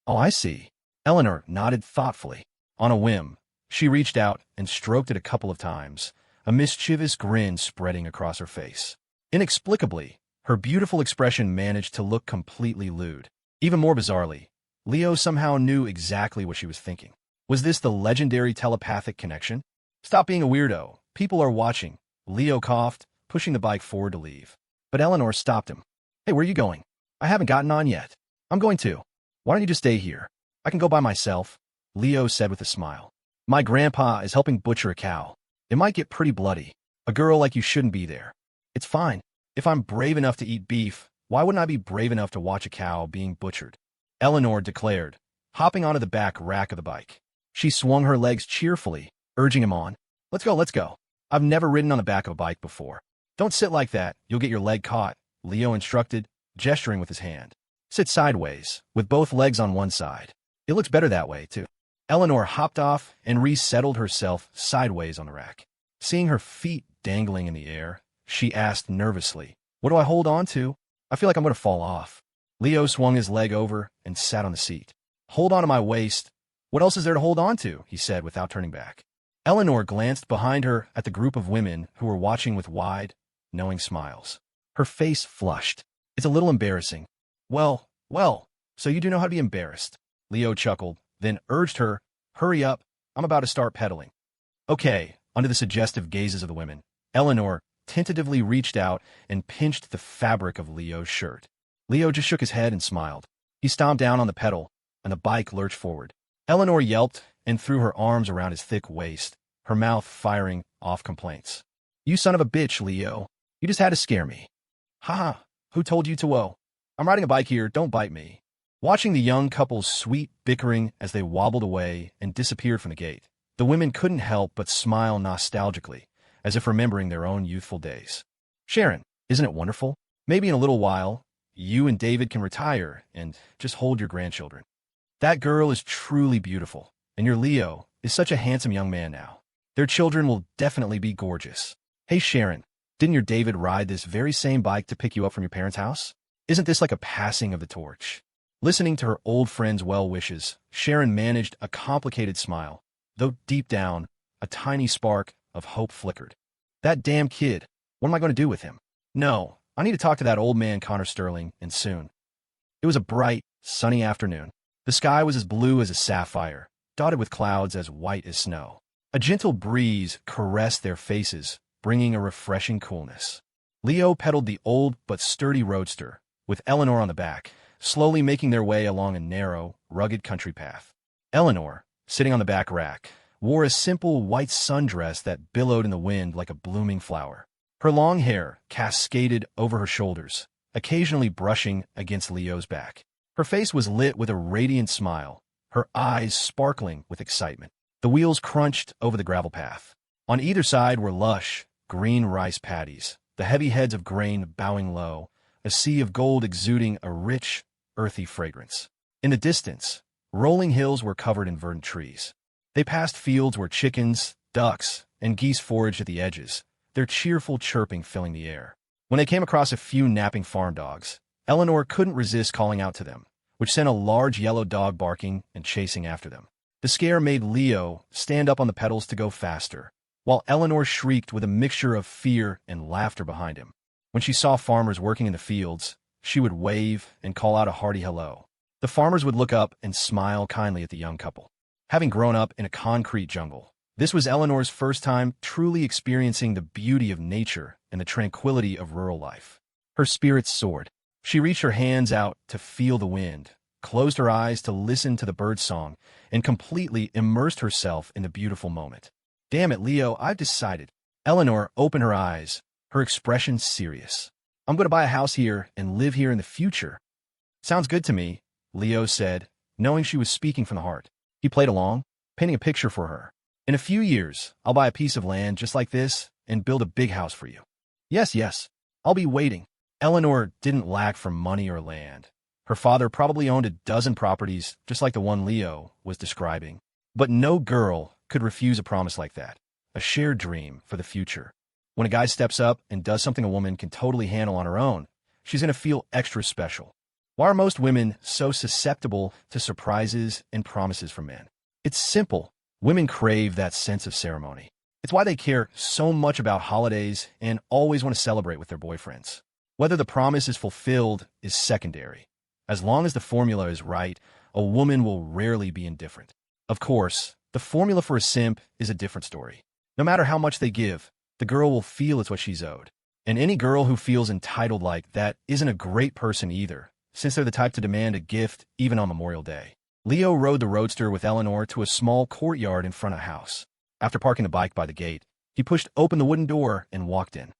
Oh, I see. Eleanor nodded thoughtfully. On a whim, she reached out and stroked it a couple of times, a mischievous grin spreading across her face. Inexplicably, her beautiful expression managed to look completely lewd. Even more bizarrely, Leo somehow knew exactly what she was thinking. Was this the legendary telepathic connection? Stop being a weirdo. People are watching. Leo coughed, pushing the bike forward to leave. But Eleanor stopped him. Hey, where are you going? I haven't gotten on yet. I'm going to. Why don't you just stay here? I can go by myself, Leo said with a smile. My grandpa is helping butcher a cow. It might get pretty bloody. A girl like you shouldn't be there. It's fine. If I'm brave enough to eat beef, why wouldn't I be brave enough to watch a cow being butchered? Eleanor declared, hopping onto the back rack of the bike. She swung her legs cheerfully, urging him on. Let's go, let's go. I've never ridden on the back of a bike before. Don't sit like that, you'll get your leg caught, Leo instructed, gesturing with his hand. Sit sideways, with both legs on one side. It looks better that way, too. Eleanor hopped off and resettled herself sideways on the rack. Seeing her feet dangling in the air, she asked nervously, what do I hold on to? I feel like I'm going to fall off. Leo swung his leg over and sat on the seat. Hold on to my waist. What else is there to hold on to? He said without turning back. Eleanor glanced behind her at the group of women who were watching with wide, knowing smiles. Her face flushed. It's a little embarrassing. Well, so you do know how to be embarrassed. Leo chuckled, then urged her, hurry up, I'm about to start pedaling. Okay, under the suggestive gazes of the women, Eleanor tentatively reached out and pinched the fabric of Leo's shirt. Leo just shook his head and smiled. He stomped down on the pedal, and the bike lurched forward. Eleanor yelped and threw her arms around his thick waist, her mouth firing off complaints. You son of a bitch, Leo. You just had to scare me. Ha! Who told you to whoa? I'm riding a bike here, don't bite me. Watching the young couple's sweet bickering as they wobbled away and disappeared from the gate, the women couldn't help but smile nostalgically, as if remembering their own youthful days. Sharon, isn't it wonderful? Maybe in a little while, you and David can retire and just hold your grandchildren. That girl is truly beautiful, and your Leo is such a handsome young man now. Their children will definitely be gorgeous. Hey Sharon, didn't your David ride this very same bike to pick you up from your parents' house? Isn't this like a passing of the torch? Listening to her old friend's well wishes, Sharon managed a complicated smile, though deep down, a tiny spark of hope flickered. That damn kid, what am I going to do with him? No, I need to talk to that old man Connor Sterling, and soon. It was a bright, sunny afternoon. The sky was as blue as a sapphire, dotted with clouds as white as snow. A gentle breeze caressed their faces, bringing a refreshing coolness. Leo pedaled the old but sturdy roadster, with Eleanor on the back, slowly making their way along a narrow, rugged country path. Eleanor, sitting on the back rack, wore a simple white sundress that billowed in the wind like a blooming flower. Her long hair cascaded over her shoulders, occasionally brushing against Leo's back. Her face was lit with a radiant smile, her eyes sparkling with excitement. The wheels crunched over the gravel path. On either side were lush, green rice paddies, the heavy heads of grain bowing low, a sea of gold exuding a rich, earthy fragrance. In the distance, rolling hills were covered in verdant trees. They passed fields where chickens, ducks, and geese foraged at the edges, their cheerful chirping filling the air. When they came across a few napping farm dogs, Eleanor couldn't resist calling out to them, which sent a large yellow dog barking and chasing after them. The scare made Leo stand up on the pedals to go faster, while Eleanor shrieked with a mixture of fear and laughter behind him. When she saw farmers working in the fields, she would wave and call out a hearty hello. The farmers would look up and smile kindly at the young couple. Having grown up in a concrete jungle, this was Eleanor's first time truly experiencing the beauty of nature and the tranquility of rural life. Her spirits soared. She reached her hands out to feel the wind, closed her eyes to listen to the bird song, and completely immersed herself in the beautiful moment. Damn it, Leo, I've decided. Eleanor opened her eyes, her expression serious. I'm going to buy a house here and live here in the future. Sounds good to me, Leo said, knowing she was speaking from the heart. He played along, painting a picture for her. In a few years, I'll buy a piece of land just like this and build a big house for you. Yes, yes, I'll be waiting. Eleanor didn't lack for money or land. Her father probably owned a dozen properties just like the one Leo was describing. But no girl could refuse a promise like that, a shared dream for the future. When a guy steps up and does something a woman can totally handle on her own, she's going to feel extra special. Why are most women so susceptible to surprises and promises from men? It's simple. Women crave that sense of ceremony. It's why they care so much about holidays and always want to celebrate with their boyfriends. Whether the promise is fulfilled is secondary. As long as the formula is right, a woman will rarely be indifferent. Of course, the formula for a simp is a different story. No matter how much they give, the girl will feel it's what she's owed. And any girl who feels entitled like that isn't a great person either, since they're the type to demand a gift even on Memorial Day. Leo rode the roadster with Eleanor to a small courtyard in front of the house. After parking the bike by the gate, he pushed open the wooden door and walked in.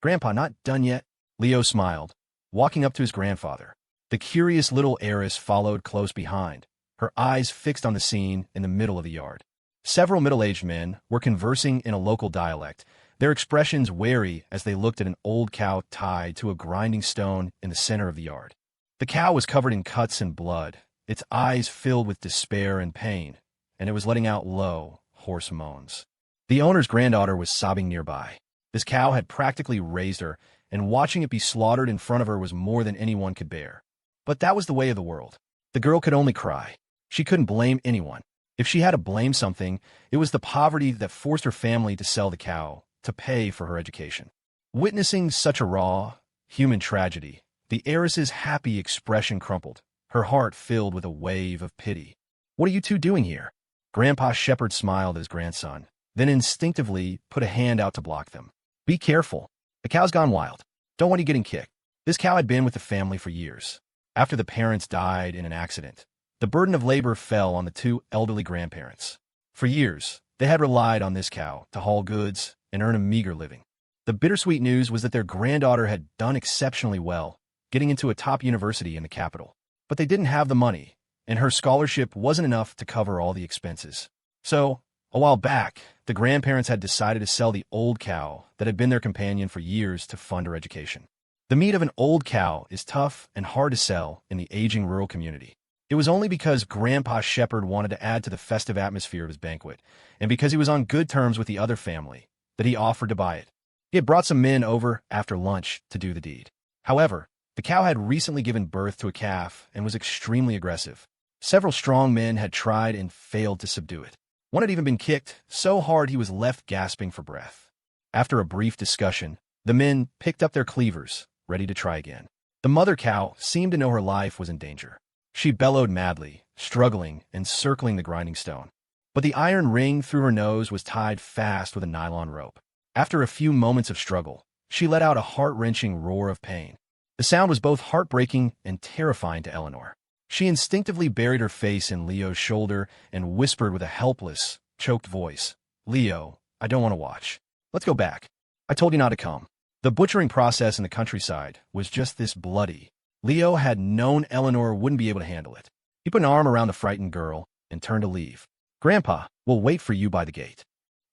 Grandpa, not done yet? Leo smiled, walking up to his grandfather. The curious little heiress followed close behind, her eyes fixed on the scene in the middle of the yard. Several middle-aged men were conversing in a local dialect, their expressions wary as they looked at an old cow tied to a grinding stone in the center of the yard. The cow was covered in cuts and blood, its eyes filled with despair and pain, and it was letting out low, hoarse moans. The owner's granddaughter was sobbing nearby. This cow had practically raised her, and watching it be slaughtered in front of her was more than anyone could bear. But that was the way of the world. The girl could only cry. She couldn't blame anyone. If she had to blame something, it was the poverty that forced her family to sell the cow to pay for her education. Witnessing such a raw, human tragedy, the heiress's happy expression crumpled, her heart filled with a wave of pity. What are you two doing here? Grandpa Shepherd smiled at his grandson, then instinctively put a hand out to block them. Be careful. The cow's gone wild. Don't want you getting kicked. This cow had been with the family for years. After the parents died in an accident, the burden of labor fell on the two elderly grandparents. For years, they had relied on this cow to haul goods and earn a meager living. The bittersweet news was that their granddaughter had done exceptionally well, getting into a top university in the capital. But they didn't have the money, and her scholarship wasn't enough to cover all the expenses. So, a while back, the grandparents had decided to sell the old cow that had been their companion for years to fund her education. The meat of an old cow is tough and hard to sell in the aging rural community. It was only because Grandpa Shepherd wanted to add to the festive atmosphere of his banquet, and because he was on good terms with the other family, that he offered to buy it. He had brought some men over after lunch to do the deed. However, the cow had recently given birth to a calf and was extremely aggressive. Several strong men had tried and failed to subdue it. One had even been kicked so hard he was left gasping for breath. After a brief discussion, the men picked up their cleavers, ready to try again. The mother cow seemed to know her life was in danger. She bellowed madly, struggling and circling the grinding stone. But the iron ring through her nose was tied fast with a nylon rope. After a few moments of struggle, she let out a heart-wrenching roar of pain. The sound was both heartbreaking and terrifying to Eleanor. She instinctively buried her face in Leo's shoulder and whispered with a helpless, choked voice, "Leo, I don't want to watch. Let's go back. I told you not to come." The butchering process in the countryside was just this bloody. Leo had known Eleanor wouldn't be able to handle it. He put an arm around the frightened girl and turned to leave. "Grandpa, we'll wait for you by the gate."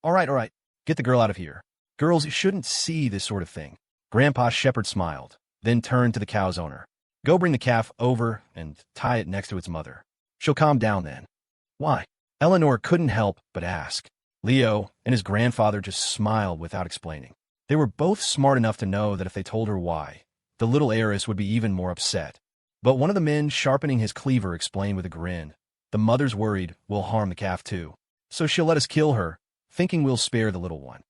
All right. Get the girl out of here. Girls shouldn't see this sort of thing." Grandpa Shepherd smiled, then turned to the cow's owner. "Go bring the calf over and tie it next to its mother. She'll calm down then." "Why?" Eleanor couldn't help but ask. Leo and his grandfather just smiled without explaining. They were both smart enough to know that if they told her why, the little heiress would be even more upset. But one of the men sharpening his cleaver explained with a grin, "The mother's worried we'll harm the calf too, so she'll let us kill her, thinking we'll spare the little one."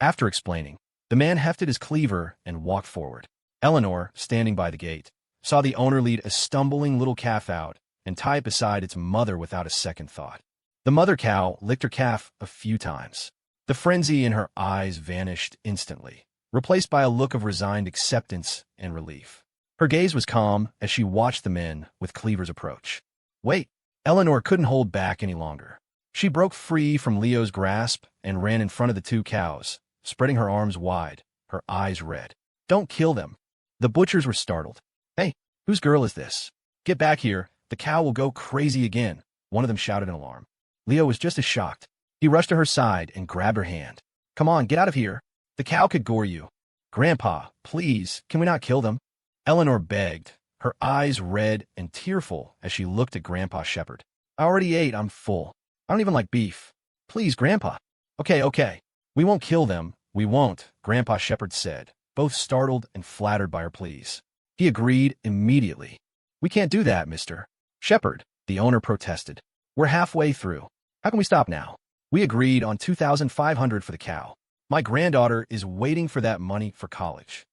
After explaining, the man hefted his cleaver and walked forward. Eleanor, standing by the gate, saw the owner lead a stumbling little calf out and tie it beside its mother without a second thought. The mother cow licked her calf a few times. The frenzy in her eyes vanished instantly, replaced by a look of resigned acceptance and relief. Her gaze was calm as she watched the men with cleavers approach. Wait, Eleanor couldn't hold back any longer. She broke free from Leo's grasp and ran in front of the two cows, spreading her arms wide, her eyes red. Don't kill them. The butchers were startled. Hey, whose girl is this? Get back here, the cow will go crazy again, one of them shouted in alarm. Leo was just as shocked. He rushed to her side and grabbed her hand. Come on, get out of here. The cow could gore you. Grandpa, please, can we not kill them? Eleanor begged, her eyes red and tearful as she looked at Grandpa Shepherd. I already ate, I'm full. I don't even like beef. Please, Grandpa. Okay. We won't kill them. We won't, Grandpa Shepherd said, both startled and flattered by her pleas. He agreed immediately. We can't do that, Mr. Shepherd, the owner protested. We're halfway through. How can we stop now? We agreed on $2,500 for the cow. My granddaughter is waiting for that money for college.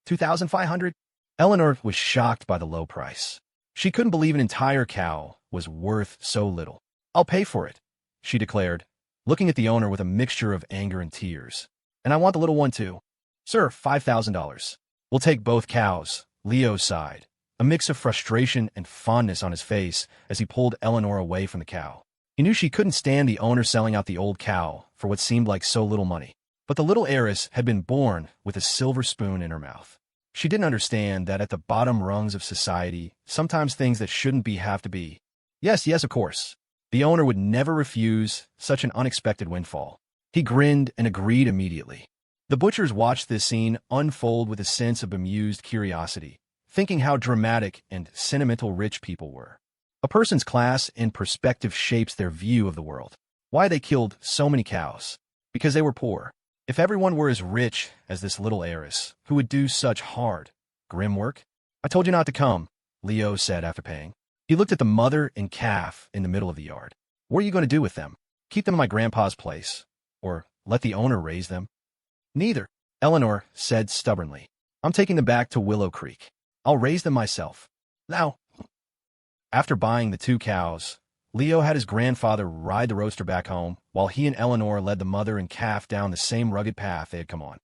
$2,500? Eleanor was shocked by the low price. She couldn't believe an entire cow was worth so little. I'll pay for it, she declared, looking at the owner with a mixture of anger and tears. And I want the little one too. Sir, $5,000. We'll take both cows, Leo sighed, a mix of frustration and fondness on his face as he pulled Eleanor away from the cow. He knew she couldn't stand the owner selling out the old cow for what seemed like so little money. But the little heiress had been born with a silver spoon in her mouth. She didn't understand that at the bottom rungs of society, sometimes things that shouldn't be have to be. Yes, of course. The owner would never refuse such an unexpected windfall. He grinned and agreed immediately. The butchers watched this scene unfold with a sense of bemused curiosity, thinking how dramatic and sentimental rich people were. A person's class and perspective shapes their view of the world. Why they killed so many cows? Because they were poor. If everyone were as rich as this little heiress, who would do such hard, grim work? I told you not to come, Leo said after paying. He looked at the mother and calf in the middle of the yard. What are you going to do with them? Keep them in my grandpa's place? Or let the owner raise them? Neither, Eleanor said stubbornly. I'm taking them back to Willow Creek. I'll raise them myself. Now. After buying the two cows, Leo had his grandfather ride the roadster back home, while he and Eleanor led the mother and calf down the same rugged path they had come on.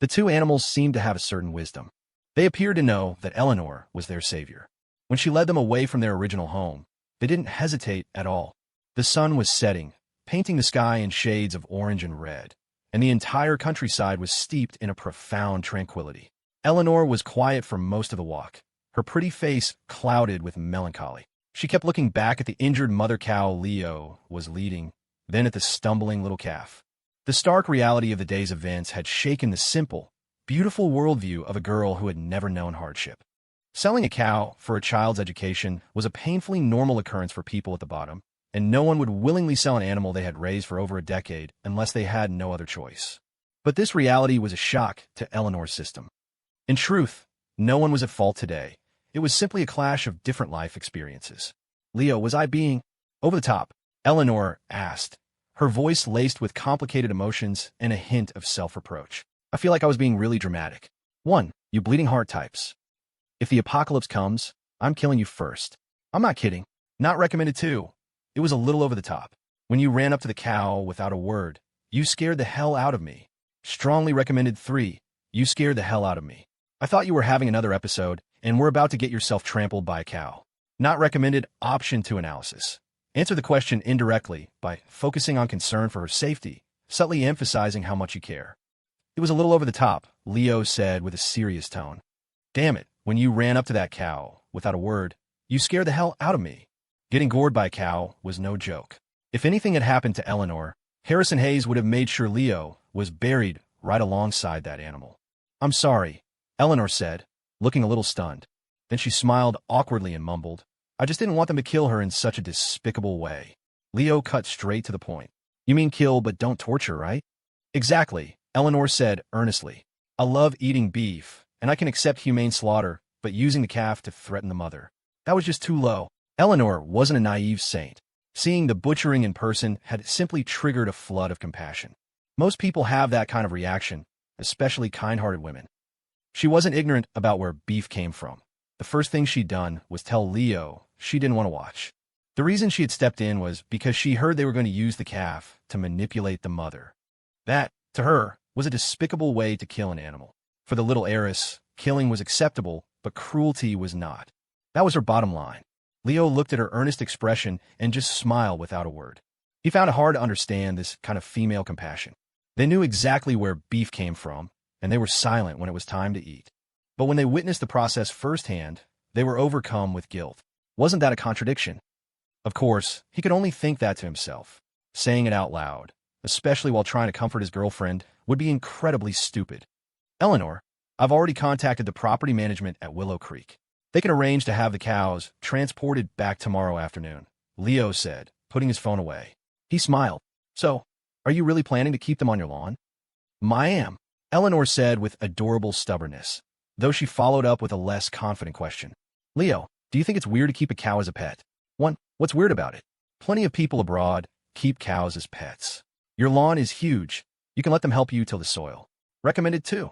The two animals seemed to have a certain wisdom. They appeared to know that Eleanor was their savior. When she led them away from their original home, they didn't hesitate at all. The sun was setting, painting the sky in shades of orange and red, and the entire countryside was steeped in a profound tranquility. Eleanor was quiet for most of the walk, her pretty face clouded with melancholy. She kept looking back at the injured mother cow Leo was leading, then at the stumbling little calf. The stark reality of the day's events had shaken the simple, beautiful worldview of a girl who had never known hardship. Selling a cow for a child's education was a painfully normal occurrence for people at the bottom, and no one would willingly sell an animal they had raised for over a decade unless they had no other choice. But this reality was a shock to Eleanor's system. In truth, no one was at fault today. It was simply a clash of different life experiences. Leo, was I being over the top? Eleanor asked, her voice laced with complicated emotions and a hint of self-reproach. I feel like I was being really dramatic. 1. You bleeding heart types. If the apocalypse comes, I'm killing you first. I'm not kidding. Not recommended 2. It was a little over the top. When you ran up to the cow without a word, you scared the hell out of me. Strongly recommended 3. You scared the hell out of me. I thought you were having another episode, and we're about to get yourself trampled by a cow. Not recommended option 2 analysis. Answer the question indirectly by focusing on concern for her safety, subtly emphasizing how much you care. It was a little over the top, Leo said with a serious tone. Damn it, when you ran up to that cow without a word, you scared the hell out of me. Getting gored by a cow was no joke. If anything had happened to Eleanor, Harrison Hayes would have made sure Leo was buried right alongside that animal. I'm sorry, Eleanor said, looking a little stunned. Then she smiled awkwardly and mumbled, I just didn't want them to kill her in such a despicable way. Leo cut straight to the point. You mean kill but don't torture, right? Exactly, Eleanor said earnestly. I love eating beef, and I can accept humane slaughter, but using the calf to threaten the mother. That was just too low. Eleanor wasn't a naive saint. Seeing the butchering in person had simply triggered a flood of compassion. Most people have that kind of reaction, especially kind-hearted women. She wasn't ignorant about where beef came from. The first thing she'd done was tell Leo she didn't want to watch. The reason she had stepped in was because she heard they were going to use the calf to manipulate the mother. That, to her, was a despicable way to kill an animal. For the little heiress, killing was acceptable, but cruelty was not. That was her bottom line. Leo looked at her earnest expression and just smiled without a word. He found it hard to understand this kind of female compassion. They knew exactly where beef came from, and they were silent when it was time to eat. But when they witnessed the process firsthand, they were overcome with guilt. Wasn't that a contradiction? Of course, he could only think that to himself. Saying it out loud, especially while trying to comfort his girlfriend, would be incredibly stupid. Eleanor, I've already contacted the property management at Willow Creek. They can arrange to have the cows transported back tomorrow afternoon, Leo said, putting his phone away. He smiled. So, are you really planning to keep them on your lawn? I am, Eleanor said with adorable stubbornness, though she followed up with a less confident question. Leo, do you think it's weird to keep a cow as a pet? What's weird about it? Plenty of people abroad keep cows as pets. Your lawn is huge. You can let them help you till the soil. Recommended too.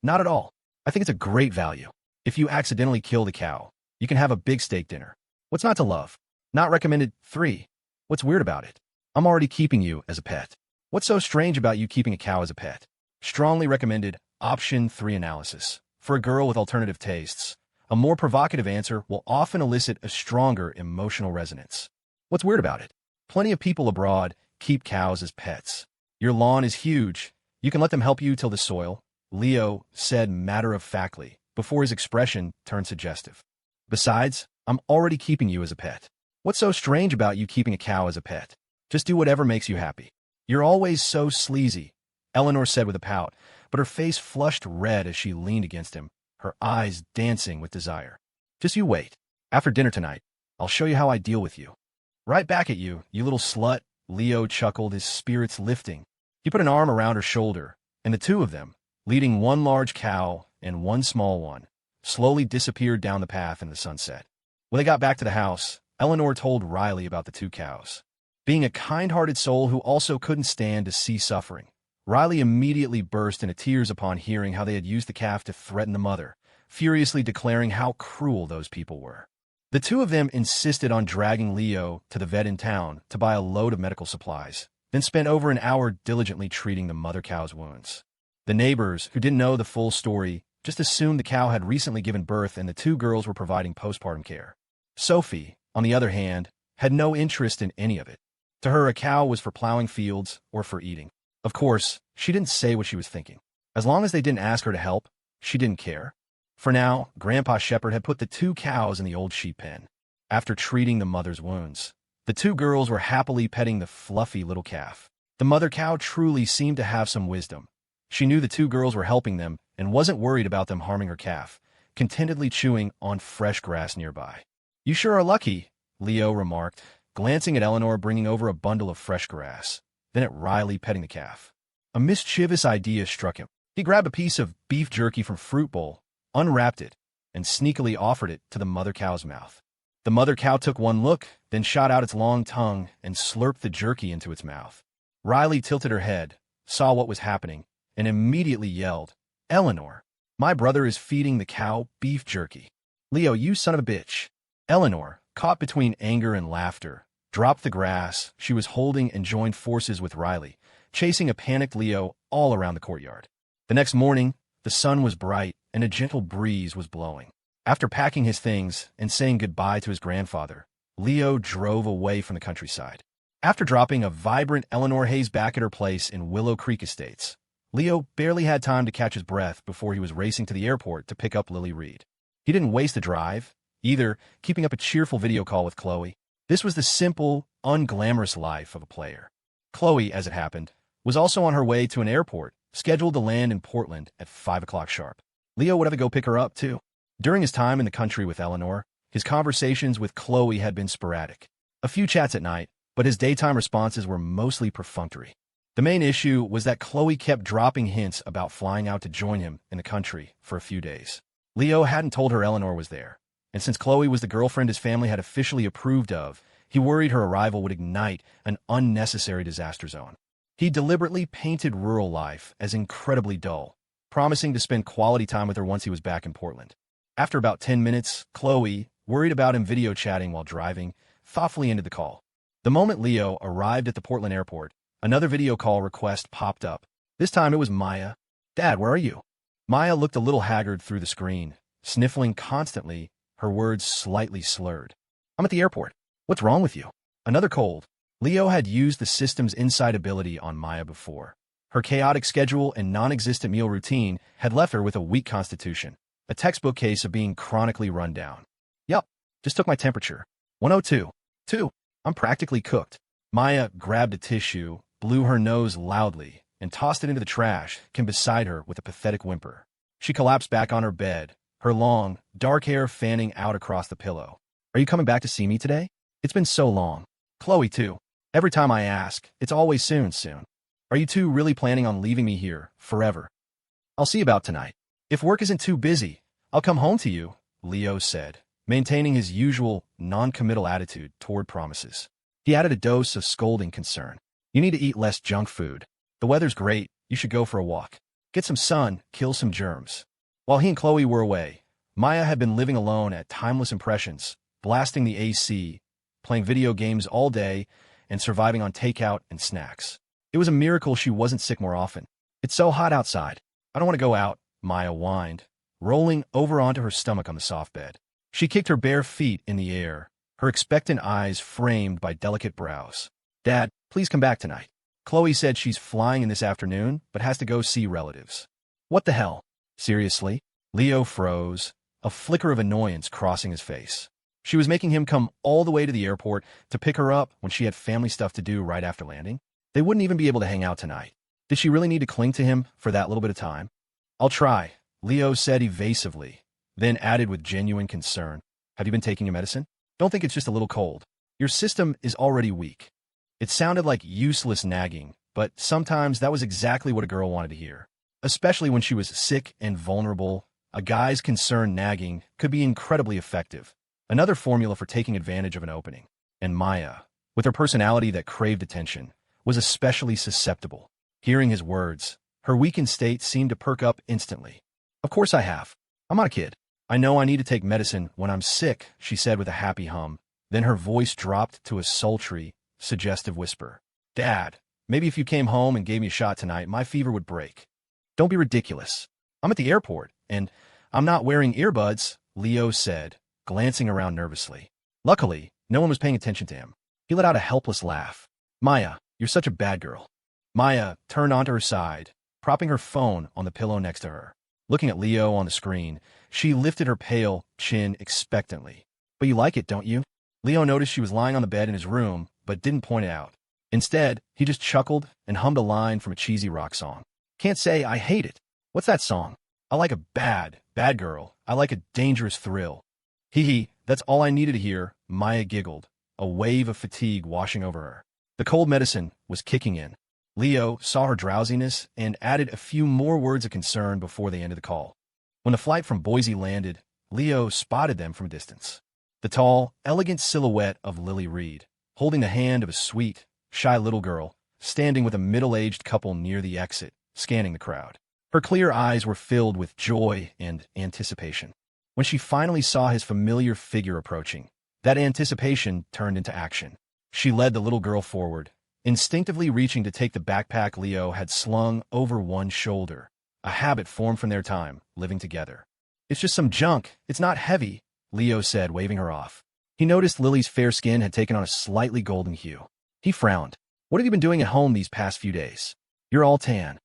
Not at all. I think it's a great value. If you accidentally kill the cow, you can have a big steak dinner. What's not to love? Not recommended 3. What's weird about it? I'm already keeping you as a pet. What's so strange about you keeping a cow as a pet? Strongly recommended option 3 analysis. For a girl with alternative tastes, a more provocative answer will often elicit a stronger emotional resonance. What's weird about it? Plenty of people abroad keep cows as pets. Your lawn is huge. You can let them help you till the soil, Leo said matter-of-factly, before his expression turned suggestive. Besides, I'm already keeping you as a pet. What's so strange about you keeping a cow as a pet? Just do whatever makes you happy. You're always so sleazy, Eleanor said with a pout, but her face flushed red as she leaned against him, her eyes dancing with desire. Just you wait. After dinner tonight, I'll show you how I deal with you. Right back at you, you little slut, Leo chuckled, his spirits lifting. He put an arm around her shoulder, and the two of them, leading one large cow and one small one, slowly disappeared down the path in the sunset. When they got back to the house, Eleanor told Riley about the 2 cows. Being a kind-hearted soul who also couldn't stand to see suffering, Riley immediately burst into tears upon hearing how they had used the calf to threaten the mother, furiously declaring how cruel those people were. The two of them insisted on dragging Leo to the vet in town to buy a load of medical supplies, then spent over an hour diligently treating the mother cow's wounds. The neighbors, who didn't know the full story, just assumed the cow had recently given birth and the 2 girls were providing postpartum care. Sophie, on the other hand, had no interest in any of it. To her, a cow was for plowing fields or for eating. Of course, she didn't say what she was thinking. As long as they didn't ask her to help, she didn't care. For now, Grandpa Shepherd had put the 2 cows in the old sheep pen. After treating the mother's wounds, the 2 girls were happily petting the fluffy little calf. The mother cow truly seemed to have some wisdom. She knew the 2 girls were helping them and wasn't worried about them harming her calf, contentedly chewing on fresh grass nearby. You sure are lucky, Leo remarked, glancing at Eleanor bringing over a bundle of fresh grass, then at Riley petting the calf. A mischievous idea struck him. He grabbed a piece of beef jerky from fruit bowl, unwrapped it, and sneakily offered it to the mother cow's mouth. The mother cow took one look, then shot out its long tongue and slurped the jerky into its mouth. Riley tilted her head, saw what was happening, and immediately yelled, Eleanor, my brother is feeding the cow beef jerky. Leo, you son of a bitch. Eleanor, caught between anger and laughter, dropped the grass she was holding and joined forces with Riley, chasing a panicked Leo all around the courtyard. The next morning, the sun was bright and a gentle breeze was blowing. After packing his things and saying goodbye to his grandfather, Leo drove away from the countryside. After dropping a vibrant Eleanor Hayes back at her place in Willow Creek Estates, Leo barely had time to catch his breath before he was racing to the airport to pick up Lily Reed. He didn't waste a drive, either, keeping up a cheerful video call with Chloe. This was the simple, unglamorous life of a player. Chloe, as it happened, was also on her way to an airport, scheduled to land in Portland at 5 o'clock sharp. Leo would have to go pick her up, too. During his time in the country with Eleanor, his conversations with Chloe had been sporadic. A few chats at night, but his daytime responses were mostly perfunctory. The main issue was that Chloe kept dropping hints about flying out to join him in the country for a few days. Leo hadn't told her Eleanor was there, and since Chloe was the girlfriend his family had officially approved of, he worried her arrival would ignite an unnecessary disaster zone. He deliberately painted rural life as incredibly dull, promising to spend quality time with her once he was back in Portland. After about 10 minutes, Chloe, worried about him video chatting while driving, thoughtfully ended the call. The moment Leo arrived at the Portland airport, another video call request popped up. This time it was Maya. Dad, where are you? Maya looked a little haggard through the screen, sniffling constantly, her words slightly slurred. I'm at the airport. What's wrong with you? Another cold. Leo had used the system's insight ability on Maya before. Her chaotic schedule and non-existent meal routine had left her with a weak constitution, a textbook case of being chronically run down. Yup, just took my temperature. 102. 2. I'm practically cooked. Maya grabbed a tissue, blew her nose loudly, and tossed it into the trash can beside her with a pathetic whimper. She collapsed back on her bed, her long, dark hair fanning out across the pillow. Are you coming back to see me today? It's been so long. Chloe, too. Every time I ask, it's always soon. Are you two really planning on leaving me here forever? I'll see about tonight. If work isn't too busy, I'll come home to you, Leo said, maintaining his usual non-committal attitude toward promises. He added a dose of scolding concern. You need to eat less junk food. The weather's great. You should go for a walk. Get some sun, kill some germs. While he and Chloe were away, Maya had been living alone at Timeless Impressions, blasting the AC, playing video games all day, and surviving on takeout and snacks. It was a miracle she wasn't sick more often. It's so hot outside. I don't want to go out, Maya whined, rolling over onto her stomach on the soft bed. She kicked her bare feet in the air, her expectant eyes framed by delicate brows. Dad, please come back tonight. Chloe said she's flying in this afternoon, but has to go see relatives. What the hell? Seriously? Leo froze, a flicker of annoyance crossing his face. She was making him come all the way to the airport to pick her up when she had family stuff to do right after landing. They wouldn't even be able to hang out tonight. Did she really need to cling to him for that little bit of time? I'll try, Leo said evasively, then added with genuine concern. Have you been taking your medicine? Don't think it's just a little cold. Your system is already weak. It sounded like useless nagging, but sometimes that was exactly what a girl wanted to hear. Especially when she was sick and vulnerable, a guy's concerned nagging could be incredibly effective. Another formula for taking advantage of an opening. And Maya, with her personality that craved attention, was especially susceptible. Hearing his words, her weakened state seemed to perk up instantly. Of course I have. I'm not a kid. I know I need to take medicine when I'm sick, she said with a happy hum. Then her voice dropped to a sultry, suggestive whisper. Dad, maybe if you came home and gave me a shot tonight, my fever would break. Don't be ridiculous. I'm at the airport, and I'm not wearing earbuds, Leo said, glancing around nervously. Luckily, no one was paying attention to him. He let out a helpless laugh. Maya, you're such a bad girl. Maya turned onto her side, propping her phone on the pillow next to her. Looking at Leo on the screen, she lifted her pale chin expectantly. But you like it, don't you? Leo noticed she was lying on the bed in his room, but didn't point it out. Instead, he just chuckled and hummed a line from a cheesy rock song. Can't say I hate it. What's that song? I like a bad girl. I like a dangerous thrill. Hee, that's all I needed to hear, Maya giggled, a wave of fatigue washing over her. The cold medicine was kicking in. Leo saw her drowsiness and added a few more words of concern before they ended the call. When the flight from Boise landed, Leo spotted them from a distance. The tall, elegant silhouette of Lily Reed, holding the hand of a sweet, shy little girl, standing with a middle-aged couple near the exit, scanning the crowd. Her clear eyes were filled with joy and anticipation. When she finally saw his familiar figure approaching, that anticipation turned into action. She led the little girl forward, instinctively reaching to take the backpack Leo had slung over one shoulder, a habit formed from their time living together. It's just some junk. It's not heavy, Leo said, waving her off. He noticed Lily's fair skin had taken on a slightly golden hue. He frowned. What have you been doing at home these past few days? You're all tan.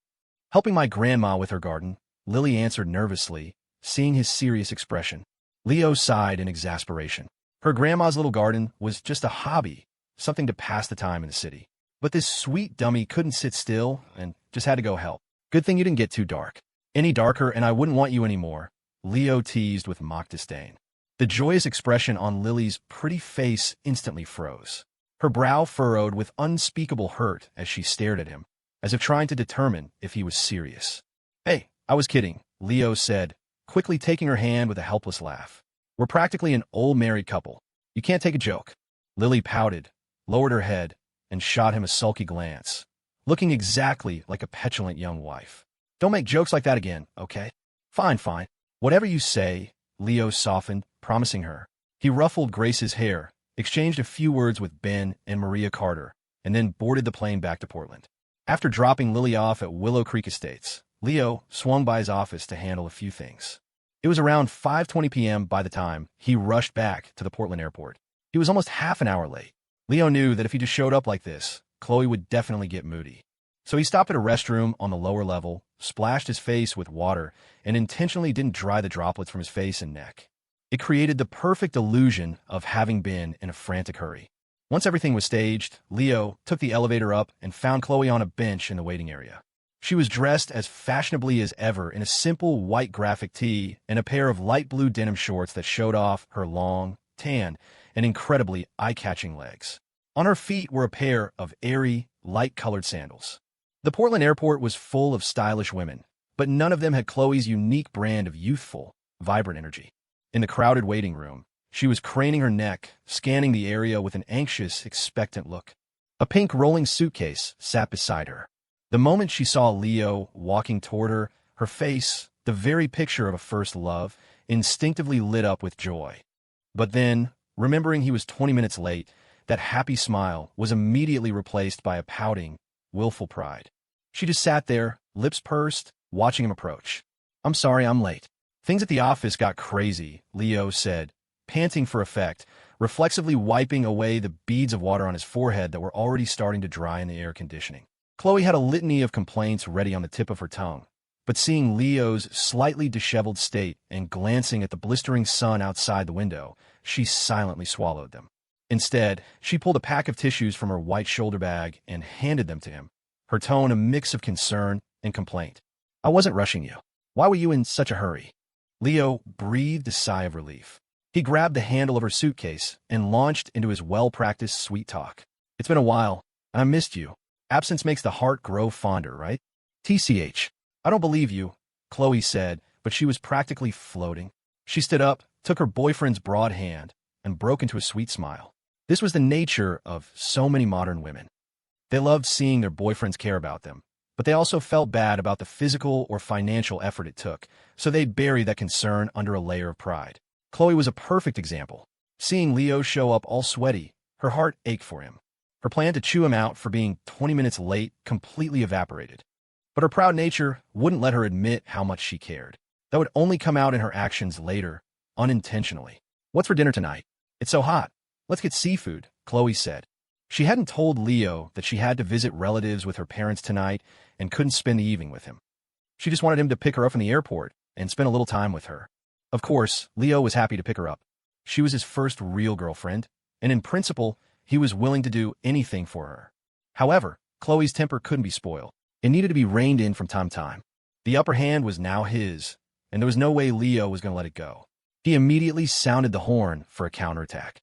Helping my grandma with her garden, Lily answered nervously, seeing his serious expression. Leo sighed in exasperation. Her grandma's little garden was just a hobby, something to pass the time in the city. But this sweet dummy couldn't sit still and just had to go help. Good thing you didn't get too dark. Any darker and I wouldn't want you anymore, Leo teased with mock disdain. The joyous expression on Lily's pretty face instantly froze. Her brow furrowed with unspeakable hurt as she stared at him, as if trying to determine if he was serious. Hey, I was kidding, Leo said, quickly taking her hand with a helpless laugh. We're practically an old married couple. You can't take a joke. Lily pouted, lowered her head, and shot him a sulky glance, looking exactly like a petulant young wife. Don't make jokes like that again, okay? Fine. Whatever you say, Leo softened, promising her. He ruffled Grace's hair, exchanged a few words with Ben and Maria Carter, and then boarded the plane back to Portland. After dropping Lily off at Willow Creek Estates, Leo swung by his office to handle a few things. It was around 5:20 p.m. by the time he rushed back to the Portland airport. He was almost half an hour late. Leo knew that if he just showed up like this, Chloe would definitely get moody. So he stopped at a restroom on the lower level, splashed his face with water, and intentionally didn't dry the droplets from his face and neck. It created the perfect illusion of having been in a frantic hurry. Once everything was staged, Leo took the elevator up and found Chloe on a bench in the waiting area. She was dressed as fashionably as ever in a simple white graphic tee and a pair of light blue denim shorts that showed off her long, tan, and incredibly eye-catching legs. On her feet were a pair of airy, light-colored sandals. The Portland airport was full of stylish women, but none of them had Chloe's unique brand of youthful, vibrant energy. In the crowded waiting room, she was craning her neck, scanning the area with an anxious, expectant look. A pink rolling suitcase sat beside her. The moment she saw Leo walking toward her, her face, the very picture of a first love, instinctively lit up with joy. But then, remembering he was 20 minutes late, that happy smile was immediately replaced by a pouting, willful pride. She just sat there, lips pursed, watching him approach. "I'm sorry I'm late. Things at the office got crazy," Leo said, panting for effect, reflexively wiping away the beads of water on his forehead that were already starting to dry in the air conditioning. Chloe had a litany of complaints ready on the tip of her tongue, but seeing Leo's slightly disheveled state and glancing at the blistering sun outside the window, she silently swallowed them. Instead, she pulled a pack of tissues from her white shoulder bag and handed them to him, her tone a mix of concern and complaint. "I wasn't rushing you. Why were you in such a hurry?" Leo breathed a sigh of relief. He grabbed the handle of her suitcase and launched into his well-practiced sweet talk. "It's been a while, and I missed you. Absence makes the heart grow fonder, right?" "TCH. I don't believe you," Chloe said, but she was practically floating. She stood up, took her boyfriend's broad hand, and broke into a sweet smile. This was the nature of so many modern women. They loved seeing their boyfriends care about them, but they also felt bad about the physical or financial effort it took, so they'd bury that concern under a layer of pride. Chloe was a perfect example. Seeing Leo show up all sweaty, her heart ached for him. Her plan to chew him out for being 20 minutes late completely evaporated. But her proud nature wouldn't let her admit how much she cared. That would only come out in her actions later, unintentionally. "What's for dinner tonight? It's so hot. Let's get seafood," Chloe said. She hadn't told Leo that she had to visit relatives with her parents tonight and couldn't spend the evening with him. She just wanted him to pick her up from the airport and spend a little time with her. Of course, Leo was happy to pick her up. She was his first real girlfriend, and in principle, he was willing to do anything for her. However, Chloe's temper couldn't be spoiled. It needed to be reined in from time to time. The upper hand was now his, and there was no way Leo was going to let it go. He immediately sounded the horn for a counterattack.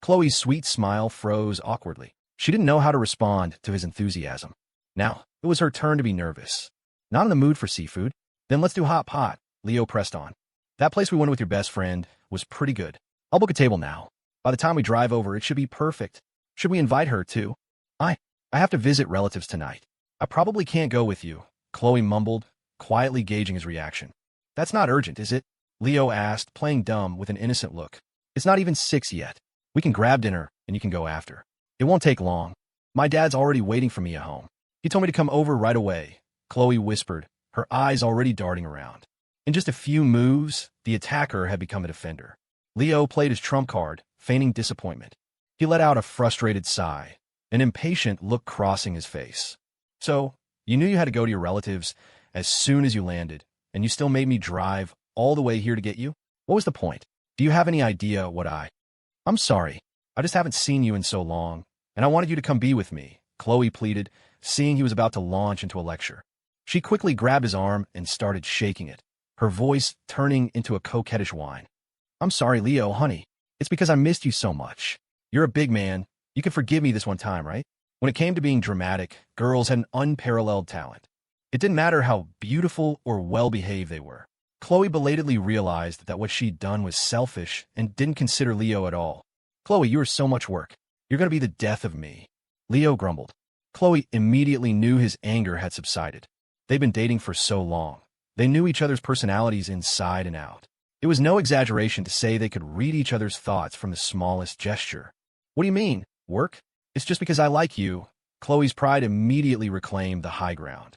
Chloe's sweet smile froze awkwardly. She didn't know how to respond to his enthusiasm. Now, it was her turn to be nervous. "Not in the mood for seafood? Then let's do hot pot," Leo pressed on. "That place we went with your best friend was pretty good. I'll book a table now. By the time we drive over, it should be perfect. Should we invite her, too?" I have to visit relatives tonight. I probably can't go with you," Chloe mumbled, quietly gauging his reaction. "That's not urgent, is it?" Leo asked, playing dumb with an innocent look. "It's not even 6 yet. We can grab dinner, and you can go after. It won't take long. My dad's already waiting for me at home. He told me to come over right away," Chloe whispered, her eyes already darting around. In just a few moves, the attacker had become a defender. Leo played his trump card, feigning disappointment. He let out a frustrated sigh, an impatient look crossing his face. "So, you knew you had to go to your relatives as soon as you landed, and you still made me drive all the way here to get you? What was the point? Do you have any idea what I'm sorry. I just haven't seen you in so long, and I wanted you to come be with me," Chloe pleaded, seeing he was about to launch into a lecture. She quickly grabbed his arm and started shaking it, her voice turning into a coquettish whine. "I'm sorry, Leo, honey. It's because I missed you so much. You're a big man. You can forgive me this one time, right?" When it came to being dramatic, girls had an unparalleled talent. It didn't matter how beautiful or well-behaved they were. Chloe belatedly realized that what she'd done was selfish and didn't consider Leo at all. "Chloe, you are so much work. You're going to be the death of me," Leo grumbled. Chloe immediately knew his anger had subsided. They'd been dating for so long. They knew each other's personalities inside and out. It was no exaggeration to say they could read each other's thoughts from the smallest gesture. "What do you mean, work? It's just because I like you." Chloe's pride immediately reclaimed the high ground.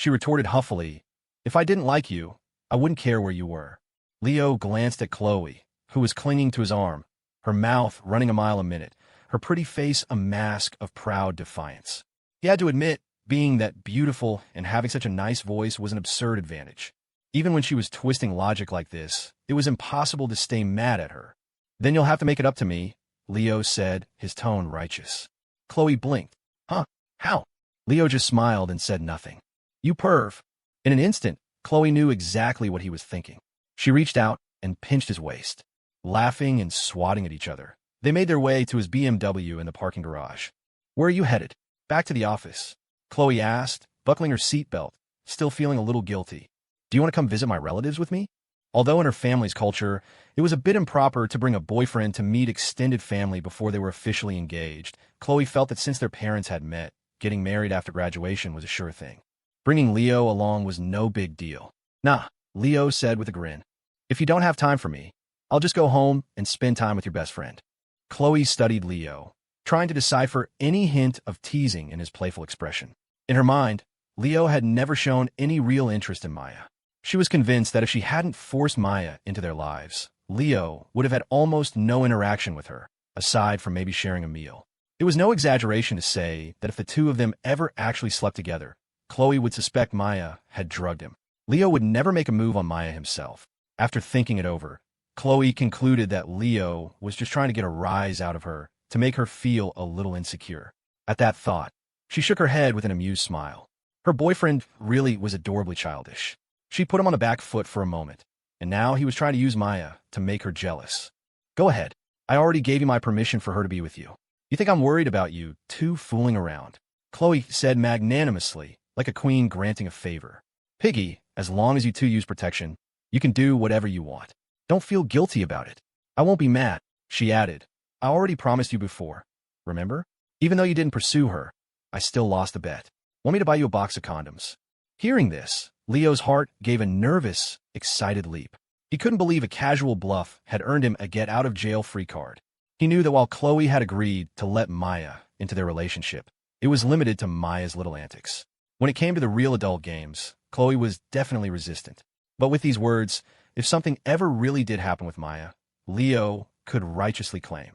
She retorted huffily, "If I didn't like you, I wouldn't care where you were." Leo glanced at Chloe, who was clinging to his arm, her mouth running a mile a minute, her pretty face a mask of proud defiance. He had to admit, being that beautiful and having such a nice voice was an absurd advantage. Even when she was twisting logic like this, it was impossible to stay mad at her. "Then you'll have to make it up to me," Leo said, his tone righteous. Chloe blinked. "Huh? How?" Leo just smiled and said nothing. "You perv." In an instant, Chloe knew exactly what he was thinking. She reached out and pinched his waist. Laughing and swatting at each other, they made their way to his BMW in the parking garage. "Where are you headed?" "Back to the office," Chloe asked, buckling her seatbelt, still feeling a little guilty. "Do you want to come visit my relatives with me?" Although in her family's culture, it was a bit improper to bring a boyfriend to meet extended family before they were officially engaged, Chloe felt that since their parents had met, getting married after graduation was a sure thing. Bringing Leo along was no big deal. "Nah," Leo said with a grin. "If you don't have time for me, I'll just go home and spend time with your best friend." Chloe studied Leo, trying to decipher any hint of teasing in his playful expression. In her mind, Leo had never shown any real interest in Maya. She was convinced that if she hadn't forced Maya into their lives, Leo would have had almost no interaction with her, aside from maybe sharing a meal. It was no exaggeration to say that if the two of them ever actually slept together, Chloe would suspect Maya had drugged him. Leo would never make a move on Maya himself. After thinking it over, Chloe concluded that Leo was just trying to get a rise out of her to make her feel a little insecure. At that thought, she shook her head with an amused smile. Her boyfriend really was adorably childish. She put him on the back foot for a moment, and now he was trying to use Maya to make her jealous. "Go ahead. I already gave you my permission for her to be with you. You think I'm worried about you two fooling around?" Chloe said magnanimously, like a queen granting a favor. "Piggy, as long as you two use protection, you can do whatever you want. Don't feel guilty about it. I won't be mad," she added. "I already promised you before. Remember? Even though you didn't pursue her, I still lost the bet. Want me to buy you a box of condoms?" Hearing this, Leo's heart gave a nervous, excited leap. He couldn't believe a casual bluff had earned him a get-out-of-jail-free card. He knew that while Chloe had agreed to let Maya into their relationship, it was limited to Maya's little antics. When it came to the real adult games, Chloe was definitely resistant. But with these words, if something ever really did happen with Maya, Leo could righteously claim,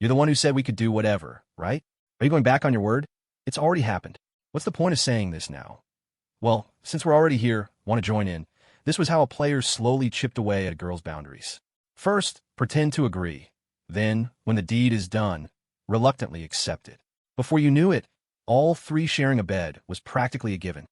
"You're the one who said we could do whatever, right? Are you going back on your word? It's already happened. What's the point of saying this now?" Well, since we're already here, want to join in, this was how a player slowly chipped away at a girl's boundaries. First, pretend to agree. Then, when the deed is done, reluctantly accept it. Before you knew it, all three sharing a bed was practically a given.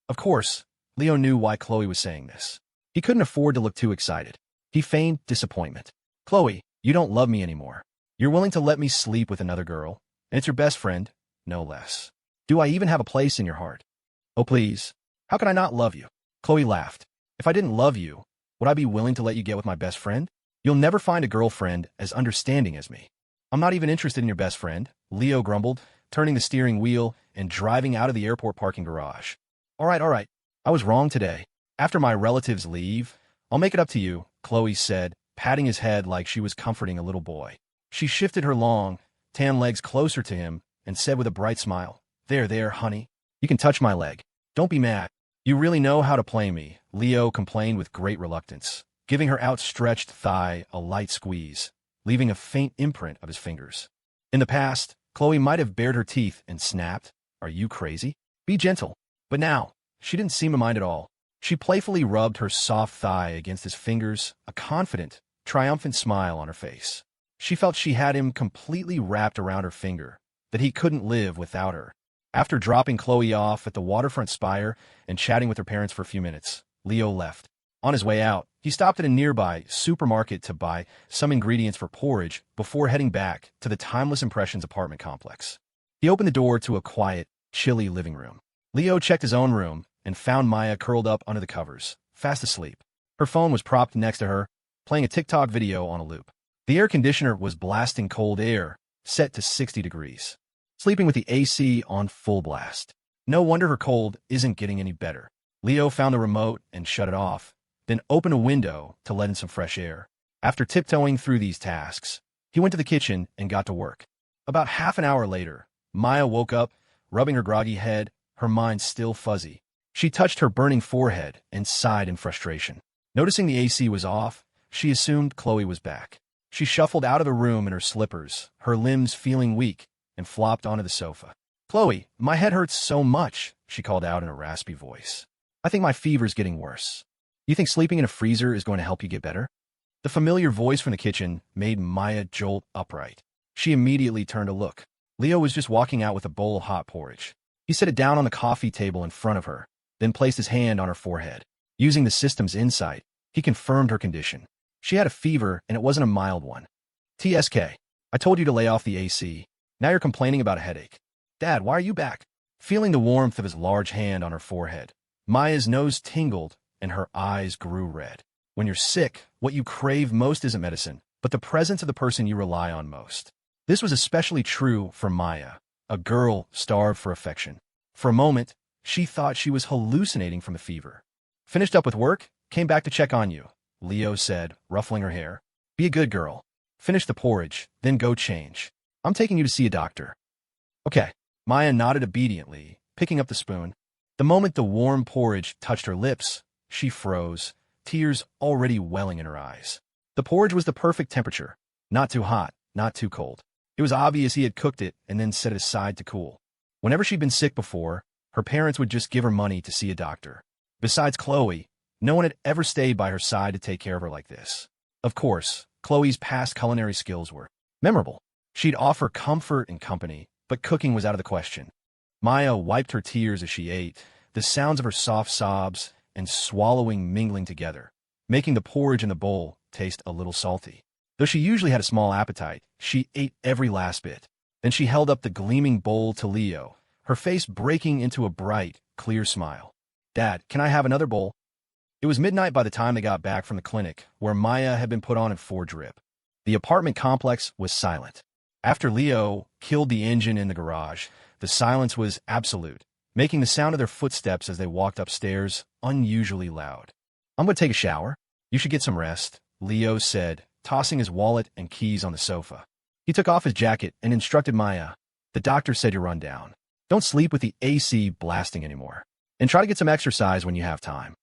Of course, Leo knew why Chloe was saying this. He couldn't afford to look too excited. He feigned disappointment. "Chloe, you don't love me anymore. You're willing to let me sleep with another girl, and it's your best friend, no less. Do I even have a place in your heart? Oh, please. How can I not love you?" Chloe laughed. "If I didn't love you, would I be willing to let you get with my best friend? You'll never find a girlfriend as understanding as me." "I'm not even interested in your best friend," Leo grumbled, turning the steering wheel and driving out of the airport parking garage. All right. I was wrong today. After my relatives leave, I'll make it up to you," Chloe said, patting his head like she was comforting a little boy. She shifted her long, tan legs closer to him and said with a bright smile, There, honey. You can touch my leg. Don't be mad. You really know how to play me," Leo complained with great reluctance, giving her outstretched thigh a light squeeze, leaving a faint imprint of his fingers. In the past, Chloe might have bared her teeth and snapped, "Are you crazy? Be gentle." But now, she didn't seem to mind at all. She playfully rubbed her soft thigh against his fingers, a confident, triumphant smile on her face. She felt she had him completely wrapped around her finger, that he couldn't live without her. After dropping Chloe off at the waterfront spire and chatting with her parents for a few minutes, Leo left. On his way out, he stopped at a nearby supermarket to buy some ingredients for porridge before heading back to the Timeless Impressions apartment complex. He opened the door to a quiet, chilly living room. Leo checked his own room and found Maya curled up under the covers, fast asleep. Her phone was propped next to her, playing a TikTok video on a loop. The air conditioner was blasting cold air, set to 60 degrees. Sleeping with the AC on full blast. No wonder her cold isn't getting any better. Leo found the remote and shut it off, then opened a window to let in some fresh air. After tiptoeing through these tasks, he went to the kitchen and got to work. About half an hour later, Maya woke up, rubbing her groggy head, her mind still fuzzy. She touched her burning forehead and sighed in frustration. Noticing the AC was off, she assumed Chloe was back. She shuffled out of the room in her slippers, her limbs feeling weak, and flopped onto the sofa. "Chloe, my head hurts so much," she called out in a raspy voice. "I think my fever's getting worse. You think sleeping in a freezer is going to help you get better?" The familiar voice from the kitchen made Maya jolt upright. She immediately turned to look. Leo was just walking out with a bowl of hot porridge. He set it down on the coffee table in front of her, then placed his hand on her forehead. Using the system's insight, he confirmed her condition. She had a fever, and it wasn't a mild one. "TSK, I told you to lay off the AC. Now you're complaining about a headache. Dad, why are you back?" Feeling the warmth of his large hand on her forehead, Maya's nose tingled and her eyes grew red. When you're sick, what you crave most isn't medicine, but the presence of the person you rely on most. This was especially true for Maya, a girl starved for affection. For a moment, she thought she was hallucinating from the fever. "Finished up with work? Came back to check on you," Leo said, ruffling her hair. "Be a good girl. Finish the porridge, then go change. I'm taking you to see a doctor." "Okay." Maya nodded obediently, picking up the spoon. The moment the warm porridge touched her lips, she froze, tears already welling in her eyes. The porridge was the perfect temperature, not too hot, not too cold. It was obvious he had cooked it and then set it aside to cool. Whenever she'd been sick before, her parents would just give her money to see a doctor. Besides Chloe, no one had ever stayed by her side to take care of her like this. Of course, Chloe's past culinary skills were memorable. She'd offer comfort and company, but cooking was out of the question. Maya wiped her tears as she ate, the sounds of her soft sobs and swallowing mingling together, making the porridge in the bowl taste a little salty. Though she usually had a small appetite, she ate every last bit. Then she held up the gleaming bowl to Leo, her face breaking into a bright, clear smile. "Dad, can I have another bowl?" It was midnight by the time they got back from the clinic, where Maya had been put on a 4-drip. The apartment complex was silent. After Leo killed the engine in the garage, the silence was absolute, making the sound of their footsteps as they walked upstairs unusually loud. "I'm going to take a shower. You should get some rest," Leo said, tossing his wallet and keys on the sofa. He took off his jacket and instructed Maya. "The doctor said you're run down. Don't sleep with the AC blasting anymore. And try to get some exercise when you have time."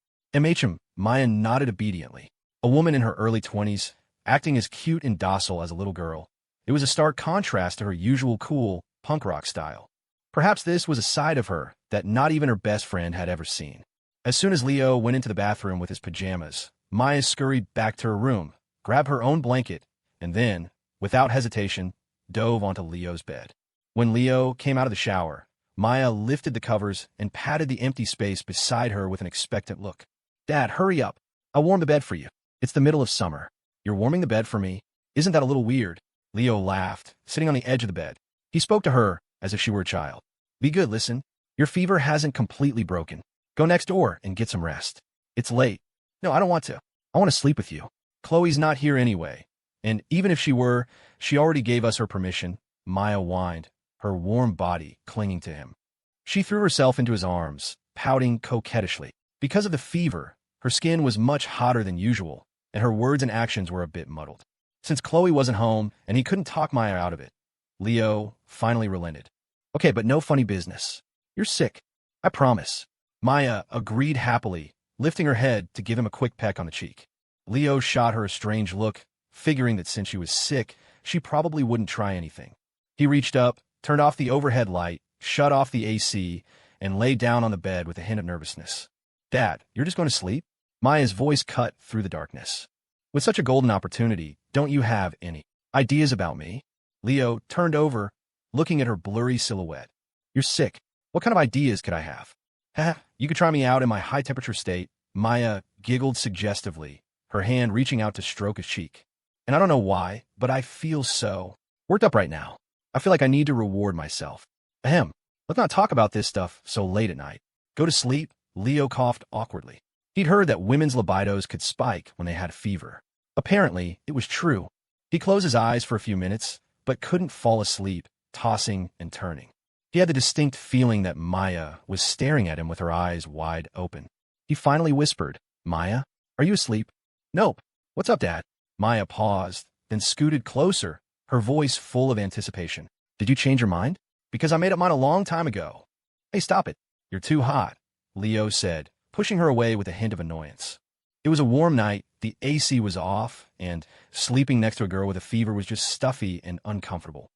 Maya nodded obediently. A woman in her early 20s, acting as cute and docile as a little girl. It was a stark contrast to her usual cool, punk rock style. Perhaps this was a side of her that not even her best friend had ever seen. As soon as Leo went into the bathroom with his pajamas, Maya scurried back to her room, grabbed her own blanket, and then, without hesitation, dove onto Leo's bed. When Leo came out of the shower, Maya lifted the covers and patted the empty space beside her with an expectant look. "Dad, hurry up. I'll warm the bed for you. It's the middle of summer. You're warming the bed for me? Isn't that a little weird?" Leo laughed, sitting on the edge of the bed. He spoke to her as if she were a child. "Be good, listen. Your fever hasn't completely broken. Go next door and get some rest. It's late." "No, I don't want to. I want to sleep with you. Chloe's not here anyway. And even if she were, she already gave us her permission," Maya whined, her warm body clinging to him. She threw herself into his arms, pouting coquettishly. Because of the fever, her skin was much hotter than usual, and her words and actions were a bit muddled. Since Chloe wasn't home and he couldn't talk Maya out of it, Leo finally relented. "Okay, but no funny business. You're sick. I promise." Maya agreed happily, lifting her head to give him a quick peck on the cheek. Leo shot her a strange look, figuring that since she was sick, she probably wouldn't try anything. He reached up, turned off the overhead light, shut off the AC, and lay down on the bed with a hint of nervousness. "Dad, you're just going to sleep?" Maya's voice cut through the darkness. "With such a golden opportunity, don't you have any ideas about me?" Leo turned over, looking at her blurry silhouette. "You're sick. What kind of ideas could I have?" "Ha, you could try me out in my high-temperature state." Maya giggled suggestively, her hand reaching out to stroke his cheek. "And I don't know why, but I feel so worked up right now. I feel like I need to reward myself." "Ahem. Let's not talk about this stuff so late at night. Go to sleep." Leo coughed awkwardly. He'd heard that women's libidos could spike when they had fever. Apparently, it was true. He closed his eyes for a few minutes, but couldn't fall asleep, tossing and turning. He had the distinct feeling that Maya was staring at him with her eyes wide open. He finally whispered, "Maya, are you asleep?" "Nope. What's up, Dad?" Maya paused, then scooted closer, her voice full of anticipation. "Did you change your mind? Because I made up mine a long time ago." "Hey, stop it. You're too hot." Leo said, pushing her away with a hint of annoyance. It was a warm night, the AC was off, and sleeping next to a girl with a fever was just stuffy and uncomfortable.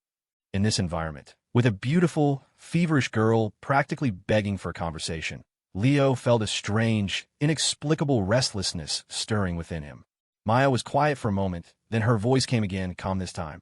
In this environment, with a beautiful, feverish girl practically begging for a conversation, Leo felt a strange, inexplicable restlessness stirring within him. Maya was quiet for a moment, then her voice came again, calm this time.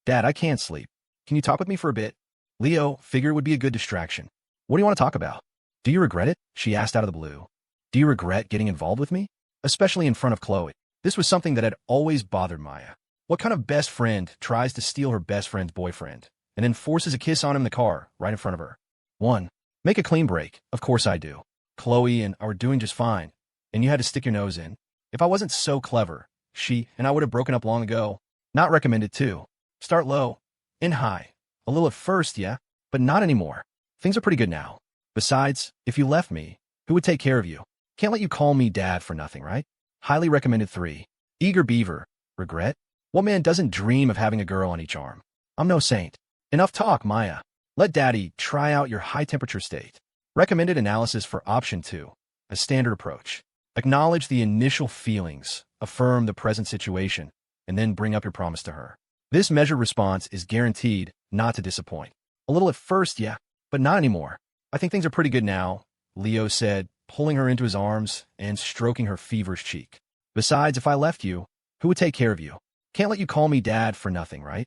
Dad, I can't sleep. Can you talk with me for a bit? Leo figured it would be a good distraction. What do you want to talk about? Do you regret it? She asked out of the blue. Do you regret getting involved with me? Especially in front of Chloe. This was something that had always bothered Maya. What kind of best friend tries to steal her best friend's boyfriend and then forces a kiss on him in the car right in front of her? 1. Make a clean break. Of course I do. Chloe and I were doing just fine, and you had to stick your nose in. If I wasn't so clever, she and I would have broken up long ago. Not recommended too. Start low, end high. A little at first, yeah, but not anymore. Things are pretty good now. Besides, if you left me, who would take care of you? Can't let you call me dad for nothing, right? Highly recommended 3. Eager beaver. Regret? What man doesn't dream of having a girl on each arm? I'm no saint. Enough talk, Maya. Let daddy try out your high-temperature state. Recommended analysis for option 2. A standard approach. Acknowledge the initial feelings, affirm the present situation, and then bring up your promise to her. This measured response is guaranteed not to disappoint. A little at first, yeah, but not anymore. I think things are pretty good now, Leo said, pulling her into his arms and stroking her feverish cheek. Besides, if I left you, who would take care of you? Can't let you call me dad for nothing, right?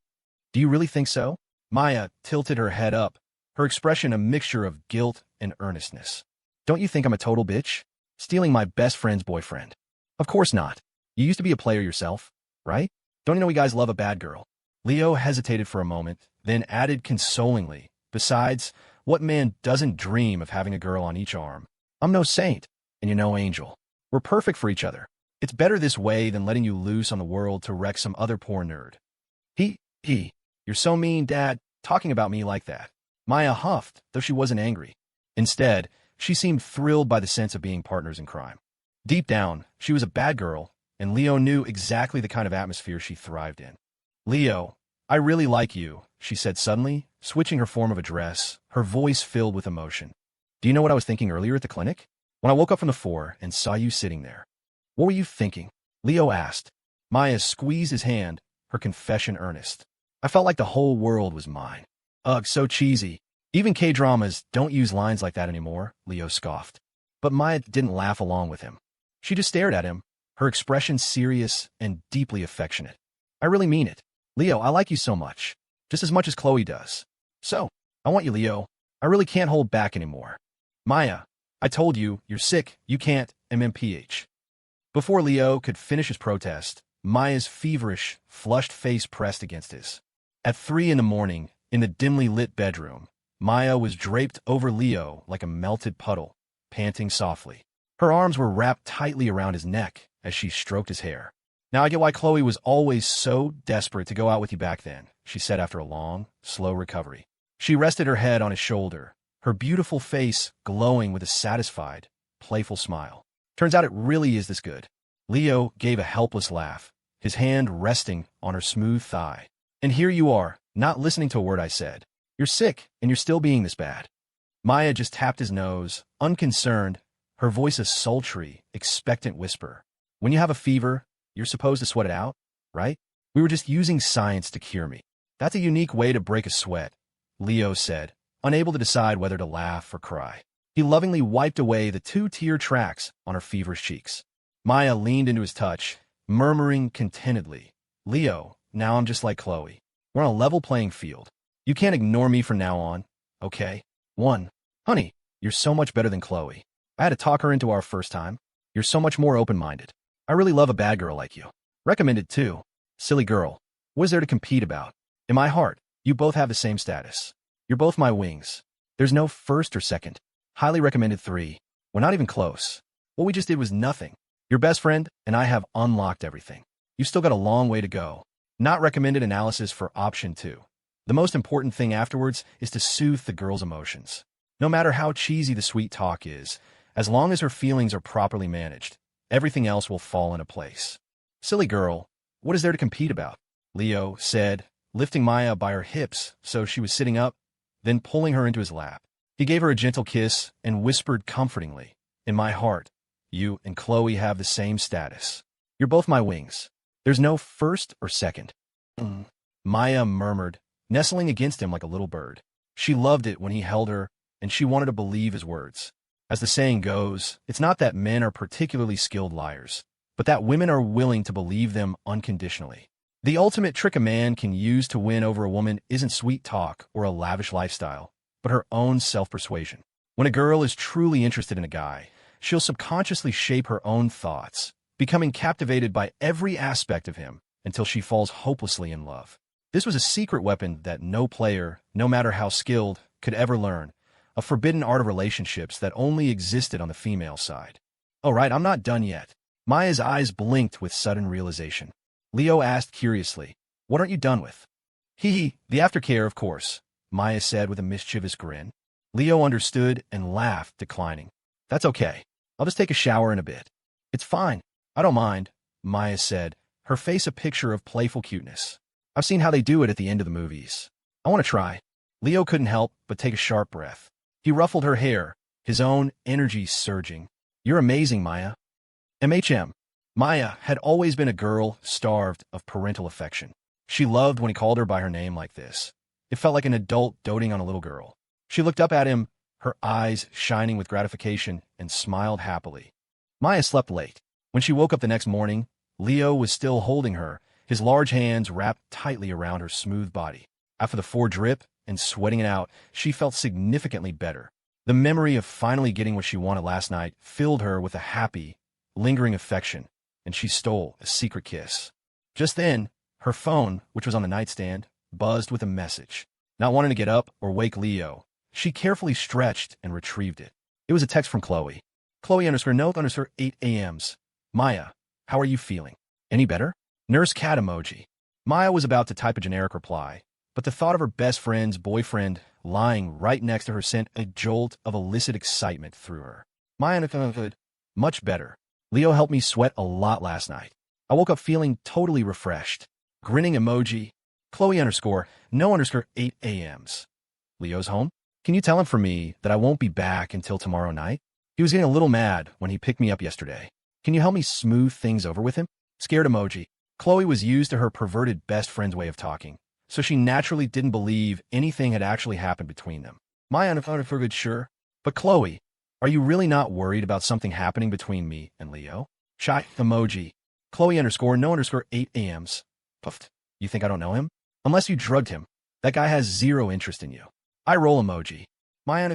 Do you really think so? Maya tilted her head up, her expression a mixture of guilt and earnestness. Don't you think I'm a total bitch? Stealing my best friend's boyfriend? Of course not. You used to be a player yourself, right? Don't you know we guys love a bad girl? Leo hesitated for a moment, then added consolingly, besides, what man doesn't dream of having a girl on each arm? I'm no saint, and you're no angel. We're perfect for each other. It's better this way than letting you loose on the world to wreck some other poor nerd. You're so mean, Dad, talking about me like that. Maya huffed, though she wasn't angry. Instead, she seemed thrilled by the sense of being partners in crime. Deep down, she was a bad girl, and Leo knew exactly the kind of atmosphere she thrived in. Leo, I really like you, she said suddenly, switching her form of address, her voice filled with emotion. Do you know what I was thinking earlier at the clinic? When I woke up from the floor and saw you sitting there. What were you thinking? Leo asked. Maya squeezed his hand, her confession earnest. I felt like the whole world was mine. Ugh, so cheesy. Even K-dramas don't use lines like that anymore, Leo scoffed. But Maya didn't laugh along with him. She just stared at him, her expression serious and deeply affectionate. I really mean it. Leo, I like you so much. Just as much as Chloe does. So, I want you, Leo. I really can't hold back anymore. Maya, I told you, you're sick, you can't, MMPH. Before Leo could finish his protest, Maya's feverish, flushed face pressed against his. At 3 a.m, in the dimly lit bedroom, Maya was draped over Leo like a melted puddle, panting softly. Her arms were wrapped tightly around his neck as she stroked his hair. Now I get why Chloe was always so desperate to go out with you back then, she said after a long, slow recovery. She rested her head on his shoulder, her beautiful face glowing with a satisfied, playful smile. Turns out it really is this good. Leo gave a helpless laugh, his hand resting on her smooth thigh. And here you are, not listening to a word I said. You're sick, and you're still being this bad. Maya just tapped his nose, unconcerned, her voice a sultry, expectant whisper. When you have a fever, you're supposed to sweat it out, right? We were just using science to cure me. That's a unique way to break a sweat, Leo said, unable to decide whether to laugh or cry. He lovingly wiped away the 2-tear tracks on her feverish cheeks. Maya leaned into his touch, murmuring contentedly, Leo, now I'm just like Chloe. We're on a level playing field. You can't ignore me from now on, okay? 1. Honey, you're so much better than Chloe. I had to talk her into our first time. You're so much more open-minded. I really love a bad girl like you. Recommended 2. Silly girl. What is there to compete about? In my heart, you both have the same status. You're both my wings. There's no first or second. Highly recommended 3. We're not even close. What we just did was nothing. Your best friend and I have unlocked everything. You've still got a long way to go. Not recommended analysis for option 2. The most important thing afterwards is to soothe the girl's emotions. No matter how cheesy the sweet talk is, as long as her feelings are properly managed, everything else will fall into place. Silly girl, what is there to compete about? Leo said, lifting Maya by her hips so she was sitting up, then pulling her into his lap. He gave her a gentle kiss and whispered comfortingly, "In my heart, you and Chloe have the same status. You're both my wings. There's no first or second." Maya murmured, nestling against him like a little bird. She loved it when he held her, and she wanted to believe his words. As the saying goes, it's not that men are particularly skilled liars, but that women are willing to believe them unconditionally. The ultimate trick a man can use to win over a woman isn't sweet talk or a lavish lifestyle, but her own self-persuasion. When a girl is truly interested in a guy, she'll subconsciously shape her own thoughts, becoming captivated by every aspect of him until she falls hopelessly in love. This was a secret weapon that no player, no matter how skilled, could ever learn, a forbidden art of relationships that only existed on the female side. "Oh, right, I'm not done yet." Maya's eyes blinked with sudden realization. Leo asked curiously, "What aren't you done with?" The aftercare, of course," Maya said with a mischievous grin. Leo understood and laughed, declining. "That's okay. I'll just take a shower in a bit." "It's fine. I don't mind," Maya said, her face a picture of playful cuteness. "I've seen how they do it at the end of the movies. I want to try." Leo couldn't help but take a sharp breath. He ruffled her hair, his own energy surging. "You're amazing, Maya." MHM. Maya had always been a girl starved of parental affection. She loved when he called her by her name like this. It felt like an adult doting on a little girl. She looked up at him, her eyes shining with gratification, and smiled happily. Maya slept late. When she woke up the next morning, Leo was still holding her, his large hands wrapped tightly around her smooth body. After the foredrip and sweating it out, she felt significantly better. The memory of finally getting what she wanted last night filled her with a happy, lingering affection, and she stole a secret kiss. Just then, her phone, which was on the nightstand, buzzed with a message. Not wanting to get up or wake Leo, she carefully stretched and retrieved it. It was a text from Chloe. Chloe_note_8 AMs. "Maya, how are you feeling? Any better?" Nurse cat emoji. Maya was about to type a generic reply, but the thought of her best friend's boyfriend lying right next to her sent a jolt of illicit excitement through her. "Maya, much better. Leo helped me sweat a lot last night. I woke up feeling totally refreshed." Grinning emoji. Chloe_no_8 AMs. "Leo's home? Can you tell him for me that I won't be back until tomorrow night? He was getting a little mad when he picked me up yesterday. Can you help me smooth things over with him?" Scared emoji. Chloe was used to her perverted best friend's way of talking, so she naturally didn't believe anything had actually happened between them. "Maya, for good, sure. But Chloe, are you really not worried about something happening between me and Leo?" Shy emoji. Chloe_no_8 AMs. Puffed. "You think I don't know him? Unless you drugged him. That guy has zero interest in you." Eye roll emoji. "Maya,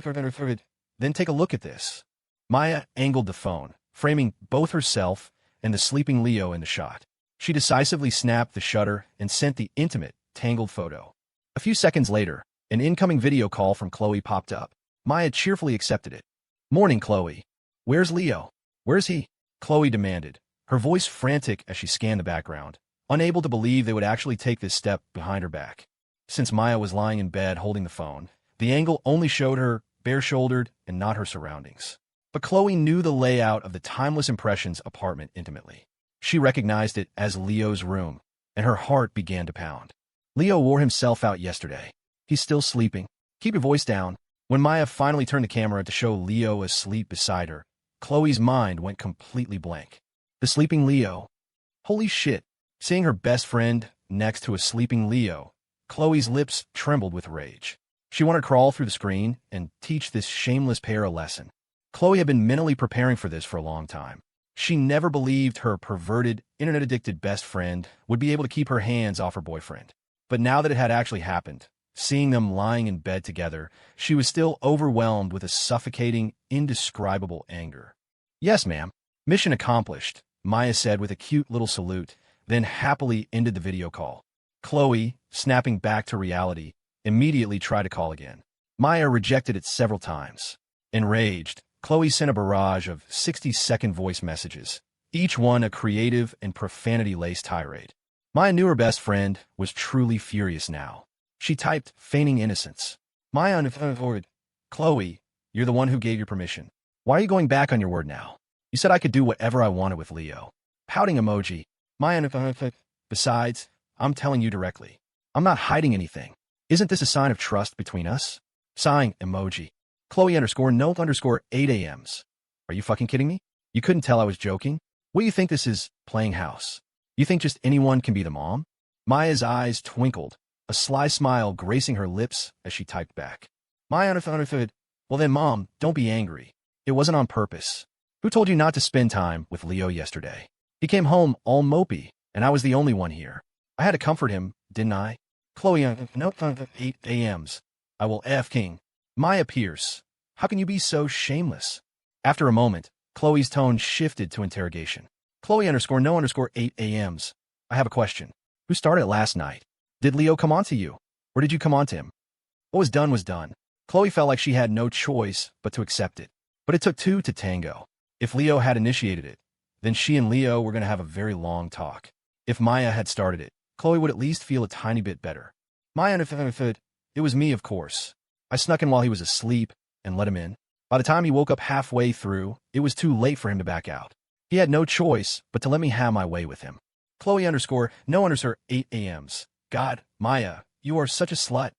then take a look at this." Maya angled the phone, framing both herself and the sleeping Leo in the shot. She decisively snapped the shutter and sent the intimate, tangled photo. A few seconds later, an incoming video call from Chloe popped up. Maya cheerfully accepted it. "Morning, Chloe. Where's Leo? Where's he?" Chloe demanded, her voice frantic as she scanned the background, unable to believe they would actually take this step behind her back. Since Maya was lying in bed holding the phone, the angle only showed her bare-shouldered and not her surroundings. But Chloe knew the layout of the Timeless Impressions apartment intimately. She recognized it as Leo's room, and her heart began to pound. "Leo wore himself out yesterday. He's still sleeping. Keep your voice down." When Maya finally turned the camera to show Leo asleep beside her, Chloe's mind went completely blank. The sleeping Leo. Holy shit. Seeing her best friend next to a sleeping Leo, Chloe's lips trembled with rage. She wanted to crawl through the screen and teach this shameless pair a lesson. Chloe had been mentally preparing for this for a long time. She never believed her perverted, internet-addicted best friend would be able to keep her hands off her boyfriend. But now that it had actually happened, seeing them lying in bed together, she was still overwhelmed with a suffocating, indescribable anger. "Yes, ma'am. Mission accomplished," Maya said with a cute little salute, then happily ended the video call. Chloe, snapping back to reality, immediately tried to call again. Maya rejected it several times. Enraged, Chloe sent a barrage of 60-second voice messages, each one a creative and profanity-laced tirade. Maya knew her best friend was truly furious now. She typed, feigning innocence. "Maya unforward. Chloe, you're the one who gave your permission. Why are you going back on your word now? You said I could do whatever I wanted with Leo." Pouting emoji. "Maya unforward. Besides, I'm telling you directly. I'm not hiding anything. Isn't this a sign of trust between us?" Sighing emoji. Chloe_no_8 AMs. Are you fucking kidding me? You couldn't tell I was joking? What do you think this is, playing house? You think just anyone can be the mom? Maya's eyes twinkled, a sly smile gracing her lips as she typed back. Maya understood. Well then, Mom, don't be angry. It wasn't on purpose. Who told you not to spend time with Leo yesterday? He came home all mopey, and I was the only one here. I had to comfort him, didn't I? Chloe, no, 8 AMs. I will F King. Maya Pierce. How can you be so shameless? After a moment, Chloe's tone shifted to interrogation. Chloe_no_8 AMs. I have a question. Who started it last night? Did Leo come on to you? Or did you come on to him? What was done was done. Chloe felt like she had no choice but to accept it. But it took two to tango. If Leo had initiated it, then she and Leo were going to have a very long talk. If Maya had started it, Chloe would at least feel a tiny bit better. Maya understood. It was me, of course. I snuck in while he was asleep and let him in. By the time he woke up halfway through, it was too late for him to back out. He had no choice but to let me have my way with him. Chloe_no_8 AMs. God, Maya, you are such a slut.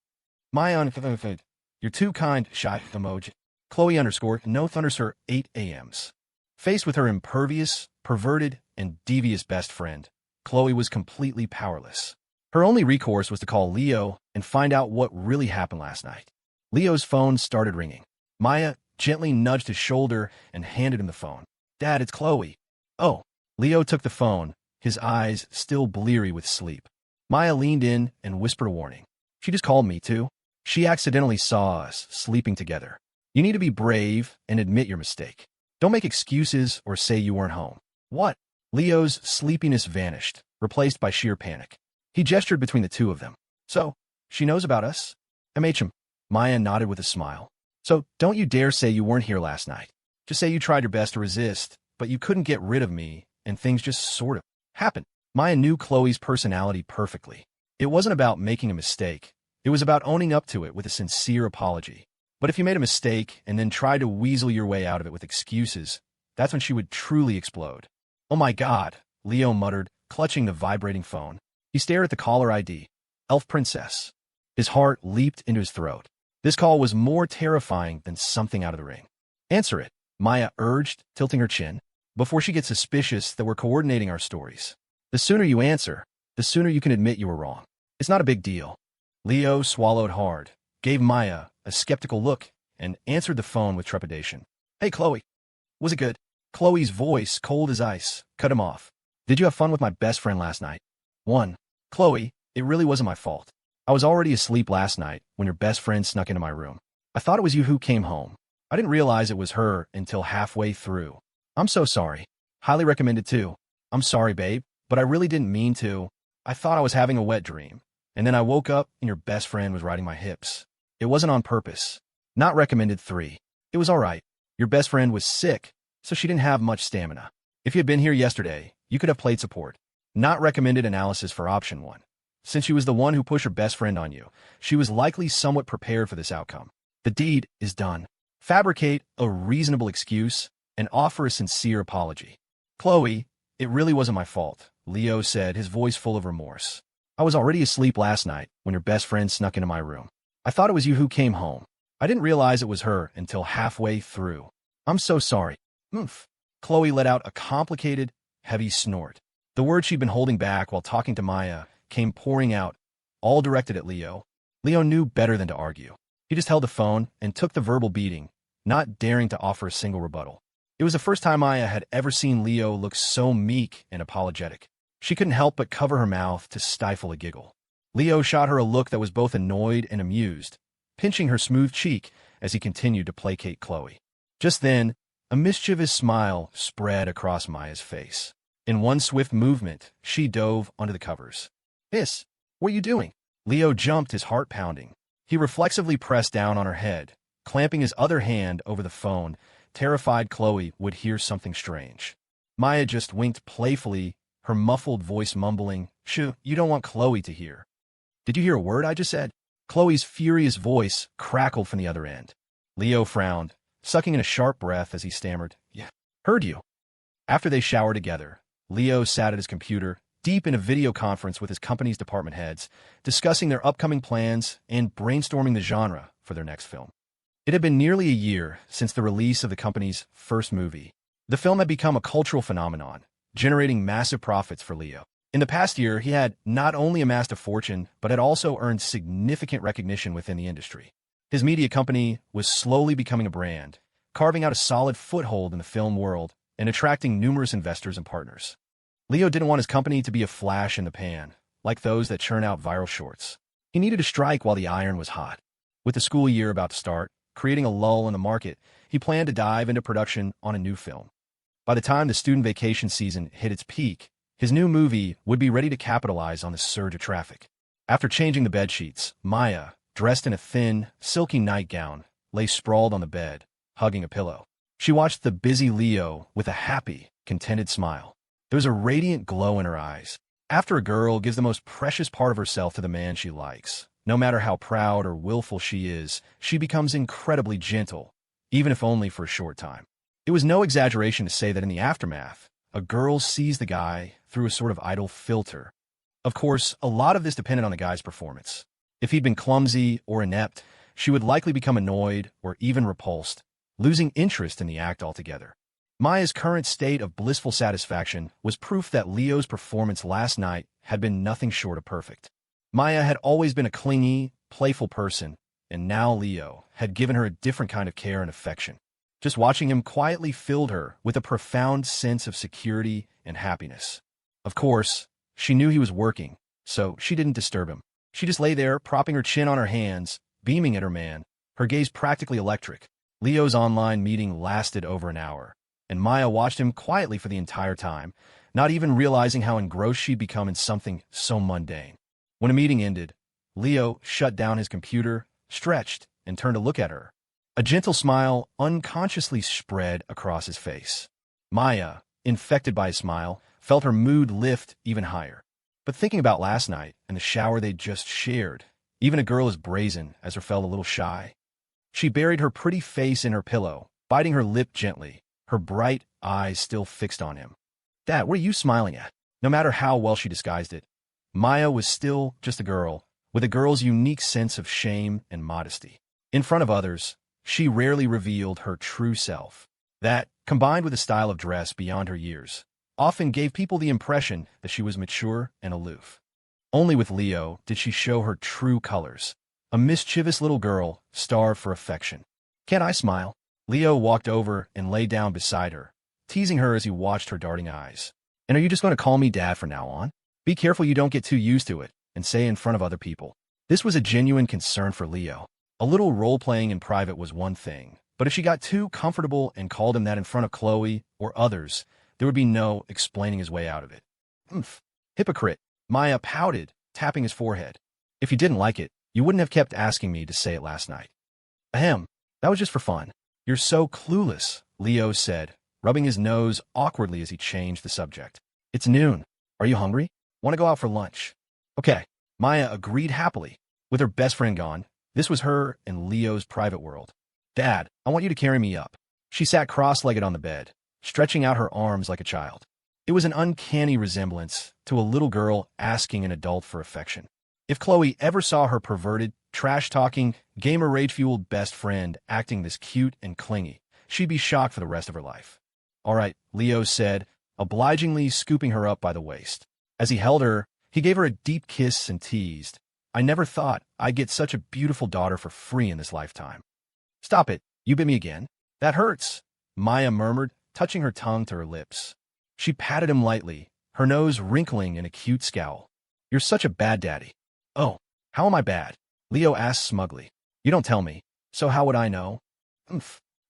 Maya understood. You're too kind, shy emoji. Chloe_no_8 AMs. Faced with her impervious, perverted, and devious best friend, Chloe was completely powerless. Her only recourse was to call Leo and find out what really happened last night. Leo's phone started ringing. Maya gently nudged his shoulder and handed him the phone. Dad, it's Chloe. Oh. Leo took the phone, his eyes still bleary with sleep. Maya leaned in and whispered a warning. She just called me, too. She accidentally saw us sleeping together. You need to be brave and admit your mistake. Don't make excuses or say you weren't home. What? Leo's sleepiness vanished, replaced by sheer panic. He gestured between the two of them. So, she knows about us? MHM. Maya nodded with a smile. So, don't you dare say you weren't here last night. Just say you tried your best to resist, but you couldn't get rid of me, and things just sort of happened. Maya knew Chloe's personality perfectly. It wasn't about making a mistake. It was about owning up to it with a sincere apology. But if you made a mistake and then tried to weasel your way out of it with excuses, that's when she would truly explode. Oh my God, Leo muttered, clutching the vibrating phone. He stared at the caller ID. Elf Princess. His heart leaped into his throat. This call was more terrifying than something out of the ring. Answer it, Maya urged, tilting her chin, before she gets suspicious that we're coordinating our stories. The sooner you answer, the sooner you can admit you were wrong. It's not a big deal. Leo swallowed hard, gave Maya a skeptical look, and answered the phone with trepidation. Hey, Chloe. Was it good? Chloe's voice, cold as ice, cut him off. Did you have fun with my best friend last night? 1. Chloe, it really wasn't my fault. I was already asleep last night when your best friend snuck into my room. I thought it was you who came home. I didn't realize it was her until halfway through. I'm so sorry. Highly recommended too. I'm sorry, babe, but I really didn't mean to. I thought I was having a wet dream. And then I woke up and your best friend was riding my hips. It wasn't on purpose. Not recommended 3. It was all right. Your best friend was sick, so she didn't have much stamina. If you had been here yesterday, you could have played support. Not recommended analysis for option 1. Since she was the one who pushed her best friend on you, she was likely somewhat prepared for this outcome. The deed is done. Fabricate a reasonable excuse and offer a sincere apology. Chloe, it really wasn't my fault, Leo said, his voice full of remorse. I was already asleep last night when your best friend snuck into my room. I thought it was you who came home. I didn't realize it was her until halfway through. I'm so sorry. Oof. Chloe let out a complicated, heavy snort. The words she'd been holding back while talking to Maya came pouring out, all directed at Leo. Leo knew better than to argue. He just held the phone and took the verbal beating, not daring to offer a single rebuttal. It was the first time Maya had ever seen Leo look so meek and apologetic. She couldn't help but cover her mouth to stifle a giggle. Leo shot her a look that was both annoyed and amused, pinching her smooth cheek as he continued to placate Chloe. Just then, a mischievous smile spread across Maya's face. In one swift movement, she dove onto the covers. Miss, what are you doing? Leo jumped, his heart pounding. He reflexively pressed down on her head, clamping his other hand over the phone, terrified Chloe would hear something strange. Maya just winked playfully, her muffled voice mumbling, Shoo, you don't want Chloe to hear. Did you hear a word I just said? Chloe's furious voice crackled from the other end. Leo frowned, sucking in a sharp breath as he stammered, Yeah, heard you. After they showered together, Leo sat at his computer, deep in a video conference with his company's department heads, discussing their upcoming plans and brainstorming the genre for their next film. It had been nearly a year since the release of the company's first movie. The film had become a cultural phenomenon, generating massive profits for Leo. In the past year, he had not only amassed a fortune, but had also earned significant recognition within the industry. His media company was slowly becoming a brand, carving out a solid foothold in the film world and attracting numerous investors and partners. Leo didn't want his company to be a flash in the pan, like those that churn out viral shorts. He needed to strike while the iron was hot. With the school year about to start, creating a lull in the market, he planned to dive into production on a new film. By the time the student vacation season hit its peak, his new movie would be ready to capitalize on the surge of traffic. After changing the bedsheets, Maya, dressed in a thin, silky nightgown, lay sprawled on the bed, hugging a pillow. She watched the busy Leo with a happy, contented smile. There was a radiant glow in her eyes. After a girl gives the most precious part of herself to the man she likes, no matter how proud or willful she is, she becomes incredibly gentle, even if only for a short time. It was no exaggeration to say that in the aftermath, a girl sees the guy through a sort of idol filter. Of course, a lot of this depended on the guy's performance. If he'd been clumsy or inept, she would likely become annoyed or even repulsed, losing interest in the act altogether. Maya's current state of blissful satisfaction was proof that Leo's performance last night had been nothing short of perfect. Maya had always been a clingy, playful person, and now Leo had given her a different kind of care and affection. Just watching him quietly filled her with a profound sense of security and happiness. Of course, she knew he was working, so she didn't disturb him. She just lay there, propping her chin on her hands, beaming at her man, her gaze practically electric. Leo's online meeting lasted over an hour, and Maya watched him quietly for the entire time, not even realizing how engrossed she'd become in something so mundane. When a meeting ended, Leo shut down his computer, stretched, and turned to look at her. A gentle smile unconsciously spread across his face. Maya, infected by his smile, felt her mood lift even higher. But thinking about last night and the shower they'd just shared, even a girl as brazen as her felt a little shy. She buried her pretty face in her pillow, biting her lip gently, her bright eyes still fixed on him. "Dad, what are you smiling at?" No matter how well she disguised it, Maya was still just a girl, with a girl's unique sense of shame and modesty. In front of others, she rarely revealed her true self. That, combined with a style of dress beyond her years, often gave people the impression that she was mature and aloof. Only with Leo did she show her true colors, a mischievous little girl starved for affection. "Can't I smile?" Leo walked over and lay down beside her, teasing her as he watched her darting eyes. "And are you just going to call me Dad from now on? Be careful you don't get too used to it and say it in front of other people." This was a genuine concern for Leo. A little role-playing in private was one thing, but if she got too comfortable and called him that in front of Chloe or others, there would be no explaining his way out of it. Hypocrite. Maya pouted, tapping his forehead. "If you didn't like it, you wouldn't have kept asking me to say it last night." "Ahem, that was just for fun." "You're so clueless," Leo said, rubbing his nose awkwardly as he changed the subject. "It's noon. Are you hungry? Want to go out for lunch?" "Okay." Maya agreed happily. With her best friend gone, this was her and Leo's private world. "Dad, I want you to carry me up." She sat cross-legged on the bed, stretching out her arms like a child. It was an uncanny resemblance to a little girl asking an adult for affection. If Chloe ever saw her perverted, trash-talking, gamer-rage-fueled best friend acting this cute and clingy, she'd be shocked for the rest of her life. "All right," Leo said, obligingly scooping her up by the waist. As he held her, he gave her a deep kiss and teased, "I never thought I'd get such a beautiful daughter for free in this lifetime." "Stop it, you bit me again." "That hurts," Maya murmured, touching her tongue to her lips. She patted him lightly, her nose wrinkling in a cute scowl. "You're such a bad daddy." "Oh, how am I bad?" Leo asked smugly. "You don't tell me, so how would I know?"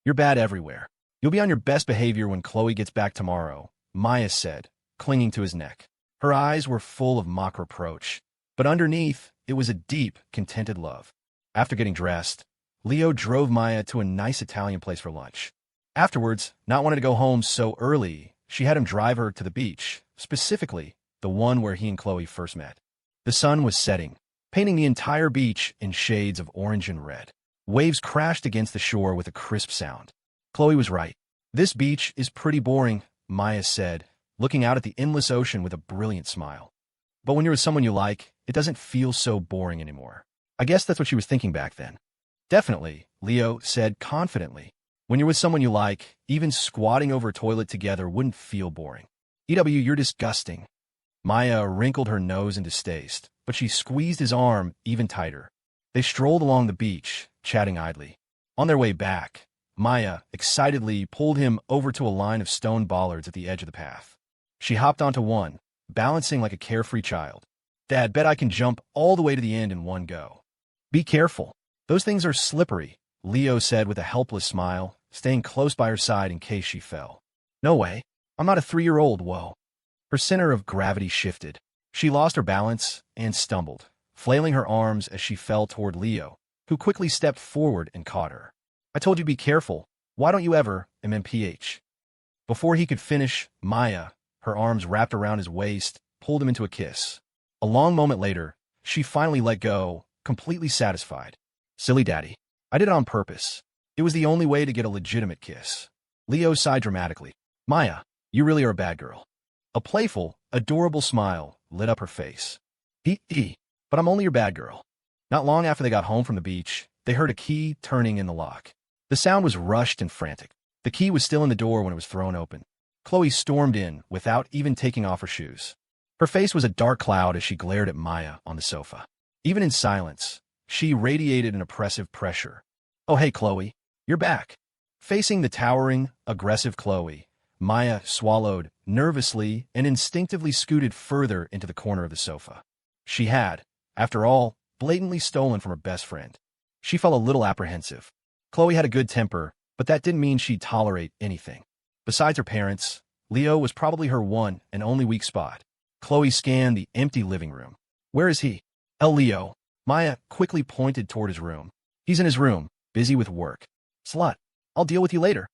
"You're bad everywhere. You'll be on your best behavior when Chloe gets back tomorrow," Maya said, clinging to his neck. Her eyes were full of mock reproach, but underneath, it was a deep, contented love. After getting dressed, Leo drove Maya to a nice Italian place for lunch. Afterwards, not wanting to go home so early, she had him drive her to the beach, specifically the one where he and Chloe first met. The sun was setting, painting the entire beach in shades of orange and red. Waves crashed against the shore with a crisp sound. Chloe was right. "This beach is pretty boring," Maya said, looking out at the endless ocean with a brilliant smile. "But when you're with someone you like, it doesn't feel so boring anymore." I guess that's what she was thinking back then. Definitely, Leo said confidently. When you're with someone you like, even squatting over a toilet together wouldn't feel boring. EW, you're disgusting. Maya wrinkled her nose in distaste, but she squeezed his arm even tighter. They strolled along the beach, chatting idly. On their way back, Maya excitedly pulled him over to a line of stone bollards at the edge of the path. She hopped onto one, balancing like a carefree child. Dad, bet I can jump all the way to the end in one go. Be careful. Those things are slippery, Leo said with a helpless smile, staying close by her side in case she fell. No way. I'm not a 3-year-old, whoa. Her center of gravity shifted. She lost her balance and stumbled, flailing her arms as she fell toward Leo, who quickly stepped forward and caught her. I told you be careful. Why don't you ever, MMPH? Before he could finish, Maya, her arms wrapped around his waist, pulled him into a kiss. A long moment later, she finally let go, completely satisfied. Silly daddy. I did it on purpose. It was the only way to get a legitimate kiss. Leo sighed dramatically. Maya, you really are a bad girl. A playful, adorable smile lit up her face. But I'm only your bad girl. Not long after they got home from the beach, they heard a key turning in the lock. The sound was rushed and frantic. The key was still in the door when it was thrown open. Chloe stormed in without even taking off her shoes. Her face was a dark cloud as she glared at Maya on the sofa. Even in silence, she radiated an oppressive pressure. Oh, hey, Chloe. You're back. Facing the towering, aggressive Chloe, Maya swallowed nervously and instinctively scooted further into the corner of the sofa. She had, after all, blatantly stolen from her best friend. She felt a little apprehensive. Chloe had a good temper, but that didn't mean she'd tolerate anything. Besides her parents, Leo was probably her one and only weak spot. Chloe scanned the empty living room. Where is he? Leo. Maya quickly pointed toward his room. He's in his room, busy with work. Slut. I'll deal with you later.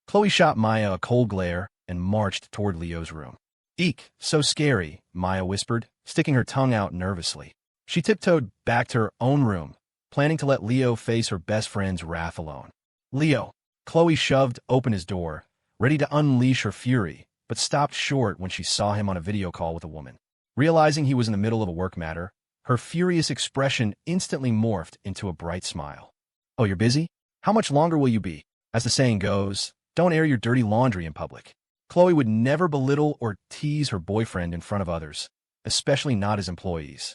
Chloe shot Maya a cold glare and marched toward Leo's room. Eek, so scary, Maya whispered, sticking her tongue out nervously. She tiptoed back to her own room, planning to let Leo face her best friend's wrath alone. Leo. Chloe shoved open his door, ready to unleash her fury, but stopped short when she saw him on a video call with a woman. Realizing he was in the middle of a work matter, her furious expression instantly morphed into a bright smile. Oh, you're busy? How much longer will you be? As the saying goes, don't air your dirty laundry in public. Chloe would never belittle or tease her boyfriend in front of others, especially not his employees.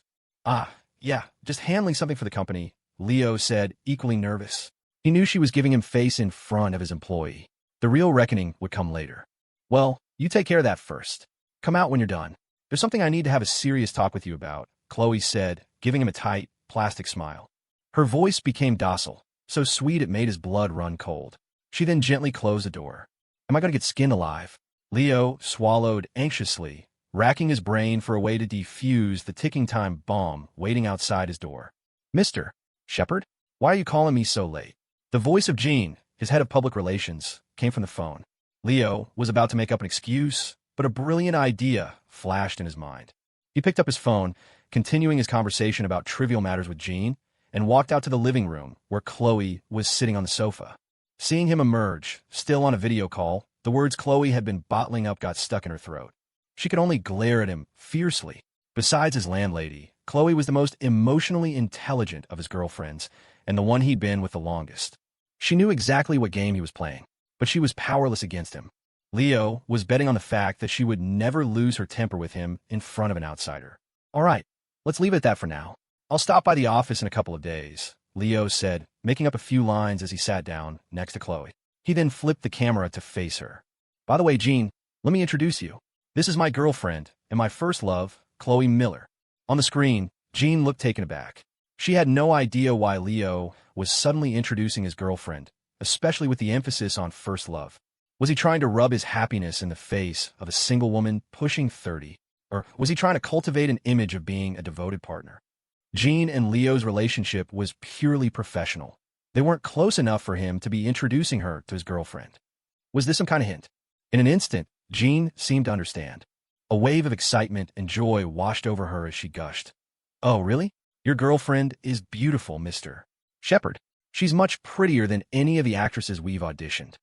Yeah, just handling something for the company, Leo said, equally nervous. He knew she was giving him face in front of his employee. The real reckoning would come later. Well, you take care of that first. Come out when you're done. There's something I need to have a serious talk with you about, Chloe said, giving him a tight, plastic smile. Her voice became docile, so sweet it made his blood run cold. She then gently closed the door. Am I going to get skinned alive? Leo swallowed anxiously, racking his brain for a way to defuse the ticking time bomb waiting outside his door. Mr. Shepard? Why are you calling me so late? The voice of Jean, his head of public relations, came from the phone. Leo was about to make up an excuse, but a brilliant idea flashed in his mind. He picked up his phone, continuing his conversation about trivial matters with Jean, and walked out to the living room where Chloe was sitting on the sofa. Seeing him emerge, still on a video call, the words Chloe had been bottling up got stuck in her throat. She could only glare at him fiercely. Besides his landlady, Chloe was the most emotionally intelligent of his girlfriends, and the one he'd been with the longest. She knew exactly what game he was playing, but she was powerless against him. Leo was betting on the fact that she would never lose her temper with him in front of an outsider. All right, let's leave it at that for now. I'll stop by the office in a couple of days, Leo said, making up a few lines as he sat down next to Chloe. He then flipped the camera to face her. By the way, Jean, let me introduce you. This is my girlfriend and my first love, Chloe Miller. On the screen, Jean looked taken aback. She had no idea why Leo was suddenly introducing his girlfriend, especially with the emphasis on first love. Was he trying to rub his happiness in the face of a single woman pushing 30? Or was he trying to cultivate an image of being a devoted partner? Jean and Leo's relationship was purely professional. They weren't close enough for him to be introducing her to his girlfriend. Was this some kind of hint? In an instant, Jean seemed to understand. A wave of excitement and joy washed over her as she gushed. Oh, really? Your girlfriend is beautiful, Mr. Shepard. She's much prettier than any of the actresses we've auditioned.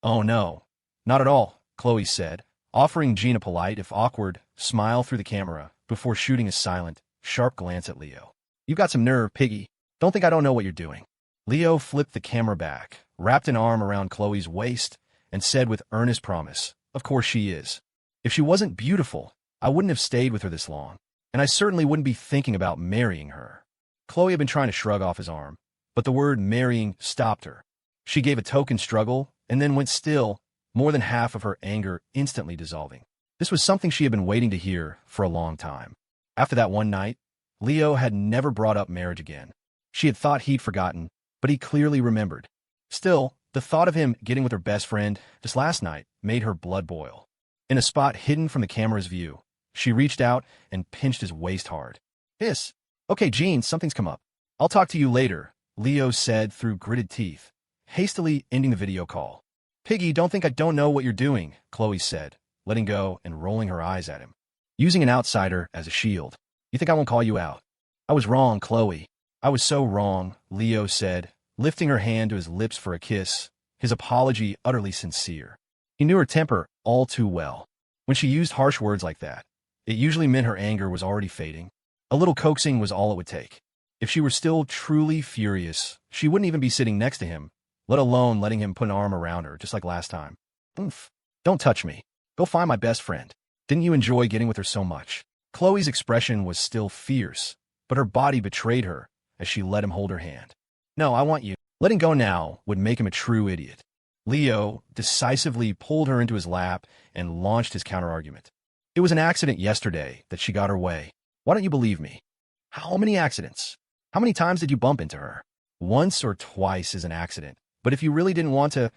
Oh, no. Not at all, Chloe said, offering Jean a polite, if awkward, smile through the camera before shooting a silent, sharp glance at Leo. You've got some nerve, piggy. Don't think I don't know what you're doing. Leo flipped the camera back, wrapped an arm around Chloe's waist, and said with earnest promise, "Of course she is. If she wasn't beautiful, I wouldn't have stayed with her this long, and I certainly wouldn't be thinking about marrying her." Chloe had been trying to shrug off his arm, but the word marrying stopped her. She gave a token struggle and then went still, more than half of her anger instantly dissolving. This was something she had been waiting to hear for a long time. After that one night, Leo had never brought up marriage again. She had thought he'd forgotten, but he clearly remembered. Still, the thought of him getting with her best friend just last night made her blood boil. In a spot hidden from the camera's view, she reached out and pinched his waist hard. "Hiss. Okay, Gene, something's come up. I'll talk to you later," Leo said through gritted teeth, hastily ending the video call. "Piggy, don't think I don't know what you're doing," Chloe said, letting go and rolling her eyes at him. Using an outsider as a shield. "You think I won't call you out?" "I was wrong, Chloe. I was so wrong," Leo said, lifting her hand to his lips for a kiss, his apology utterly sincere. He knew her temper all too well. When she used harsh words like that, it usually meant her anger was already fading. A little coaxing was all it would take. If she were still truly furious, she wouldn't even be sitting next to him, let alone letting him put an arm around her, just like last time. "Oof. Don't touch me. Go find my best friend. Didn't you enjoy getting with her so much?" Chloe's expression was still fierce, but her body betrayed her as she let him hold her hand. "No, I want you." Letting go now would make him a true idiot. Leo decisively pulled her into his lap and launched his counterargument. "It was an accident yesterday that she got her way. Why don't you believe me?" "How many accidents? How many times did you bump into her?" "Once or twice is an accident. But if you really didn't want to,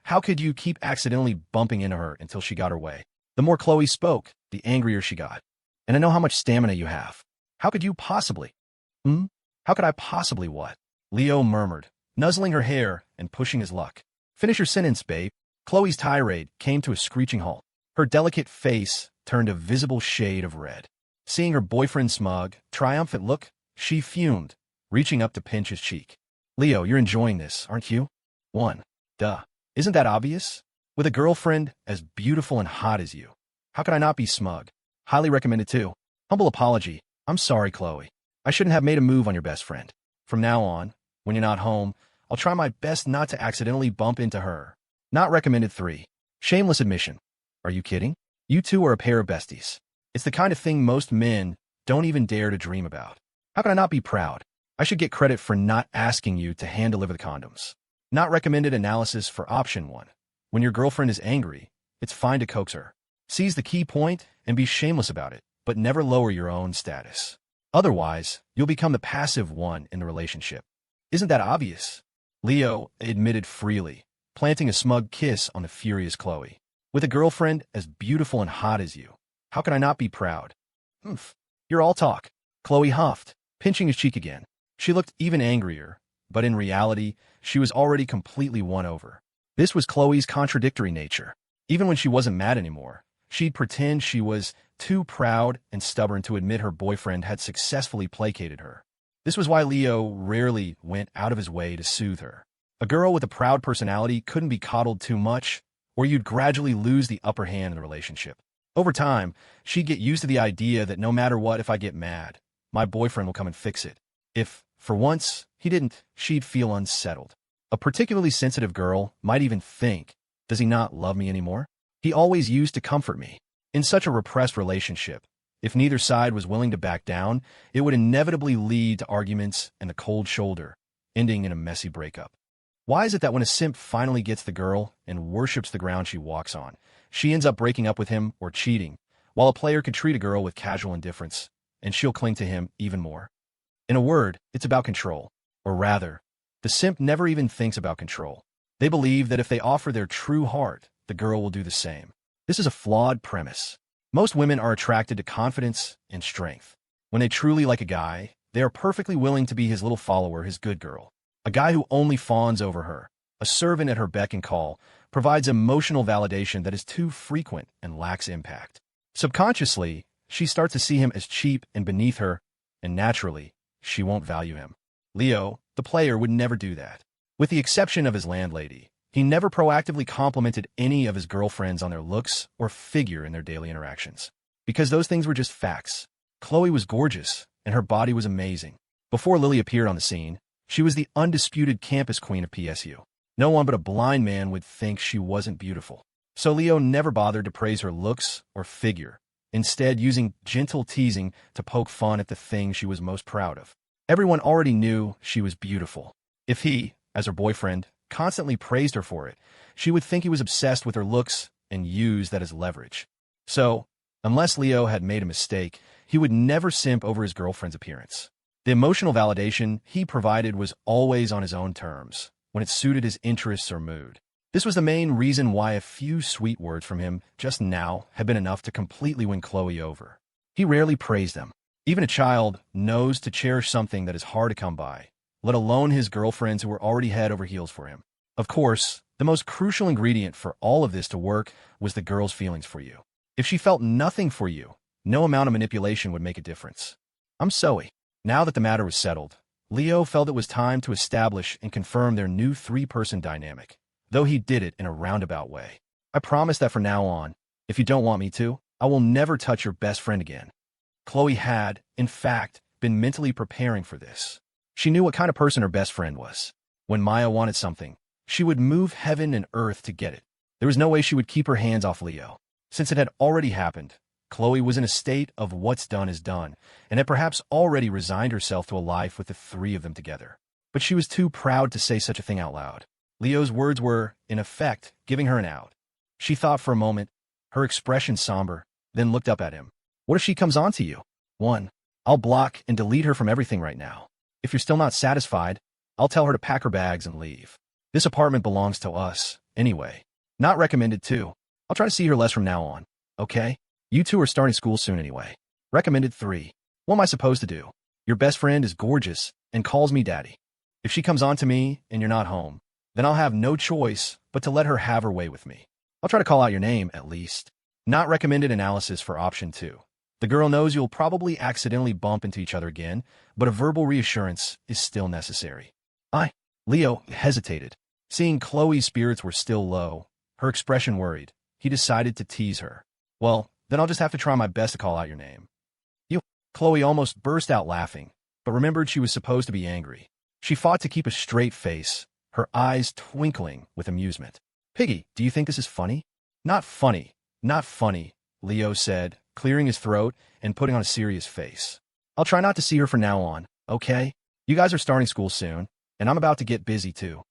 how could you keep accidentally bumping into her until she got her way?" The more Chloe spoke, the angrier she got. "And I know how much stamina you have. How could you possibly?" How could I possibly what?" Leo murmured, nuzzling her hair and pushing his luck. "Finish your sentence, babe." Chloe's tirade came to a screeching halt. Her delicate face turned a visible shade of red. Seeing her boyfriend's smug, triumphant look, she fumed, reaching up to pinch his cheek. "Leo, you're enjoying this, aren't you?" "One. Duh. Isn't that obvious? With a girlfriend as beautiful and hot as you. How could I not be smug? Highly recommended too. Humble apology. I'm sorry, Chloe. I shouldn't have made a move on your best friend. From now on, when you're not home, I'll try my best not to accidentally bump into her. Not recommended 3. Shameless admission. Are you kidding? You two are a pair of besties. It's the kind of thing most men don't even dare to dream about. How can I not be proud? I should get credit for not asking you to hand-deliver the condoms. Not recommended analysis for option 1. When your girlfriend is angry, it's fine to coax her. Seize the key point and be shameless about it, but never lower your own status. Otherwise, you'll become the passive one in the relationship. Isn't that obvious? Leo admitted freely, planting a smug kiss on the furious Chloe. With a girlfriend as beautiful and hot as you, how can I not be proud? You're all talk. Chloe huffed, pinching his cheek again. She looked even angrier, but in reality, she was already completely won over. This was Chloe's contradictory nature. Even when she wasn't mad anymore, she'd pretend she was too proud and stubborn to admit her boyfriend had successfully placated her. This was why Leo rarely went out of his way to soothe her. A girl with a proud personality couldn't be coddled too much, or you'd gradually lose the upper hand in the relationship. Over time, she'd get used to the idea that no matter what, if I get mad, my boyfriend will come and fix it. If, for once, he didn't, she'd feel unsettled. A particularly sensitive girl might even think, does he not love me anymore? He always used to comfort me. In such a repressed relationship, if neither side was willing to back down, it would inevitably lead to arguments and the cold shoulder, ending in a messy breakup. Why is it that when a simp finally gets the girl and worships the ground she walks on, she ends up breaking up with him or cheating, while a player could treat a girl with casual indifference, and she'll cling to him even more? In a word, it's about control. Or rather, the simp never even thinks about control. They believe that if they offer their true heart, the girl will do the same. This is a flawed premise. Most women are attracted to confidence and strength. When they truly like a guy, they are perfectly willing to be his little follower, his good girl. A guy who only fawns over her, a servant at her beck and call, provides emotional validation that is too frequent and lacks impact. Subconsciously, she starts to see him as cheap and beneath her, and naturally, she won't value him. Leo, the player, would never do that. With the exception of his landlady, he never proactively complimented any of his girlfriends on their looks or figure in their daily interactions. Because those things were just facts. Chloe was gorgeous, and her body was amazing. Before Lily appeared on the scene, She was the undisputed campus queen of PSU. No one but a blind man would think she wasn't beautiful. So Leo never bothered to praise her looks or figure, instead using gentle teasing to poke fun at the thing she was most proud of. Everyone already knew she was beautiful. If he, as her boyfriend, constantly praised her for it, she would think he was obsessed with her looks and use that as leverage. So, unless Leo had made a mistake, he would never simp over his girlfriend's appearance. The emotional validation he provided was always on his own terms, when it suited his interests or mood. This was the main reason why a few sweet words from him just now had been enough to completely win Chloe over. He rarely praised them. Even a child knows to cherish something that is hard to come by, let alone his girlfriends who were already head over heels for him. Of course, the most crucial ingredient for all of this to work was the girl's feelings for you. If she felt nothing for you, no amount of manipulation would make a difference. I'm sorry. Now that the matter was settled, Leo felt it was time to establish and confirm their new three-person dynamic, though he did it in a roundabout way. I promise that from now on, if you don't want me to, I will never touch your best friend again. Chloe had, in fact, been mentally preparing for this. She knew what kind of person her best friend was. When Maya wanted something, she would move heaven and earth to get it. There was no way she would keep her hands off Leo. Since it had already happened, Chloe was in a state of what's done is done, and had perhaps already resigned herself to a life with the three of them together. But she was too proud to say such a thing out loud. Leo's words were, in effect, giving her an out. She thought for a moment, her expression somber, then looked up at him. What if she comes on to you? 1. I'll block and delete her from everything right now. If you're still not satisfied, I'll tell her to pack her bags and leave. This apartment belongs to us, anyway. Not recommended 2. I'll try to see her less from now on, okay? You two are starting school soon anyway. Recommended 3. What am I supposed to do? Your best friend is gorgeous and calls me daddy. If she comes on to me and you're not home, then I'll have no choice but to let her have her way with me. I'll try to call out your name, at least. Not recommended analysis for option 2. The girl knows you'll probably accidentally bump into each other again, but a verbal reassurance is still necessary. Leo hesitated. Seeing Chloe's spirits were still low, her expression worried, he decided to tease her. Well, then I'll just have to try my best to call out your name. You. Chloe almost burst out laughing, but remembered she was supposed to be angry. She fought to keep a straight face, her eyes twinkling with amusement. Piggy, do you think this is funny? Not funny, not funny, Leo said, clearing his throat and putting on a serious face. I'll try not to see her from now on, okay? You guys are starting school soon, and I'm about to get busy too.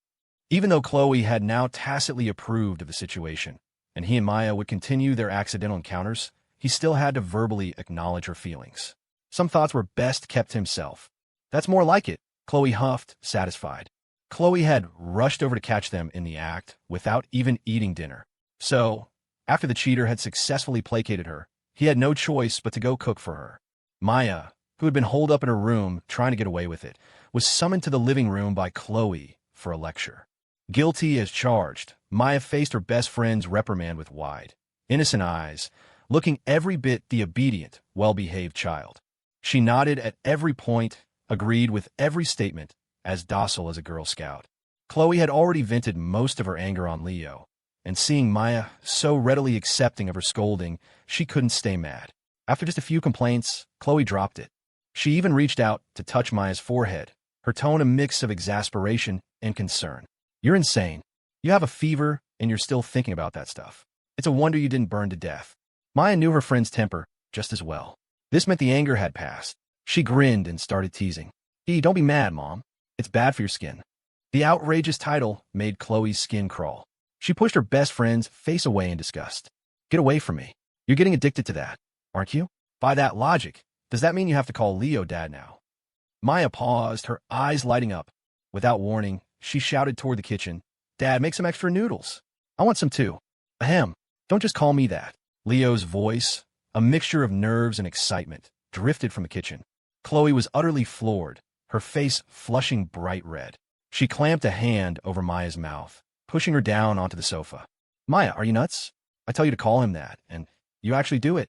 Even though Chloe had now tacitly approved of the situation, and he and Maya would continue their accidental encounters, he still had to verbally acknowledge her feelings. Some thoughts were best kept to himself. That's more like it, Chloe huffed, satisfied. Chloe had rushed over to catch them in the act without even eating dinner. So, after the cheater had successfully placated her, he had no choice but to go cook for her. Maya, who had been holed up in her room trying to get away with it, was summoned to the living room by Chloe for a lecture. Guilty as charged, Maya faced her best friend's reprimand with wide, innocent eyes, looking every bit the obedient, well-behaved child. She nodded at every point, agreed with every statement, as docile as a Girl Scout. Chloe had already vented most of her anger on Leo, and seeing Maya so readily accepting of her scolding, she couldn't stay mad. After just a few complaints, Chloe dropped it. She even reached out to touch Maya's forehead, her tone a mix of exasperation and concern. You're insane. You have a fever, and you're still thinking about that stuff. It's a wonder you didn't burn to death. Maya knew her friend's temper just as well. This meant the anger had passed. She grinned and started teasing. Don't be mad, Mom. It's bad for your skin. The outrageous title made Chloe's skin crawl. She pushed her best friend's face away in disgust. Get away from me. You're getting addicted to that, aren't you? By that logic, does that mean you have to call Leo Dad now? Maya paused, her eyes lighting up. Without warning, she shouted toward the kitchen, Dad, make some extra noodles. I want some too. Ahem. Don't just call me that. Leo's voice, a mixture of nerves and excitement, drifted from the kitchen. Chloe was utterly floored, her face flushing bright red. She clamped a hand over Maya's mouth, pushing her down onto the sofa. Maya, are you nuts? I tell you to call him that, and you actually do it.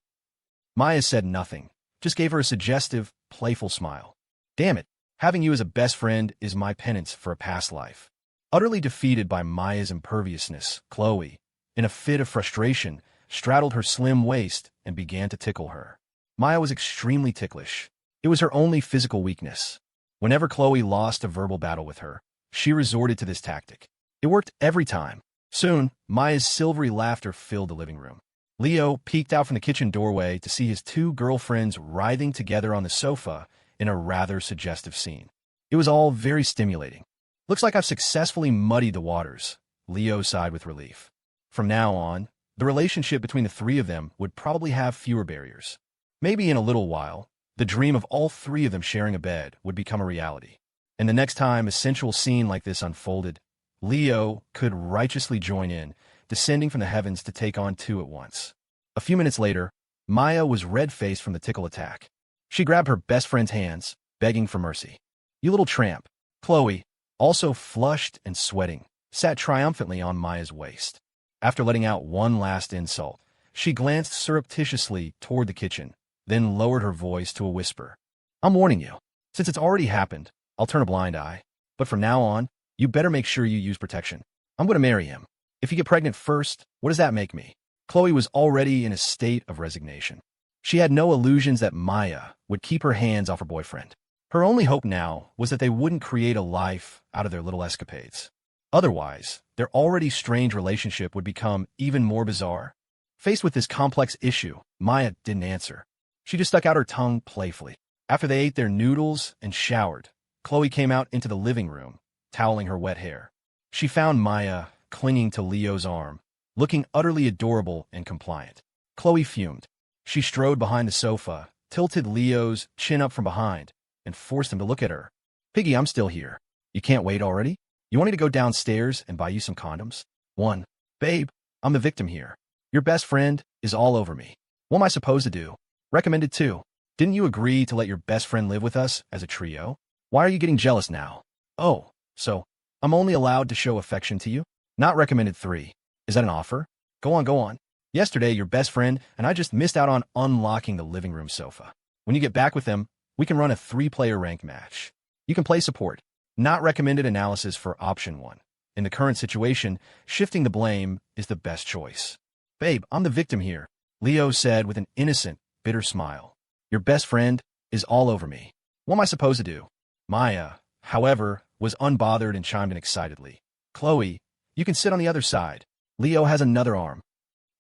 Maya said nothing, just gave her a suggestive, playful smile. Damn it, having you as a best friend is my penance for a past life. Utterly defeated by Maya's imperviousness, Chloe, in a fit of frustration, straddled her slim waist and began to tickle her. Maya was extremely ticklish. It was her only physical weakness. Whenever Chloe lost a verbal battle with her, she resorted to this tactic. It worked every time. Soon, Maya's silvery laughter filled the living room. Leo peeked out from the kitchen doorway to see his two girlfriends writhing together on the sofa in a rather suggestive scene. It was all very stimulating. Looks like I've successfully muddied the waters, Leo sighed with relief. From now on, the relationship between the three of them would probably have fewer barriers. Maybe in a little while, the dream of all three of them sharing a bed would become a reality. And the next time a sensual scene like this unfolded, Leo could righteously join in, descending from the heavens to take on two at once. A few minutes later, Maya was red-faced from the tickle attack. She grabbed her best friend's hands, begging for mercy. "You little tramp." Chloe, also flushed and sweating, sat triumphantly on Maya's waist. After letting out one last insult, she glanced surreptitiously toward the kitchen, then lowered her voice to a whisper. "I'm warning you. Since it's already happened, I'll turn a blind eye. But from now on, you better make sure you use protection. I'm going to marry him. If you get pregnant first, what does that make me?" Chloe was already in a state of resignation. She had no illusions that Maya would keep her hands off her boyfriend. Her only hope now was that they wouldn't create a life out of their little escapades. Otherwise, their already strained relationship would become even more bizarre. Faced with this complex issue, Maya didn't answer. She just stuck out her tongue playfully. After they ate their noodles and showered, Chloe came out into the living room, toweling her wet hair. She found Maya clinging to Leo's arm, looking utterly adorable and compliant. Chloe fumed. She strode behind the sofa, tilted Leo's chin up from behind, and forced him to look at her. "Piggy, I'm still here. You can't wait already? You want me to go downstairs and buy you some condoms?" "1. Babe, I'm the victim here. Your best friend is all over me. What am I supposed to do?" "Recommended 2. Didn't you agree to let your best friend live with us as a trio? Why are you getting jealous now?" "Oh, so I'm only allowed to show affection to you?" "Not recommended 3. Is that an offer?" Go on, go on. Yesterday, your best friend and I just missed out on unlocking the living room sofa. When you get back with them, we can run a 3-player ranked match. You can play support. Not recommended analysis for option 1. In the current situation, shifting the blame is the best choice. "Babe, I'm the victim here," Leo said with an innocent, bitter smile. "Your best friend is all over me. What am I supposed to do?" Maya, however, was unbothered and chimed in excitedly. "Chloe, you can sit on the other side. Leo has another arm."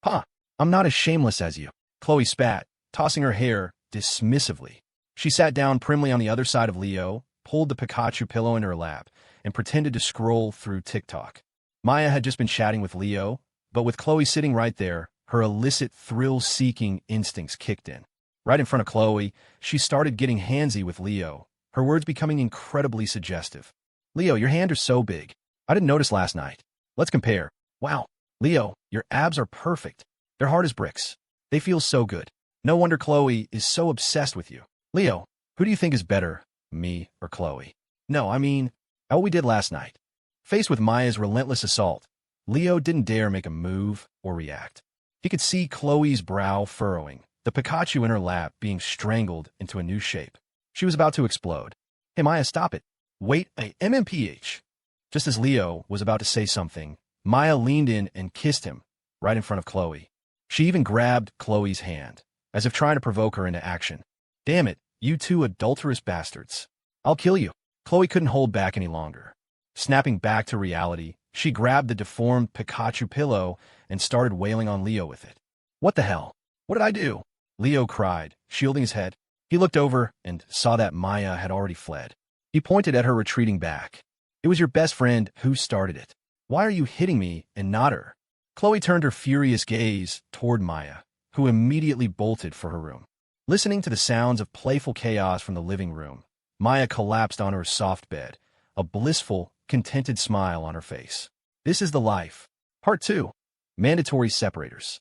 "Huh, I'm not as shameless as you." Chloe spat, tossing her hair dismissively. She sat down primly on the other side of Leo, pulled the Pikachu pillow in her lap, and pretended to scroll through TikTok. Maya had just been chatting with Leo, but with Chloe sitting right there, her illicit thrill-seeking instincts kicked in. Right in front of Chloe, she started getting handsy with Leo, her words becoming incredibly suggestive. "Leo, your hands are so big. I didn't notice last night. Let's compare. Wow. Leo, your abs are perfect. They're hard as bricks. They feel so good. No wonder Chloe is so obsessed with you. Leo, who do you think is better, me or Chloe?" "No, I mean, how we did last night." Faced with Maya's relentless assault, Leo didn't dare make a move or react. He could see Chloe's brow furrowing, the Pikachu in her lap being strangled into a new shape. She was about to explode. "Hey, Maya, stop it. Wait, MMPH. Just as Leo was about to say something, Maya leaned in and kissed him right in front of Chloe. She even grabbed Chloe's hand, as if trying to provoke her into action. "Damn it, you two adulterous bastards. I'll kill you." Chloe couldn't hold back any longer. Snapping back to reality, she grabbed the deformed Pikachu pillow and started wailing on Leo with it. "What the hell? What did I do?" Leo cried, shielding his head. He looked over and saw that Maya had already fled. He pointed at her retreating back. "It was your best friend who started it. Why are you hitting me and not her?" Chloe turned her furious gaze toward Maya, who immediately bolted for her room. Listening to the sounds of playful chaos from the living room, Maya collapsed on her soft bed, a blissful, contented smile on her face. This is the life. Part 2. Mandatory separators.